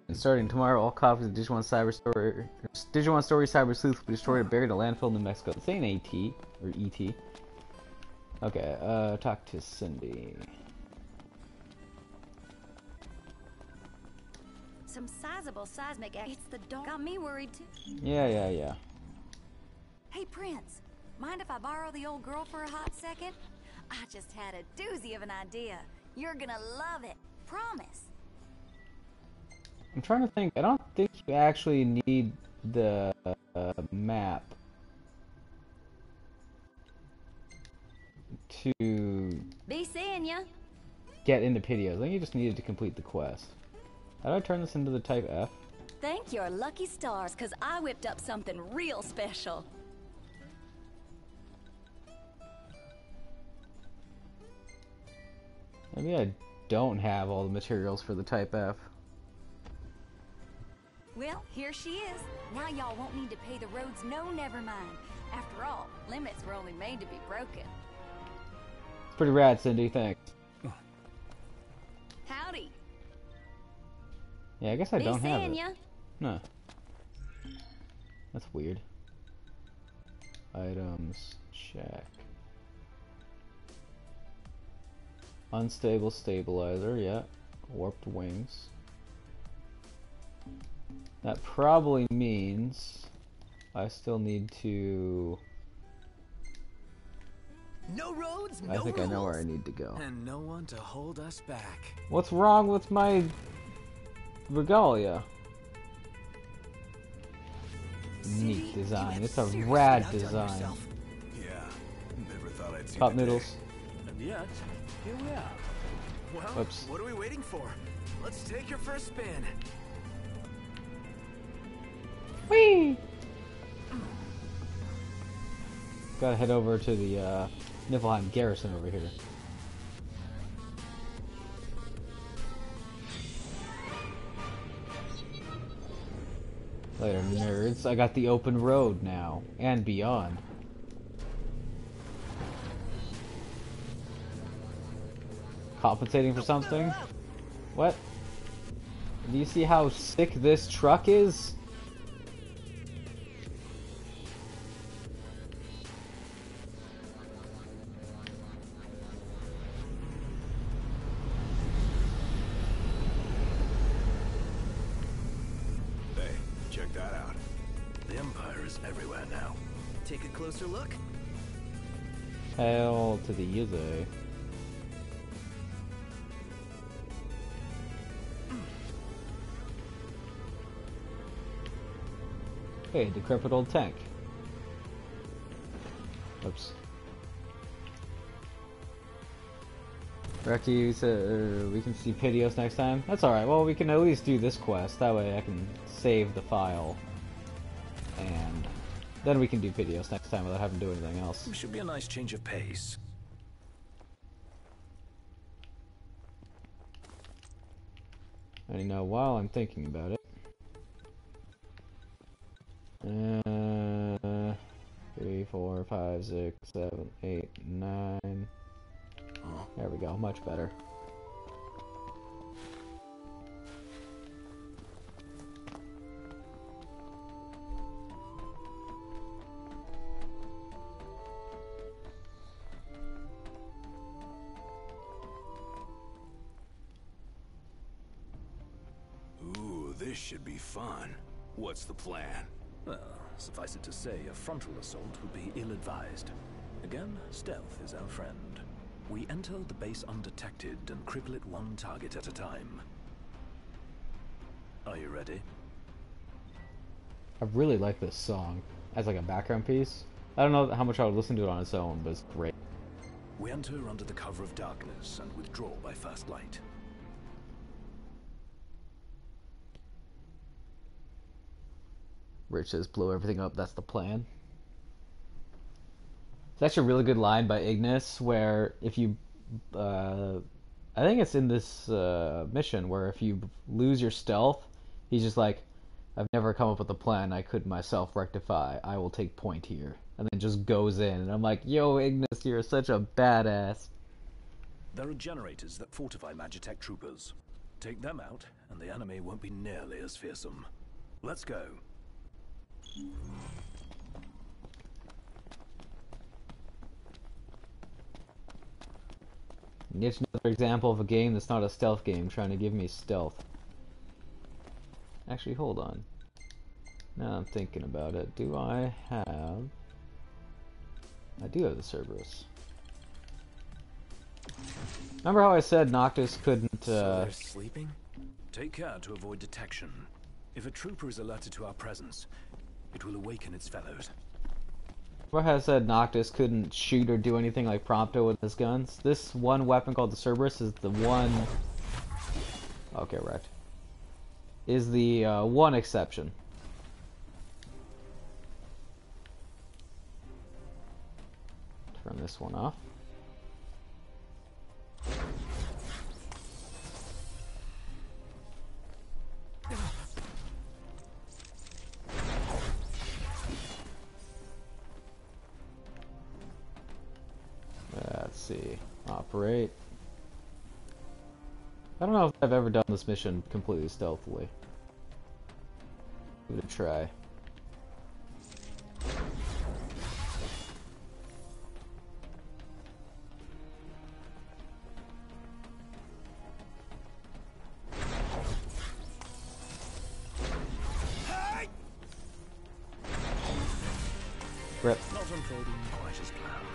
S9: And starting tomorrow, all copies of Digimon Story Cyber Sleuth will be destroyed and buried in a landfill in New Mexico. This ain't AT or ET. Okay, talk to Cindy.
S11: Some sizable seismic It's the dog. Got me worried too.
S9: Yeah.
S2: Hey, Prince. Mind if I borrow the old girl for a hot second? I just had a doozy of an idea. You're gonna love it. Promise.
S9: I'm trying to think. I don't think you actually need the map to
S11: Be seeing ya.
S9: get into videos. I think you just needed to complete the quest. How do I turn this into the type F?
S11: Thank your lucky stars, cause I whipped up something real special.
S9: Maybe I don't have all the materials for the type F.
S2: Well, here she is. Now y'all won't need to pay the roads no never mind. After all, limits were only made to be broken.
S9: It's pretty rad, Cindy. Thanks.
S11: Howdy.
S9: Yeah, I guess I don't have it.
S11: Ya.
S9: No. That's weird. Items, check. Unstable stabilizer, yeah. Warped wings. That probably means I still need to...
S12: No roads, no
S9: I think
S12: rules.
S9: I know where I need to go.
S6: And no one to hold us back.
S9: What's wrong with my regalia? Neat design. It's a rad design.
S5: Yeah, never thought I'd see
S9: Cup
S5: the day.
S9: noodles.
S8: And yet, here we are.
S6: Well,
S9: Whoops.
S6: what are we waiting for? Let's take your first spin.
S9: Whee! Gotta head over to the Niflheim garrison over here. Later, nerds. I got the open road now, and beyond. Compensating for something? What? Do you see how sick this truck is?
S5: Hey, check that out. The Empire is everywhere now.
S12: Take a closer look.
S9: Hail to the user. Hey, decrepit old tank. Oops. Reki said we can see Piteos next time. That's alright. Well, we can at least do this quest. That way I can save the file. And then we can do Piteos next time without having to do anything else.
S5: Should be a nice change of pace.
S9: And you know, while I'm thinking about it. 3, 4, 5, 6, 7, 8, 9. There we go, much better.
S5: should be fun. What's the plan?
S13: Well, suffice it to say, a frontal assault would be ill-advised. Again, stealth is our friend. We enter the base undetected and cripple it one target at a time. Are you ready?
S9: I really like this song as like a background piece. I don't know how much I would listen to it on its own, but it's great.
S13: We enter under the cover of darkness and withdraw by first light.
S9: Rich says, blow everything up, that's the plan. It's actually a really good line by Ignis, where if you... I think it's in this mission, where if you lose your stealth, he's just like, I've never come up with a plan I could myself rectify. I will take point here. And then just goes in, and I'm like, yo, Ignis, you're such a badass.
S13: There are generators that fortify Magitech troopers. Take them out, and the enemy won't be nearly as fearsome. Let's go.
S9: It's another example of a game that's not a stealth game trying to give me stealth. Actually, hold on. Now I'm thinking about it. Do I have... I do have the Cerberus. Remember how I said Noctis couldn't,
S13: So they're sleeping? Take care to avoid detection. If a trooper is alerted to our presence, it will awaken its fellows.
S9: Remember how I said Noctis couldn't shoot or do anything like Prompto with his guns? This one weapon called the Cerberus is the one... Okay, right. Is the one exception. Turn this one off. Let's see. Operate. I don't know if I've ever done this mission completely stealthily. Give it a try. Rip.
S6: Not unfolding quite as planned.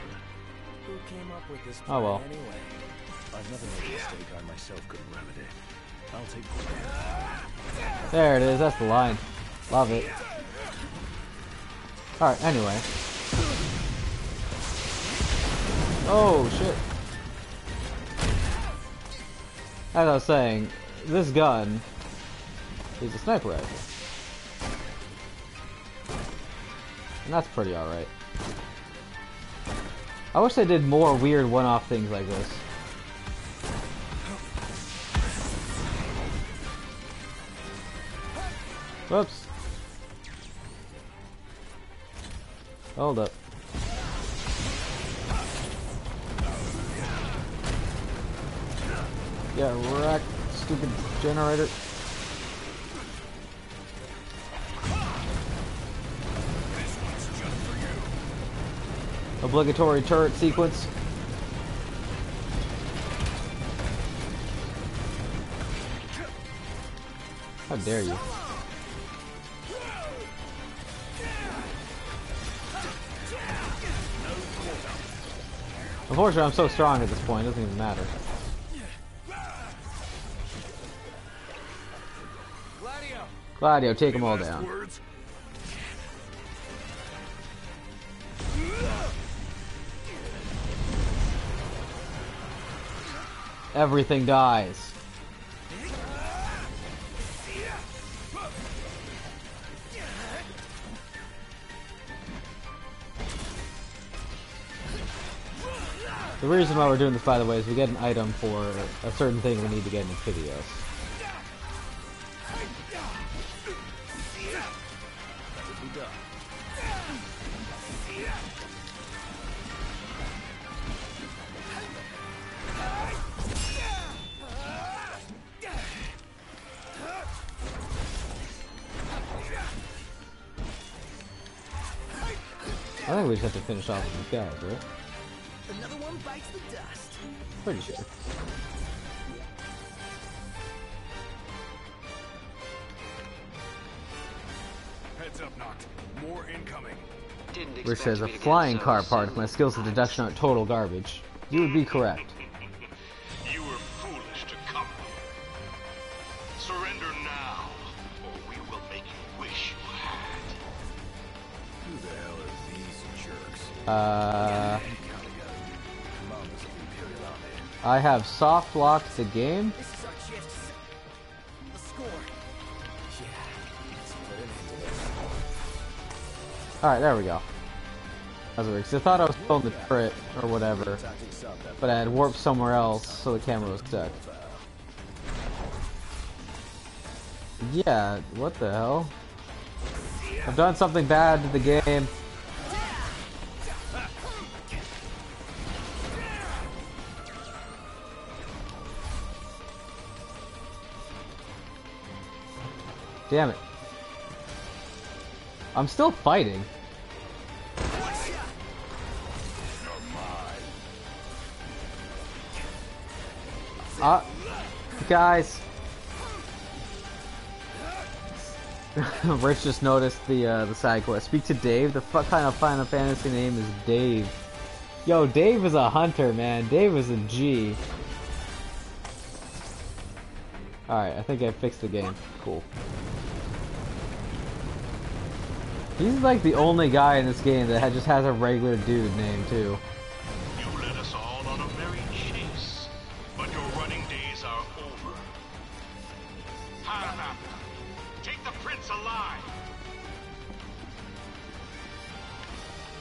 S6: Who came up with this
S9: Oh
S6: plan
S9: well.
S6: anyway?
S13: I've never made a mistake I myself couldn't remedy. I'll take point.
S9: There it is, that's the line. Love it. Alright, anyway. Oh, shit. As I was saying, this gun is a sniper rifle. And that's pretty alright. I wish they did more weird one-off things like this. Whoops. Hold up. Yeah, wreck, stupid generator. Obligatory turret sequence. How dare you? Unfortunately, I'm so strong at this point, it doesn't even matter. Gladio, take them all down. Everything dies. The reason why we're doing this, by the way, is we get an item for a certain thing we need to get in Amphibios. I think we just have to finish off with these guys, right?
S12: Another one bites the dust.
S9: Pretty sure.
S5: More incoming.
S9: Which says a flying car part if my skills of deduction aren't total garbage. You would be correct.
S5: You were foolish to come here. Surrender now, or we will make you wish you had. Who the hell are these jerks?
S9: I have soft locked the game.
S12: This is our chance to set the score. Yeah, let's put an end to this.
S9: Alright, there we go. That's weird, 'cause I thought I was still in the turret or whatever, but I had warped somewhere else, so the camera was stuck. Yeah, what the hell? I've done something bad to the game. Damn it. I'm still fighting. Guys. Rich just noticed the side quest. Speak to Dave. The fuck kind of Final Fantasy name is Dave? Yo, Dave is a hunter, man. Dave is a G. Alright, I think I fixed the game. Cool. He's like the only guy in this game that just has a regular dude name, too.
S5: You led us all on a merry chase, but your running days are over. Paramount, take the prince alive.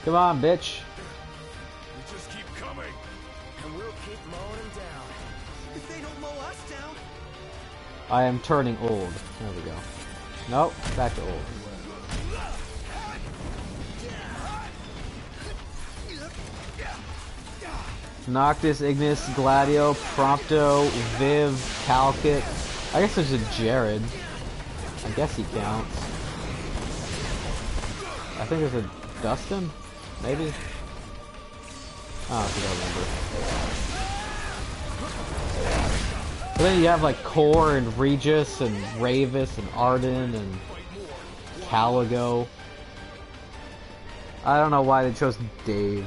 S9: Come on, bitch.
S5: You just keep coming,
S12: and we'll keep mowing them down. If they don't mow us down.
S9: I am turning old. There we go. Nope, back to old. Noctis, Ignis, Gladio, Prompto, Viv, Calkit. I guess there's a Jared. I guess he counts. I think there's a Dustin? Maybe? I don't think I remember. But then you have like Core and Regis and Ravis and Arden and Caligo. I don't know why they chose Dave.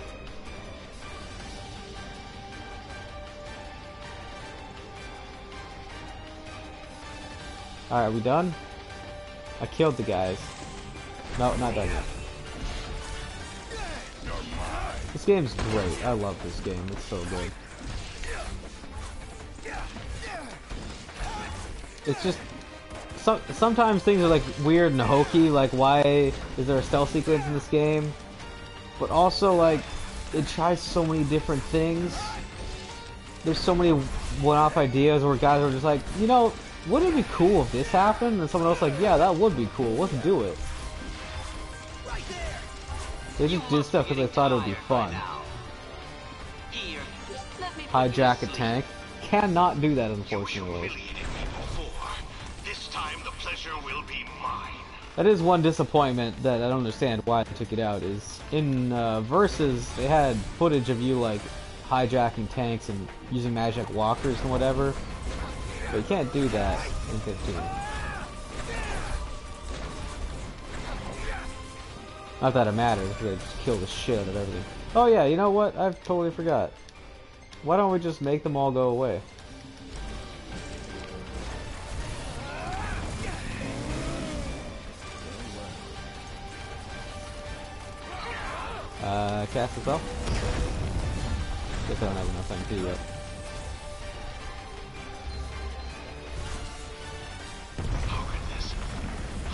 S9: Alright, are we done? I killed the guys. No, not done yet. This game's great. I love this game. It's so good. It's just... sometimes things are like weird and hokey, like why is there a stealth sequence in this game? But also like, it tries so many different things. There's so many one-off ideas where guys are just like, you know, wouldn't it be cool if this happened? And someone else like, yeah, that would be cool. Let's do it. They just did stuff because they thought it would be fun. Hijack a tank. Cannot do that, unfortunately.
S5: This time the pleasure will be mine.
S9: That is one disappointment that I don't understand why they took it out. Is in Versus, they had footage of you like hijacking tanks and using magic walkers and whatever. But you can't do that in 15. Not that it matters, because they just kill the shit out of everything. Oh yeah, you know what? I totally forgot. Why don't we just make them all go away? Cast itself? Guess I don't have enough MP yet.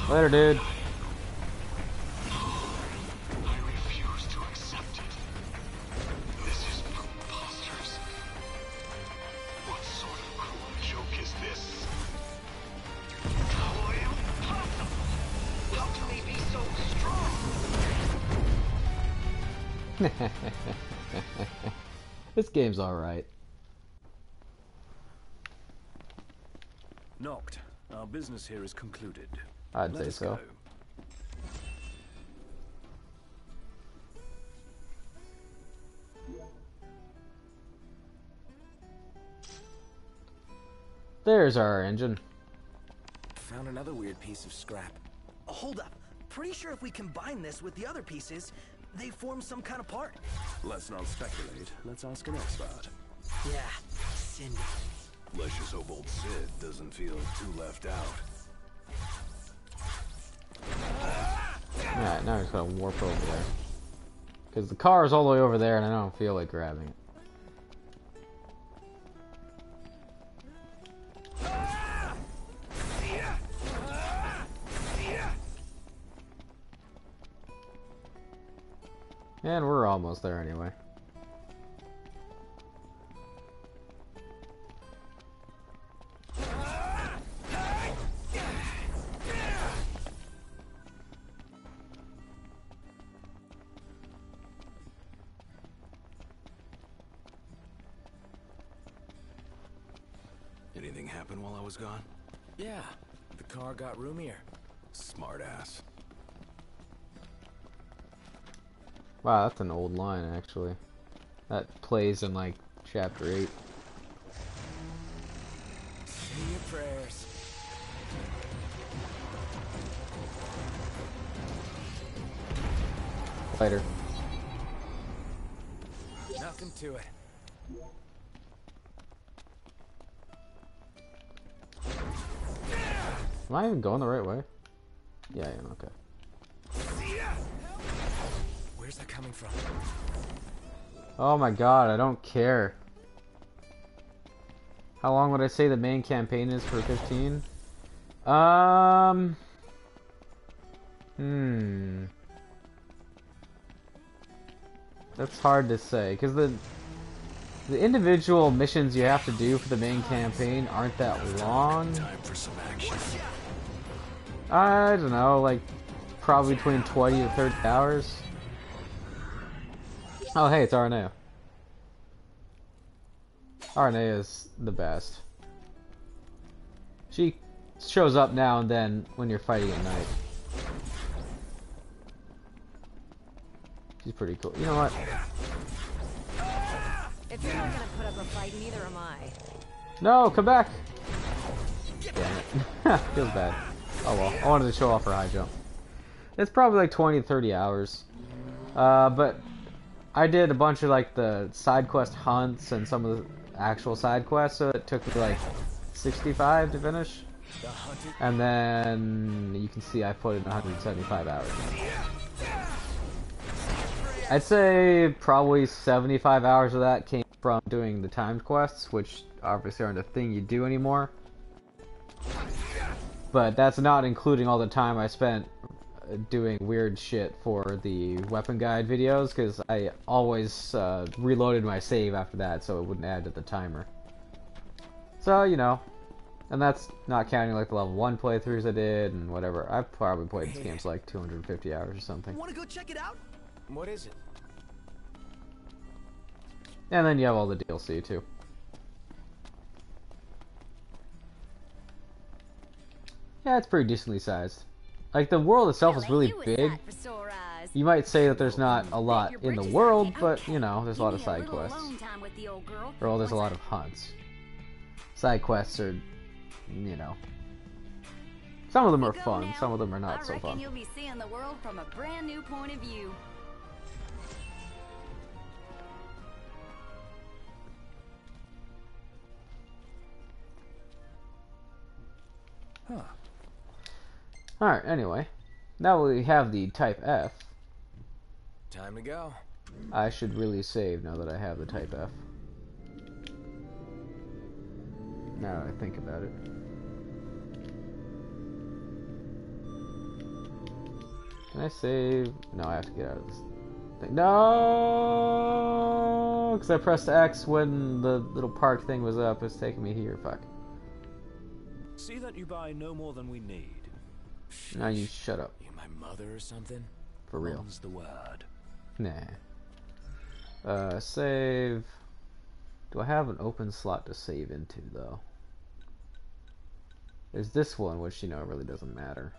S9: Later, dude.
S5: I refuse to accept it. This is preposterous. What sort of cruel joke is this? How impossible! How can they be so strong?
S9: This game's alright.
S13: Noct, our business here is concluded.
S9: I'd
S13: Let
S9: say
S13: us
S9: so.
S13: go.
S9: There's our engine.
S12: Found another weird piece of scrap. Oh, hold up. pretty sure if we combine this with the other pieces, they form some kind of part.
S13: Let's not speculate. Let's ask an expert.
S12: Yeah, Cindy.
S5: Let's just hope old Sid doesn't feel too left out.
S1: Alright, now I just gotta warp over there. Because the car is all the way over there and I don't feel like grabbing it. And we're almost there anyway.
S5: Anything happen while I was gone?
S12: Yeah, the car got roomier.
S5: Smart ass.
S1: Wow, that's an old line actually. That plays in like chapter 8.
S12: Say your prayers.
S1: Later.
S12: Nothing to it.
S1: Am I even going the right way? Yeah, I am, okay.
S12: Where's that coming from?
S1: Oh my god, I don't care. How long would I say the main campaign is for 15? That's hard to say, because the individual missions you have to do for the main campaign aren't that long.
S5: Time for some action.
S1: I don't know, like probably between 20 to 30 hours. Oh hey, it's RNA. RNA is the best. She shows up now and then when you're fighting at night. She's pretty cool. You know what?
S10: If you're not gonna put up a fight, neither am I.
S1: No, come back! Damn it. Feels bad. Oh well, I wanted to show off her high jump. It's probably like 20 to 30 hours. But I did a bunch of like the side quest hunts and some of the actual side quests, so it took me like 65 to finish. And then you can see I put in 175 hours. I'd say probably 75 hours of that came from doing the timed quests, which obviously aren't a thing you do anymore. But that's not including all the time I spent doing weird shit for the weapon guide videos, because I always reloaded my save after that so it wouldn't add to the timer. So, you know, and that's not counting like the level 1 playthroughs I did and whatever. I've probably played this game for like 250 hours or something.
S12: Want to go check it out? What is it?
S1: And then you have all the DLC too. Yeah, it's pretty decently sized. Like, the world itself is really big. You might say that there's not a lot in the world, but, you know, there's a lot of side quests. Or there's a lot of hunts. Side quests are, you know, some of them are fun, some of them are not so fun.
S2: You'll be seeing the world from a brand new point of view.
S12: Huh.
S1: Alright, anyway. Now we have the Type F.
S12: Time to go.
S1: I should really save now that I have the Type F. Now that I think about it. Can I save? No, I have to get out of this thing. No! Because I pressed X when the little park thing was up. It's taking me here. Fuck.
S13: See that you buy no more than we need.
S1: Now you shut up.
S12: You my mother or something?
S1: For real.
S13: Mum's the word.
S1: Nah. Save. Do I have an open slot to save into, though? There's this one, which, you know, really doesn't matter.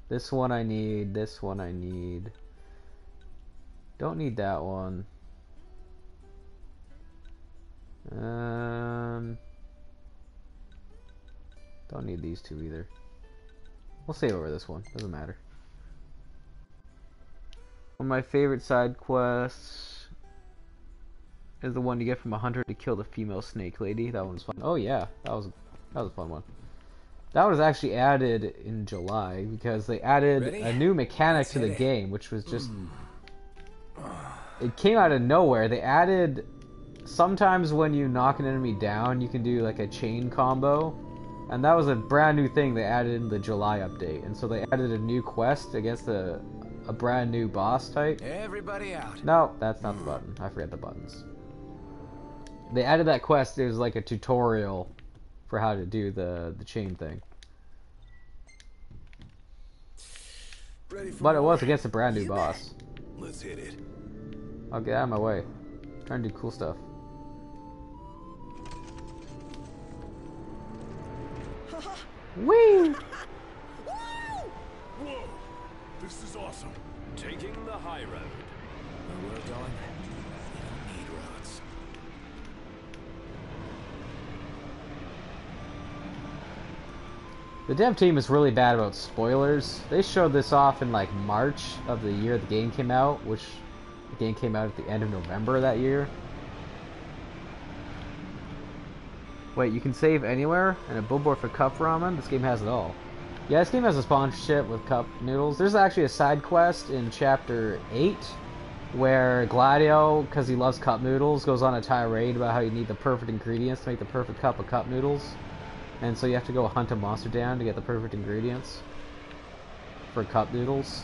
S1: This one I need. This one I need. Don't need that one. Don't need these two either.
S9: We'll save over this one. Doesn't matter. One of my favorite side quests is the one you get from a hunter to kill the female snake lady. That one's fun. Oh yeah, that was a fun one. That was actually added in July because they added a new mechanic to the game, which was just... It came out of nowhere. They added... Sometimes when you knock an enemy down, you can do like a chain combo. And that was a brand new thing they added in the July update. And so they added a new quest against a brand new boss type.
S12: Everybody out.
S9: No, that's not the button. I forget the buttons. They added that quest. It was like a tutorial for how to do the chain thing. But it was against a brand new boss.
S12: Let's hit it.
S9: I'll get out of my way. Trying to do cool stuff. Whee!
S5: Whoa! This is awesome.
S13: Taking the high road.
S12: Where we're going, we don't need roads.
S9: The dev team is really bad about spoilers. They showed this off in like March of the year the game came out, which the game came out at the end of November that year. Wait, you can save anywhere? And a billboard for cup ramen? This game has it all. Yeah, this game has a sponsorship with cup noodles. There's actually a side quest in Chapter 8 where Gladio, because he loves cup noodles, goes on a tirade about how you need the perfect ingredients to make the perfect cup of cup noodles. And so you have to go hunt a monster down to get the perfect ingredients for cup noodles.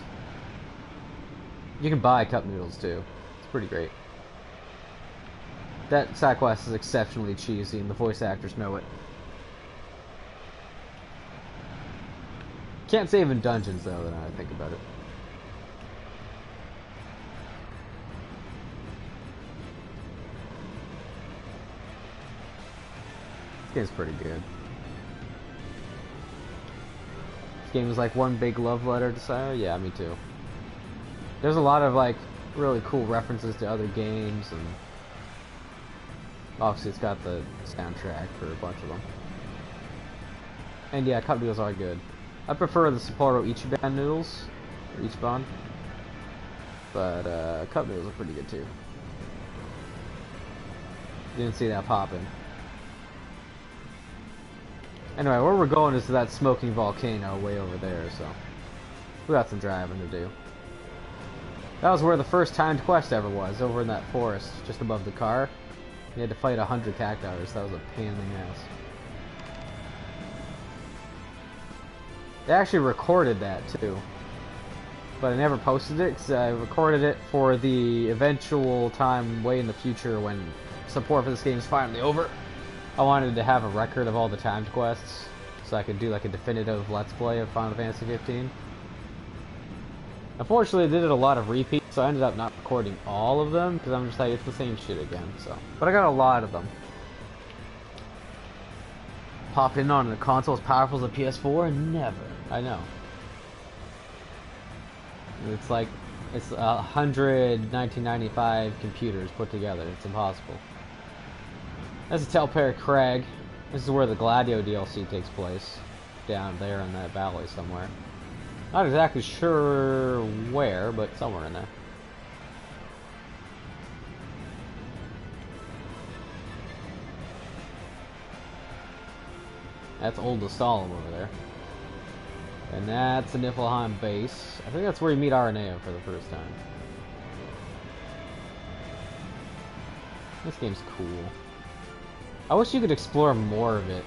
S9: You can buy cup noodles too. It's pretty great. That side quest is exceptionally cheesy and the voice actors know it. Can't save in dungeons though, now I think about it. This game's pretty good. This game is like one big love letter to Sire. Yeah, me too. There's a lot of like really cool references to other games, and obviously it's got the soundtrack for a bunch of them. And yeah, cup noodles are good. I prefer the Sapporo Ichiban noodles, or Ichiban, but cup noodles are pretty good too. Didn't see that popping. Anyway, where we're going is to that smoking volcano way over there, so we got some driving to do. That was where the first timed quest ever was, over in that forest, just above the car. You had to fight 100 cactuars. That was a pain in the ass. They actually recorded that too, but I never posted it because I recorded it for the eventual time way in the future when support for this game is finally over. I wanted to have a record of all the timed quests so I could do like a definitive Let's Play of Final Fantasy 15. Unfortunately, they did a lot of repeats, so I ended up not recording all of them because I'm just like, it's the same shit again. So, but I got a lot of them. Pop in on a console as powerful as a PS4? Never. I know. It's like, it's 100 1995 computers put together. It's impossible. That's a Telpair Crag. This is where the Gladio DLC takes place. Down there in that valley somewhere. Not exactly sure where, but somewhere in there. That's Old Asylum over there. And that's the Niflheim base. I think that's where you meet Aranea for the first time. This game's cool. I wish you could explore more of it.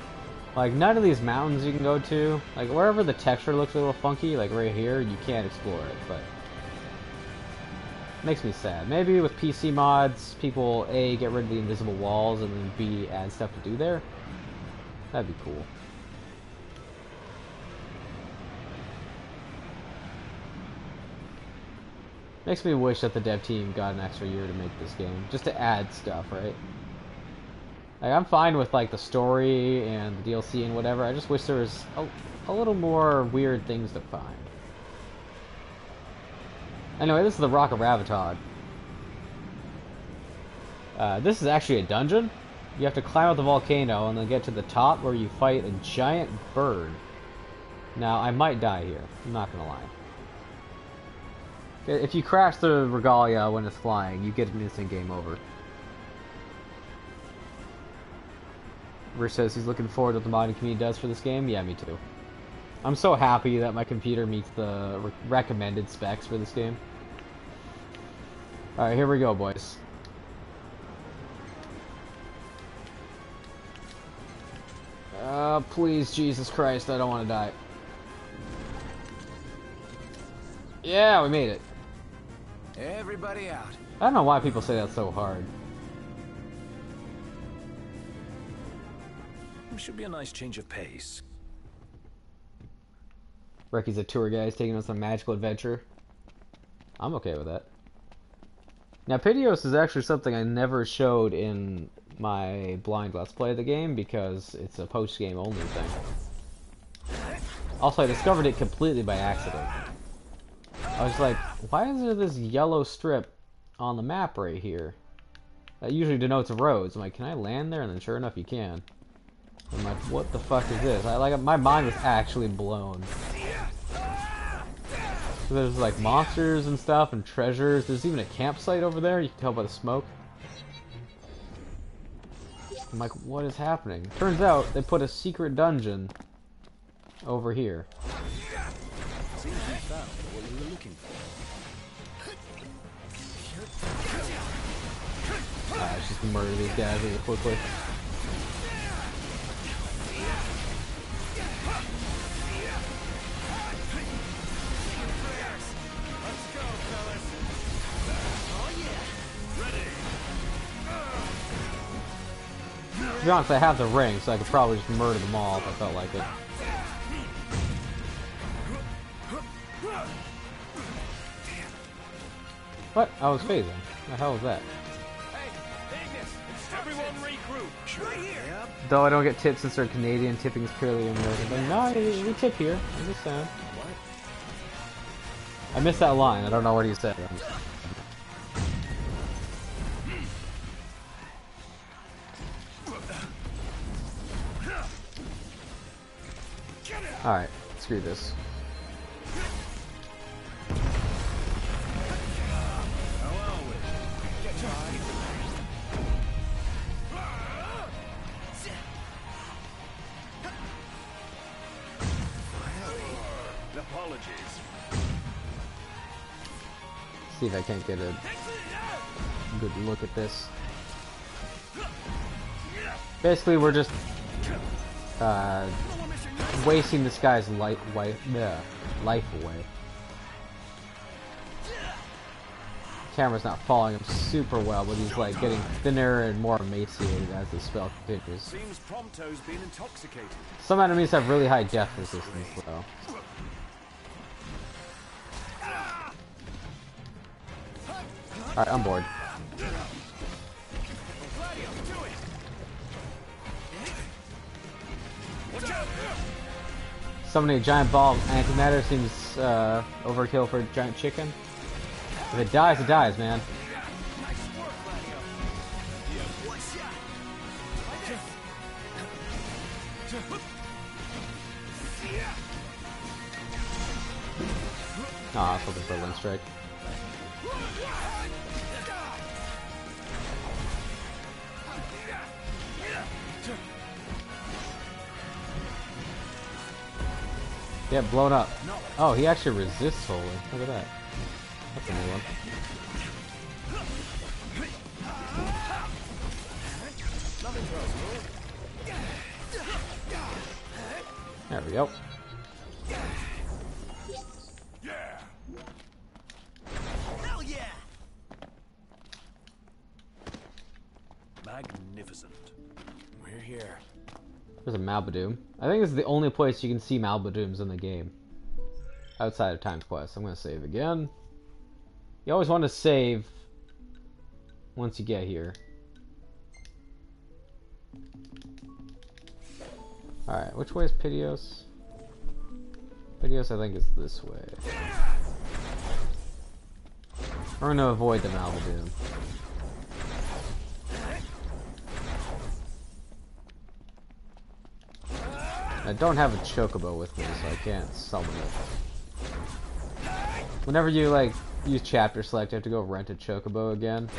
S9: Like, none of these mountains you can go to, like, wherever the texture looks a little funky, like right here, you can't explore it, but it makes me sad. Maybe with PC mods, people, A, get rid of the invisible walls, and then B, add stuff to do there. That'd be cool. Makes me wish that the dev team got an extra year to make this game, just to add stuff, right? Like, I'm fine with like the story and the DLC and whatever. I just wish there was a little more weird things to find. Anyway, this is the Rock of Ravatog. This is actually a dungeon. You have to climb up the volcano and then get to the top where you fight a giant bird
S1: Now, I might die here. I'm not gonna lie. If you crash the Regalia when it's flying, you get an instant game over. Rich says he's looking forward to what the modding community does for this game. Yeah, me too. I'm so happy that my computer meets the recommended specs for this game. Alright, here we go, boys. Please, Jesus Christ, I don't want to die. Yeah, we made it.
S12: Everybody out.
S1: I don't know why people say that's so hard.
S13: It should be a nice change of pace.
S1: Reki's a tour guide, he's taking us on a magical adventure. I'm okay with that. Now, Piteos is actually something I never showed in my blind Let's Play of the game because it's a post-game only thing. Also, I discovered it completely by accident. I was like, why is there this yellow strip on the map right here? That usually denotes roads. I'm like, can I land there? And then sure enough, you can. I'm like, what the fuck is this? My mind was actually blown. So there's like monsters and stuff and treasures. There's even a campsite over there. You can tell by the smoke. I'm like, what is happening? Turns out they put a secret dungeon over here.
S13: Seems we found what we were looking for.
S1: Let's just murder these guys really quickly. To be honest, I have the ring, so I could probably just murder them all if I felt like it. What? I was phasing. What the hell was that?
S5: Everyone regroup. Right here.
S1: Though I don't get tips since they're Canadian, tipping is purely American. But no, we tip here. I'm just saying. I missed that line. I don't know what he said. Alright, screw this.
S5: Apologies.
S1: See if I can't get a good look at this. Basically, we're just wasting this guy's life away. Camera's not following him super well, but he's like getting thinner and more emaciated as the spell continues.
S5: Seems Prompto's been intoxicated.
S1: Some enemies have really high death resistance, though. Alright, I'm bored. Summoning a giant ball of antimatter seems overkill for a giant chicken. If it dies, it dies, man. Ah, I was hoping for a link strike. Yeah, blown up. Oh, he actually resists holy. Look at that. That's a new one. There we go.
S12: Hell yeah!
S13: Magnificent.
S12: We're here.
S1: There's a Malbadoom. I think this is the only place you can see Malbadooms in the game. Outside of Time's Quest. I'm going to save again. You always want to save once you get here. Alright, which way is Piteos? Piteos, I think, is this way. We're going to avoid the Malbadoom.
S9: I don't have a chocobo with me, so I can't summon it. Whenever you like use chapter select, you have to go rent a chocobo again,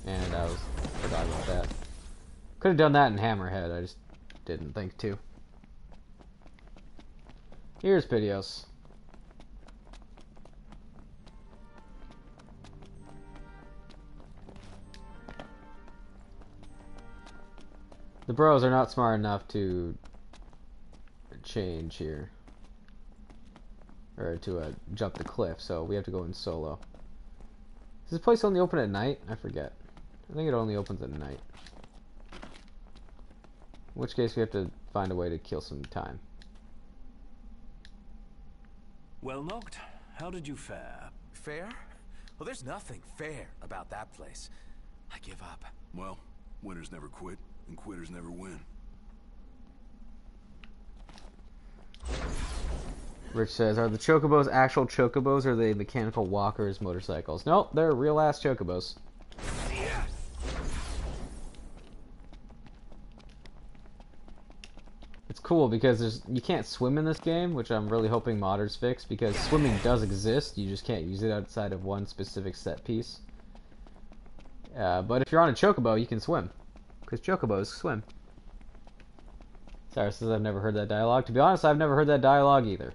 S9: and I forgot about that. Could have done that in Hammerhead. I just didn't think to. Here's Piteos. The bros are not smart enough to change here. Or to jump the cliff, so we have to go in solo. Does this place only open at night? I forget. I think it only opens at night. In which case we have to find a way to kill some time.
S13: Well, Noct, how did you fare?
S12: Fair? Well, there's nothing fair about that place. I give up.
S5: Well, winners never quit, and quitters never win.
S9: Rich says, are the chocobos actual chocobos, or are they mechanical walkers, motorcycles? Nope, they're real-ass chocobos. It's cool because you can't swim in this game, which I'm really hoping modders fix, because swimming does exist, you just can't use it outside of one specific set piece. But if you're on a chocobo, you can swim, because chocobos swim. Sarah says, I've never heard that dialogue. To be honest, I've never heard that dialogue either.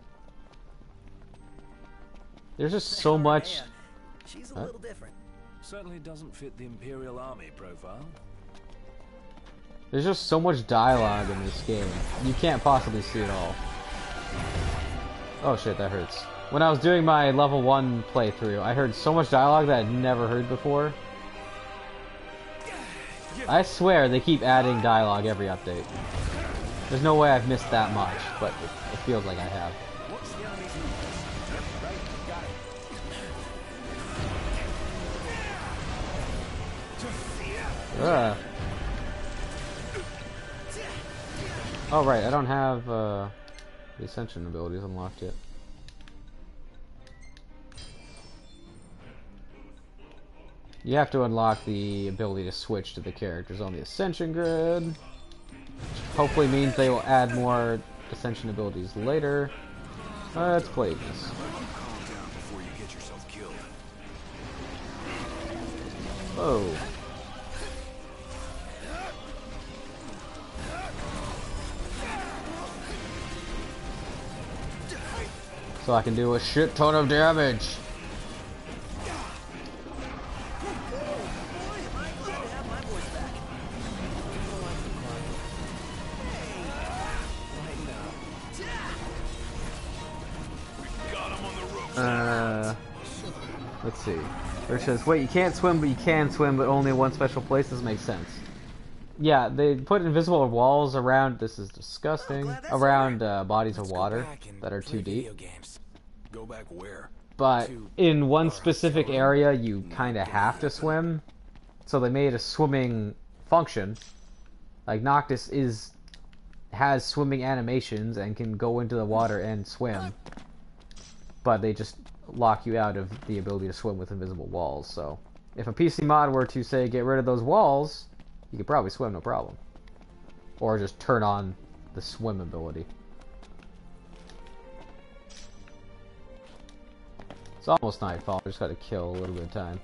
S9: There's just so much...
S12: She's a little different.
S13: Certainly doesn't fit the Imperial Army profile.
S9: There's just so much dialogue in this game. You can't possibly see it all. Oh shit, that hurts. When I was doing my level 1 playthrough, I heard so much dialogue that I'd never heard before. I swear they keep adding dialogue every update. There's no way I've missed that much, but it feels like I have. Oh right, I don't have the Ascension abilities unlocked yet. You have to unlock the ability to switch to the characters on the Ascension grid. Which hopefully means they will add more Ascension abilities later. Let's play this. Whoa. So I can do a shit ton of damage. Let's see. Rich says, wait, you can't swim, but you can swim, but only in one special place. This makes sense. Yeah, they put invisible walls around, this is disgusting, around bodies of water that are too deep.
S5: Go back where?
S9: But in one specific area, you kind of have to swim. So they made a swimming function. Like, Noctis has swimming animations and can go into the water and swim. But they just lock you out of the ability to swim with invisible walls. So if a PC mod were to, say, get rid of those walls, you could probably swim no problem. Or just turn on the swim ability. It's almost nightfall, I just gotta kill a little bit of time.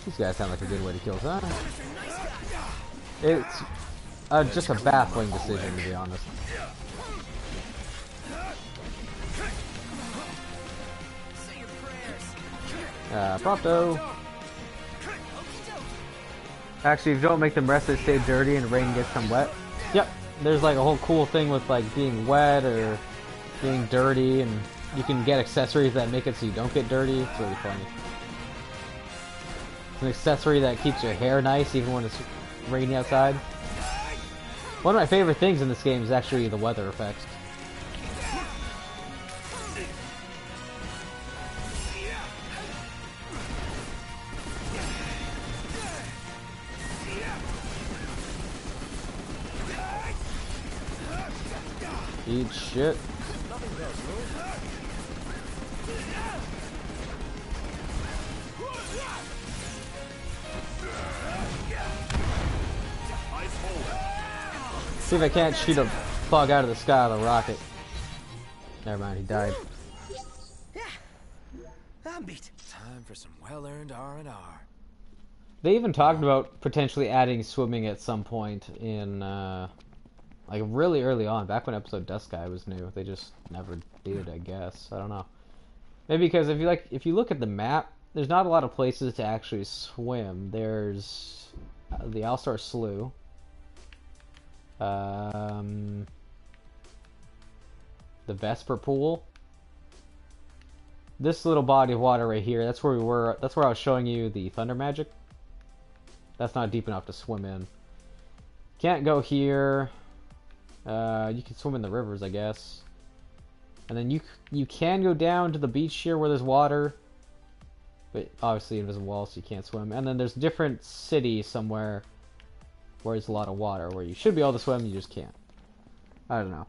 S9: These guys sound like a good way to kill time. It's just a baffling decision, to be honest. Propto. Actually, if you don't make them rest, they stay dirty and rain gets them wet. Yep, there's like a whole cool thing with like being wet or being dirty, and you can get accessories that make it so you don't get dirty. It's really funny. It's an accessory that keeps your hair nice even when it's rainy outside. One of my favorite things in this game is actually the weather effects. Eat shit. See if I can't shoot a bug out of the sky with a rocket. Never mind, he died.
S12: I'm beat. Time for some well-earned R&R.
S9: They even talked about potentially adding swimming at some point in, like really early on, back when episode Dust Sky was new. They just never did, I guess. I don't know. Maybe because if you look at the map, there's not a lot of places to actually swim. There's the Alstar Slough. The Vesper Pool. This little body of water right here, that's where we were. That's where I was showing you the Thunder Magic. That's not deep enough to swim in. Can't go here. You can swim in the rivers, I guess. And then you can go down to the beach here where there's water. But obviously invisible wall, so you can't swim. And then there's a different city somewhere where there's a lot of water, where you should be able to swim, you just can't. I don't know.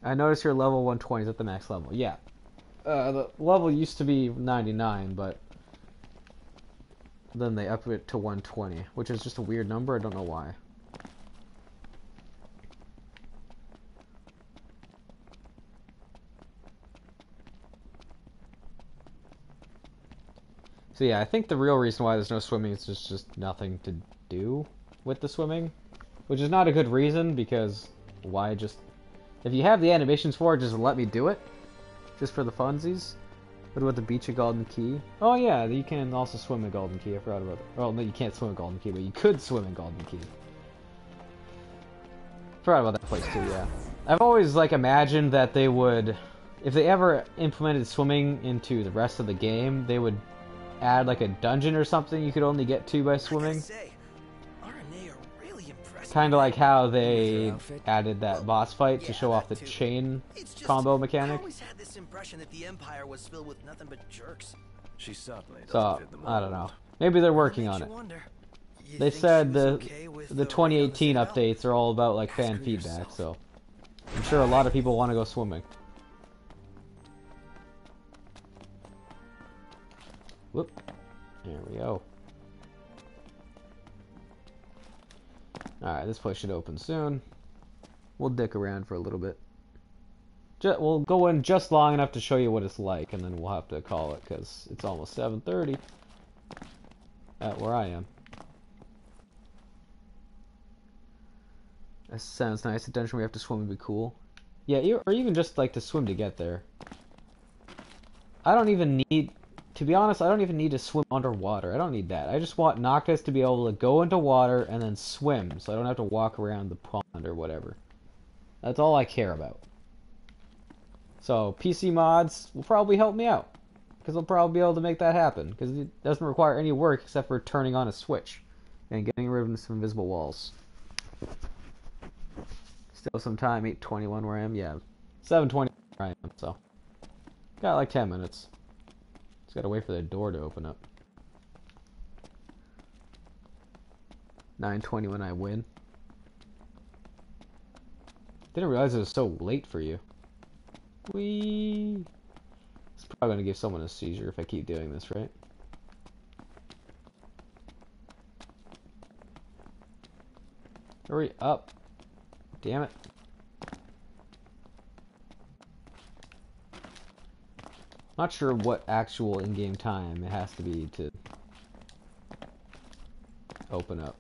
S9: I noticed your level 120 is at the max level. Yeah. The level used to be 99, but then they upped it to 120, which is just a weird number. I don't know why. So yeah, I think the real reason why there's no swimming is just nothing to do with the swimming, which is not a good reason, because why just... If you have the animations for it, just let me do it, just for the funsies. What about the beach at Golden Key? Oh yeah, you can also swim at Golden Key, I forgot about that. Well, no, you can't swim at Golden Key, but you could swim in Golden Key. Forgot about that place too, yeah. I've always, like, imagined that they would... If they ever implemented swimming into the rest of the game, they would add like a dungeon or something you could only get to by swimming. Kind of like how they added that boss fight to show off the chain combo mechanic.
S12: I always had this impression that the Empire was filled with nothing but jerks.
S13: She certainly doesn't
S9: So,
S13: fit the
S9: I don't
S13: mold.
S9: know. Maybe they're working on it. They said the 2018 updates are all about like fan feedback, so I'm sure a lot of people want to go swimming. Whoop. There we go. Alright, this place should open soon. We'll dick around for a little bit. We'll go in just long enough to show you what it's like, and then we'll have to call it, because it's almost 7:30 at where I am. That sounds nice. A dungeon where you have to swim would be cool. Yeah, or even just like to swim to get there. I don't even need... To be honest, I don't even need to swim underwater. I don't need that. I just want Noctis to be able to go into water and then swim, so I don't have to walk around the pond or whatever. That's all I care about. So, PC mods will probably help me out, because they'll probably be able to make that happen, because it doesn't require any work except for turning on a switch and getting rid of some invisible walls. Still some time, 8:21 where I am. Yeah, 7:20 where I am, so got like 10 minutes. Just gotta wait for the door to open up. 9:20 when I win. Didn't realize it was so late for you. Whee! It's probably gonna give someone a seizure if I keep doing this, right? Hurry up. Damn it. Not sure what actual in-game time it has to be to open up.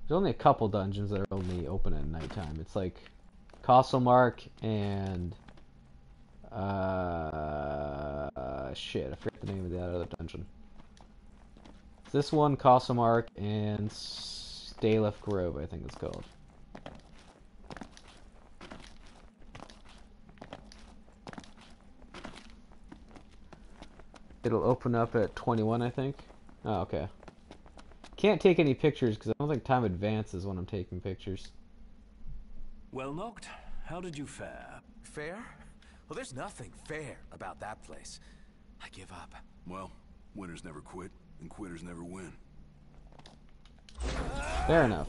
S9: There's only a couple dungeons that are only open at nighttime. It's like Castle Mark and shit, I forget the name of that other dungeon. It's this one, Castle Mark, and Staylef Grove, I think it's called. It'll open up at 21, I think. Oh, okay. Can't take any pictures because I don't think time advances when I'm taking pictures.
S13: Well, Noct, how did you fare?
S12: Fair? Well, there's nothing fair about that place. I give up.
S5: Well, winners never quit, and quitters never win.
S9: Fair enough.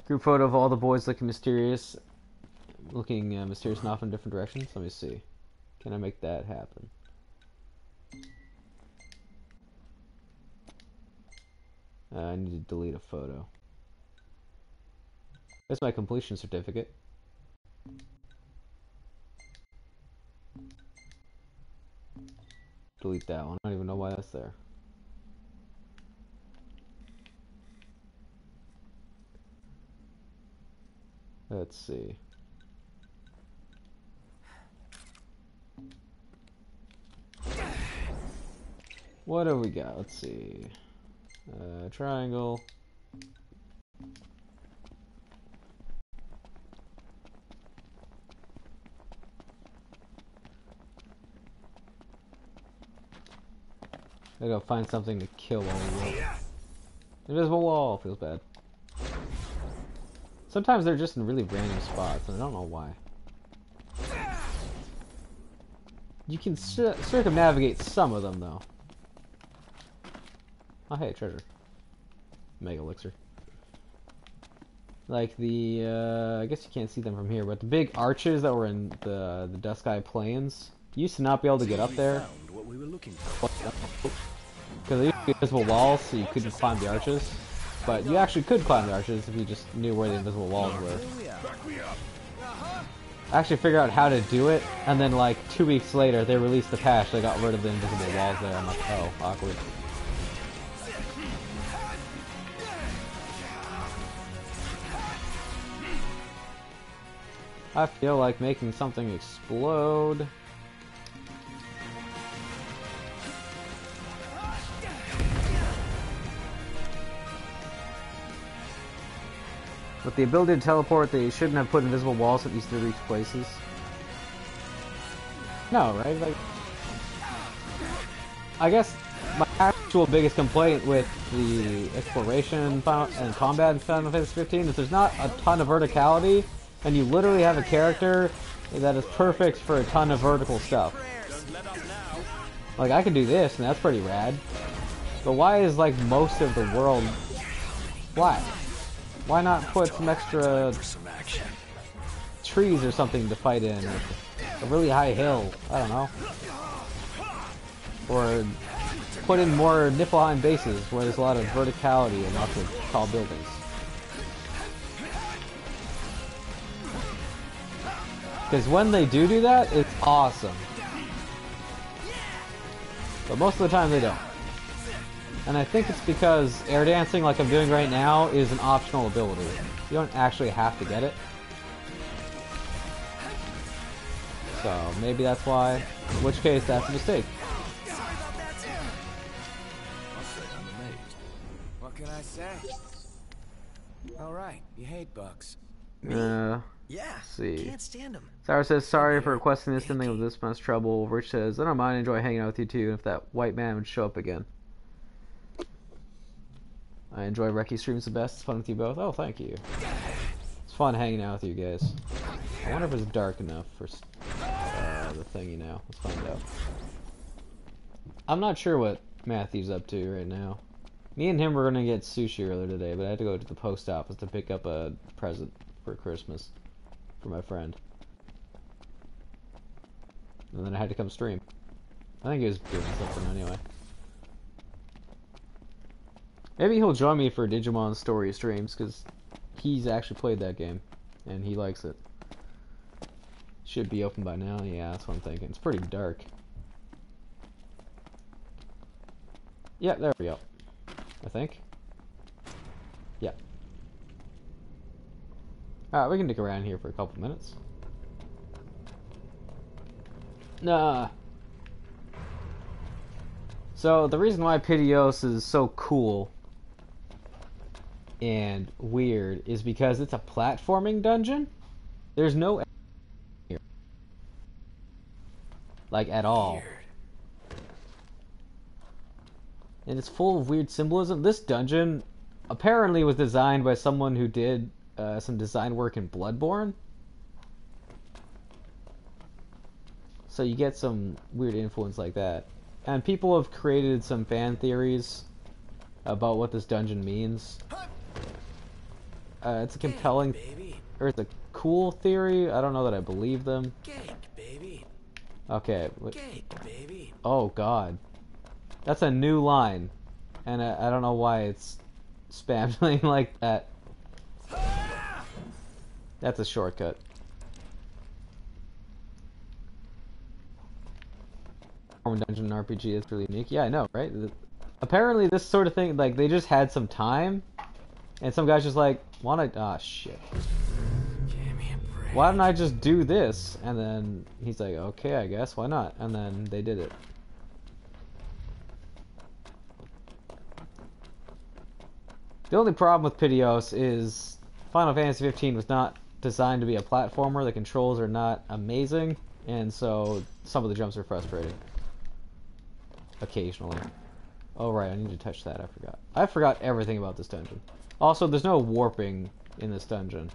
S9: Group photo of all the boys looking mysterious. Mysterious and off in different directions. Let me see. Can I make that happen? I need to delete a photo. That's my completion certificate. Delete that one. I don't even know why that's there. Let's see. What do we got? Let's see. Triangle. I gotta find something to kill while we wait. Invisible wall feels bad. Sometimes they're just in really random spots, and I don't know why. You can circumnavigate some of them, though. Oh, hey, treasure. Mega elixir. Like the, I guess you can't see them from here, but the big arches that were in the Dusky Plains, you used to not be able to get up there. Because they used to be invisible walls, so you couldn't climb the arches. But you actually could climb the arches if you just knew where the invisible walls were. I actually figured out how to do it, and then like 2 weeks later, they released the patch that got rid of the invisible walls there. I'm like, oh, awkward. I feel like making something explode. With the ability to teleport, they shouldn't have put invisible walls at easy to reach places. No, right? Like, I guess my actual biggest complaint with the exploration and combat in Final Fantasy 15 is there's not a ton of verticality, and you literally have a character that is perfect for a ton of vertical stuff. Like, I can do this, and that's pretty rad. But why is, like, most of the world flat? Why not put some extra trees or something to fight in? Or a really high hill, I don't know. Or put in more Niflheim bases where there's a lot of verticality and lots of tall buildings. Because when they do that, it's awesome. But most of the time they don't. And I think it's because air dancing, like I'm doing right now, is an optional ability. You don't actually have to get it. So maybe that's why. In which case, that's a mistake.
S12: What can I say? Alright, you hate bugs.
S9: Yeah. See.
S6: Can't stand them.
S9: Sarah says, sorry for requesting this, didn't think of this much trouble. Rich says, I don't mind, enjoy hanging out with you too, if that white man would show up again. I enjoy Reki streams the best. It's fun with you both. Oh, thank you. It's fun hanging out with you guys. I wonder if it's dark enough for the thingy now. Let's find out. I'm not sure what Matthew's up to right now. Me and him were going to get sushi earlier today, but I had to go to the post office to pick up a present for Christmas for my friend. And then I had to come stream. I think he was doing something anyway. Maybe he'll join me for Digimon story streams, because he's actually played that game, and he likes it. Should be open by now, yeah, that's what I'm thinking. It's pretty dark. Yeah, there we go. I think. Yeah. Alright, we can dig around here for a couple minutes. Nah. So, the reason why Piteos is so cool and weird is because it's a platforming dungeon. There's no here, like at all, and it's full of weird symbolism. This dungeon apparently was designed by someone who did some design work in Bloodborne, so you get some weird influence like that. And people have created some fan theories about what this dungeon means. It's a compelling, or it's a cool theory. I don't know that I believe them. Okay. Oh God, that's a new line, and I don't know why it's spam something like that. That's a shortcut. Dungeon RPG is really unique. Yeah, I know, right? Apparently this sort of thing, like, they just had some time, and some guy's just like, ah, shit. Why don't I just do this? And then he's like, okay, I guess, why not? And then they did it. The only problem with Piteos is Final Fantasy 15 was not designed to be a platformer. The controls are not amazing, and so some of the jumps are frustrating. Occasionally. Oh right, I need to touch that, I forgot. I forgot everything about this dungeon. Also, there's no warping in this dungeon.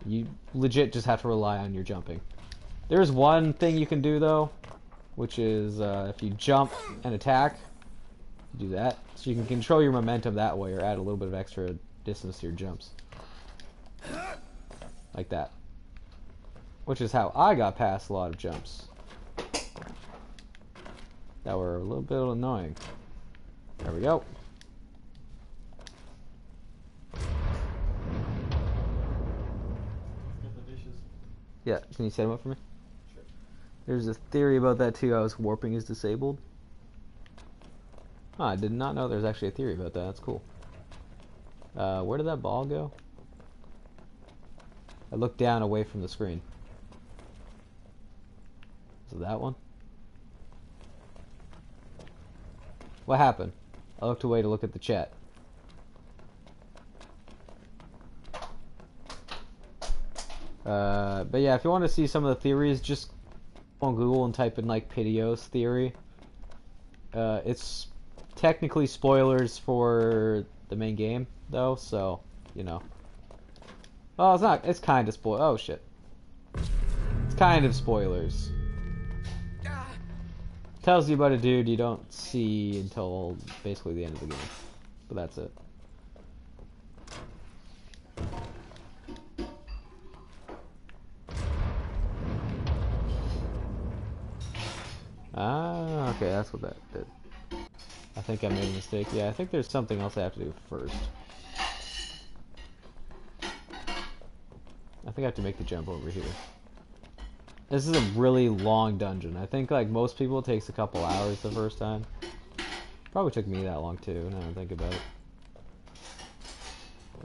S9: You legit just have to rely on your jumping. There's one thing you can do though, which is if you jump and attack, do that. So you can control your momentum that way or add a little bit of extra distance to your jumps. Like that. Which is how I got past a lot of jumps that were a little bit annoying. There we go. Yeah, can you set them up for me? Sure. There's a theory about that too. How warping is disabled. Huh, I did not know there's actually a theory about that. That's cool. Where did that ball go? I looked down away from the screen. Is it that one? What happened? I looked away to look at the chat. But yeah, if you want to see some of the theories, just go on Google and type in like Piteos theory. It's technically spoilers for the main game, though, so you know. Oh, it's not. It's kind of spoil. Oh shit. It's kind of spoilers. Tells you about a dude you don't see until basically the end of the game, but that's it. Ah, okay, that's what that did. I think I made a mistake. Yeah, I think there's something else I have to do first. I think I have to make the jump over here. This is a really long dungeon. I think, like most people, it takes a couple hours the first time. Probably took me that long too, now I think about it.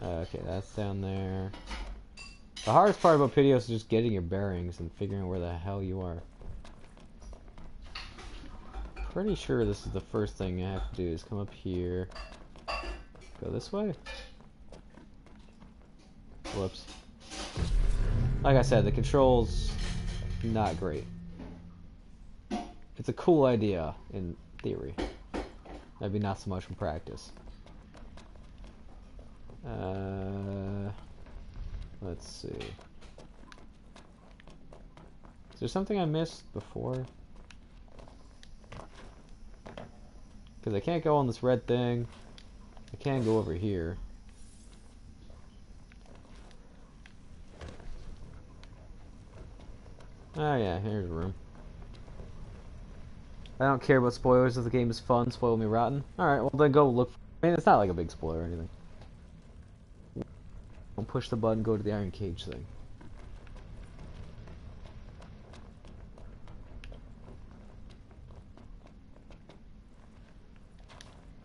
S9: Okay, that's down there. The hardest part about Piteos is just getting your bearings and figuring out where the hell you are. Pretty sure this is the first thing I have to do is come up here. Go this way? Whoops. Like I said, the controls not great. It's a cool idea in theory. Maybe not so much in practice. Let's see. Is there something I missed before? Because I can't go on this red thing. I can't go over here. Oh yeah, here's a room. I don't care about spoilers if the game is fun, spoil me rotten. Alright, well then go look. I mean, it's not like a big spoiler or anything. Don't push the button, go to the iron cage thing.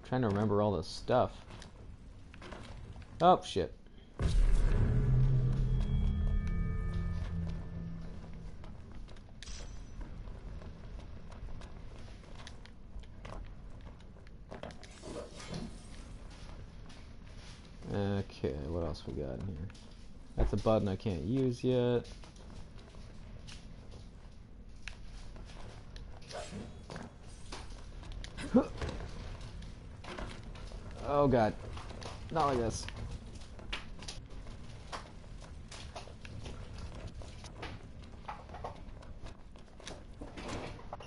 S9: I'm trying to remember all this stuff. Oh, shit. Okay, what else we got in here? That's a button I can't use yet. Oh god. Not like this.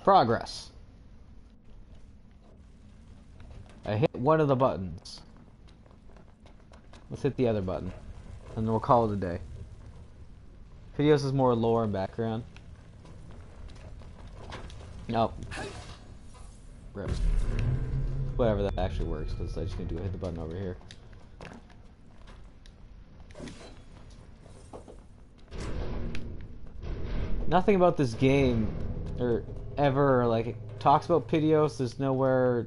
S9: Progress. I hit one of the buttons. Let's hit the other button, and then we'll call it a day. Piteos is more lore and background. Nope. Rip. Whatever, that actually works, because I just need to hit the button over here. nothing about this game or ever like it talks about Piteos. There's nowhere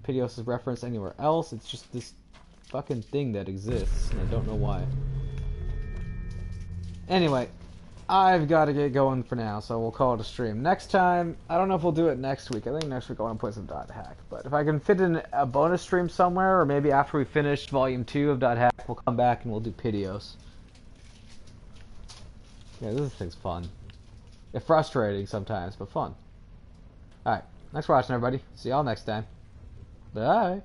S9: Piteos is referenced anywhere else. It's just this fucking thing that exists, and I don't know why. Anyway, I've got to get going for now, so we'll call it a stream. Next time, I don't know if we'll do it next week. I think next week I want to play some .hack. But if I can fit in a bonus stream somewhere, or maybe after we finish Volume 2 of .hack, we'll come back and we'll do Piteos. Yeah, this thing's fun. It's frustrating sometimes, but fun. Alright, thanks for watching, everybody. See y'all next time. Bye!